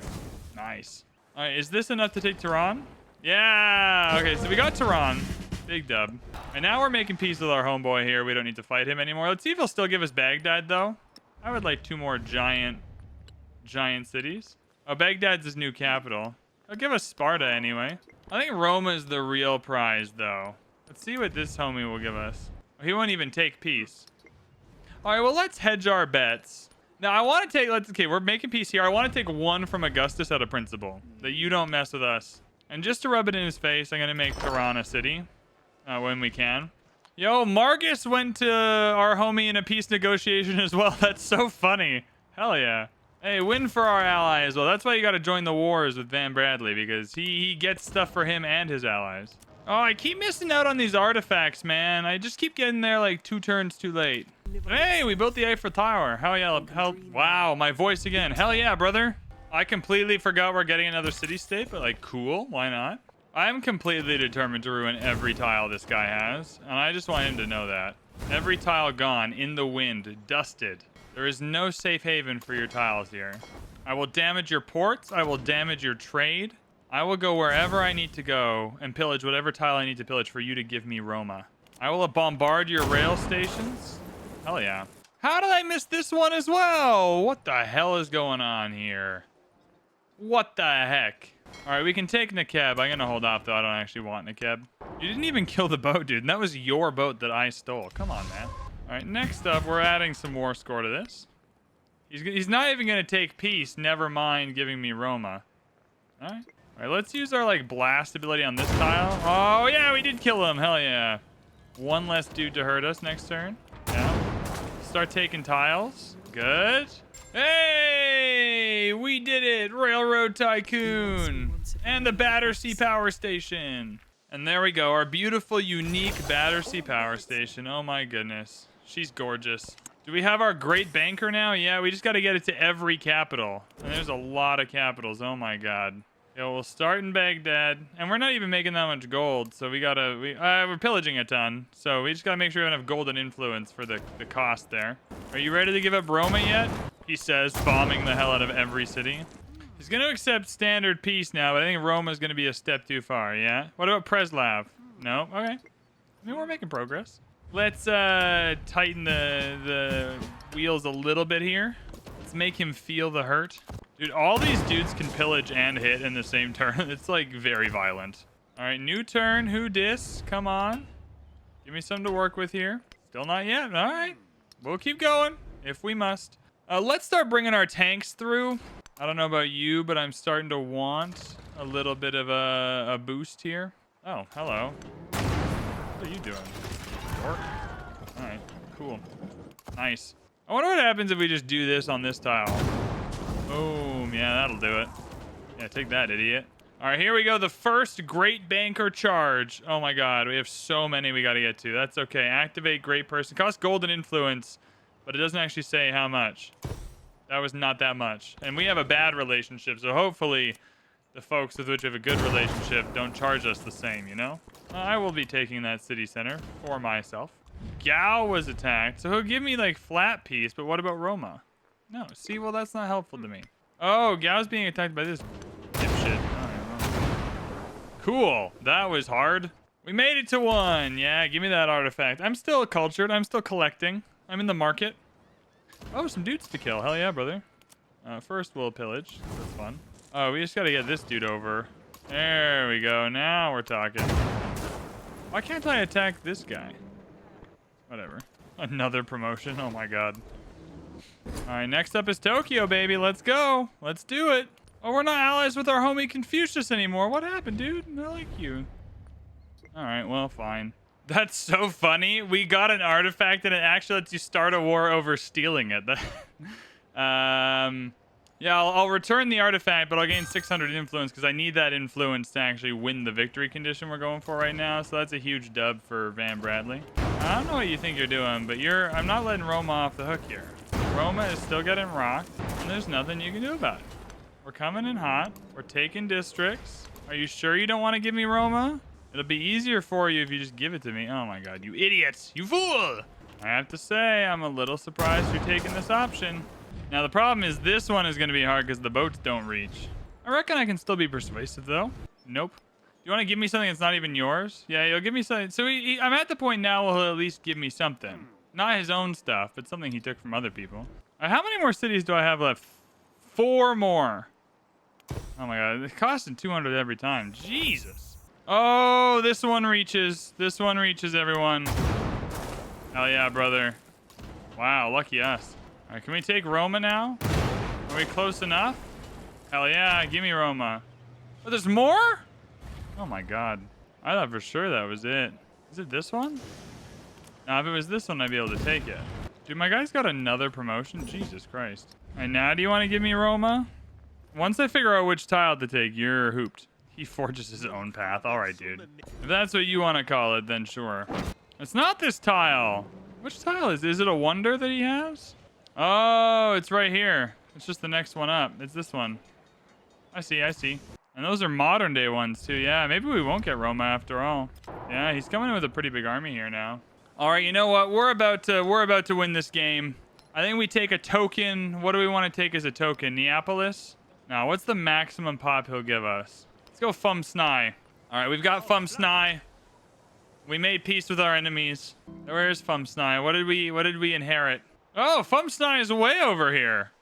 Nice. All right, is this enough to take Tehran? Yeah! Okay, so we got Tehran. Big dub. And now we're making peace with our homeboy here. We don't need to fight him anymore. Let's see if he'll still give us Baghdad, though. I would like 2 more giant cities. Oh, Baghdad's his new capital. He'll give us Sparta anyway. I think Roma is the real prize, though. Let's see what this homie will give us. He won't even take peace. All right, well, let's hedge our bets Now I want to take, okay, we're making peace here. I want to take one from Augustus out of principle, that you don't mess with us. And just to rub it in his face, I'm going to make Tirana city when we can. Yo, Marcus went to our homie in a peace negotiation as well. That's so funny. Hell yeah. Hey, win for our ally as well. That's why you got to join the wars with Van Bradley, because he gets stuff for him and his allies. Oh, I keep missing out on these artifacts, man. I just keep getting there like 2 turns too late. Hey, we built the Eiffel Tower. Hell yeah. Wow, my voice again. Hell yeah, brother. I completely forgot we're getting another city-state, but like, cool. Why not? I'm completely determined to ruin every tile this guy has, and I just want him to know that. Every tile gone, in the wind, dusted. There is no safe haven for your tiles here. I will damage your ports. I will damage your trade. I will go wherever I need to go and pillage whatever tile I need to pillage for you to give me Roma. I will bombard your rail stations. Hell yeah. How did I miss this one as well? What the hell is going on here? What the heck? All right, we can take Nekeb. I'm going to hold off, though. I don't actually want Nekeb. You didn't even kill the boat, dude. And that was your boat that I stole. Come on, man. All right, next up, we're adding some war score to this. He's not even going to take peace. Never mind giving me Roma. All right. All right, let's use our, like, blast ability on this tile. Oh, yeah, we did kill him. Hell yeah. One less dude to hurt us next turn. Yeah. Start taking tiles. Good. Hey, we did it. Railroad Tycoon. And the Battersea Power Station. And there we go. Our beautiful, unique Battersea Power Station. Oh, my goodness. She's gorgeous. Do we have our great banker now? Yeah, we just got to get it to every capital. And there's a lot of capitals. Oh, my God. Yeah, we'll start in Baghdad, and we're not even making that much gold, so we're pillaging a ton, so we just gotta make sure we have enough gold and influence for the cost there. Are you ready to give up Roma yet? He says, bombing the hell out of every city. He's gonna accept standard peace now, but I think Roma's gonna be a step too far, yeah? What about Preslav? No? Okay. I mean, we're making progress. Let's tighten the wheels a little bit here. Let's make him feel the hurt. Dude, all these dudes can pillage and hit in the same turn. It's like very violent. All right, new turn. Who dis? Come on. Give me something to work with here. Still not yet. All right. We'll keep going if we must. Let's start bringing our tanks through. I don't know about you, but I'm starting to want a little bit of a boost here. Oh, hello. What are you doing? Work? All right, cool. Nice. I wonder what happens if we just do this on this tile. Boom. Yeah, that'll do it. Yeah, take that, idiot. All right, here we go. The first Great Banker charge. Oh, my God. We have so many we got to get to. That's okay. Activate Great Person. Costs gold and influence, but it doesn't actually say how much. That was not that much. And we have a bad relationship, so hopefully the folks with which we have a good relationship don't charge us the same, you know? I will be taking that city center for myself. Gao was attacked, so he'll give me, like, flat peace, but what about Roma? No, see, well, that's not helpful to me. Oh, Gao's being attacked by this dipshit. Cool. That was hard. We made it to 1. Yeah, give me that artifact. I'm still cultured. I'm still collecting. I'm in the market. Oh, some dudes to kill. Hell yeah, brother. First, we'll pillage. That's fun. Oh, we just got to get this dude over. There we go. Now we're talking. Why can't I attack this guy? Whatever. Another promotion. Oh, my God. All right, next up is Tokyo, baby. Let's go. Let's do it. Oh, we're not allies with our homie Confucius anymore. What happened, dude? I like you. All right, well, fine. That's so funny. We got an artifact and it actually lets you start a war over stealing it. Yeah, I'll return the artifact, but I'll gain 600 influence because I need that influence to actually win the victory condition we're going for right now. So that's a huge dub for Van Bradley. I don't know what you think you're doing, but I'm not letting Roma off the hook here. Roma is still getting rocked, and there's nothing you can do about it. We're coming in hot. We're taking districts. Are you sure you don't want to give me Roma? It'll be easier for you if you just give it to me. Oh my God, you idiots! You fool! I have to say, I'm a little surprised you're taking this option. Now, the problem is this one is going to be hard because the boats don't reach. I reckon I can still be persuasive, though. Nope. You want to give me something that's not even yours? Yeah, he'll give me something. So I'm at the point now where he'll at least give me something. Not his own stuff, but something he took from other people. How many more cities do I have left? 4 more. Oh, my God. It costing 200 every time. Jesus. Oh, this one reaches. This one reaches, everyone. Hell yeah, brother. Wow, lucky us. All right, can we take Roma now? Are we close enough? Hell yeah, give me Roma. Oh, there's more? Oh my god. I thought for sure that was it. Is it this one? Now, if it was this one, I'd be able to take it. Dude, my guy's got another promotion? Jesus Christ. All right, now do you want to give me Roma? Once I figure out which tile to take, you're hooped. He forges his own path. All right, dude. If that's what you want to call it, then sure. It's not this tile. Which tile is it? Is it a wonder that he has? Oh, it's right here. It's just the next one up. It's this one. I see, I see. And those are modern day ones too. Yeah, maybe we won't get Roma after all. Yeah, he's coming in with a pretty big army here now. All right, you know what? We're about to win this game. I think we take a token. What do we want to take as a token? Neapolis? Now, what's the maximum pop he'll give us? Let's go Fum Sni. All right, we've got Fum Sni. We made peace with our enemies. Where's Fum Sni? What did we inherit? Oh, Fum Sni is way over here.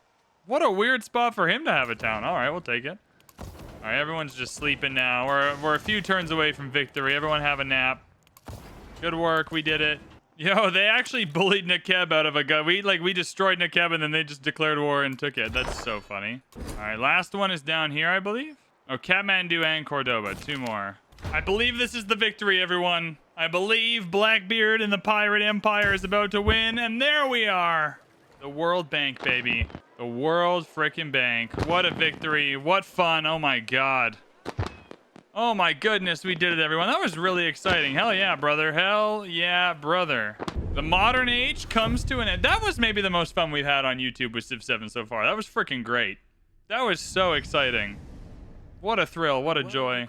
What a weird spot for him to have a town. All right, we'll take it. All right, everyone's just sleeping now. We're a few turns away from victory. Everyone have a nap. Good work, we did it. Yo, they actually bullied Nekeb out of a gun. We destroyed Nekeb and then they just declared war and took it. That's so funny. All right, last one is down here, I believe. Oh, Kathmandu and Cordoba, 2 more. I believe this is the victory, everyone. I believe Blackbeard and the Pirate Empire is about to win, and there we are. The World Bank, baby. The World frickin' Bank. What a victory. What fun. Oh my god. Oh my goodness, we did it, everyone. That was really exciting. Hell yeah, brother. Hell yeah, brother. The modern age comes to an end. That was maybe the most fun we've had on YouTube with Civ 7 so far. That was freaking great. That was so exciting. What a thrill. What a joy.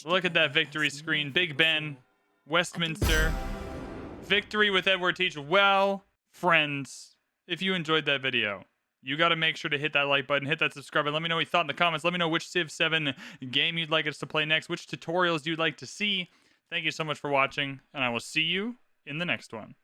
Look at that victory screen. Big Ben, Westminster. Victory with Edward Teach. Well, friends, if you enjoyed that video, you got to make sure to hit that like button, hit that subscribe button. Let me know what you thought in the comments. Let me know which Civ 7 game you'd like us to play next, which tutorials you'd like to see. Thank you so much for watching, and I will see you in the next one.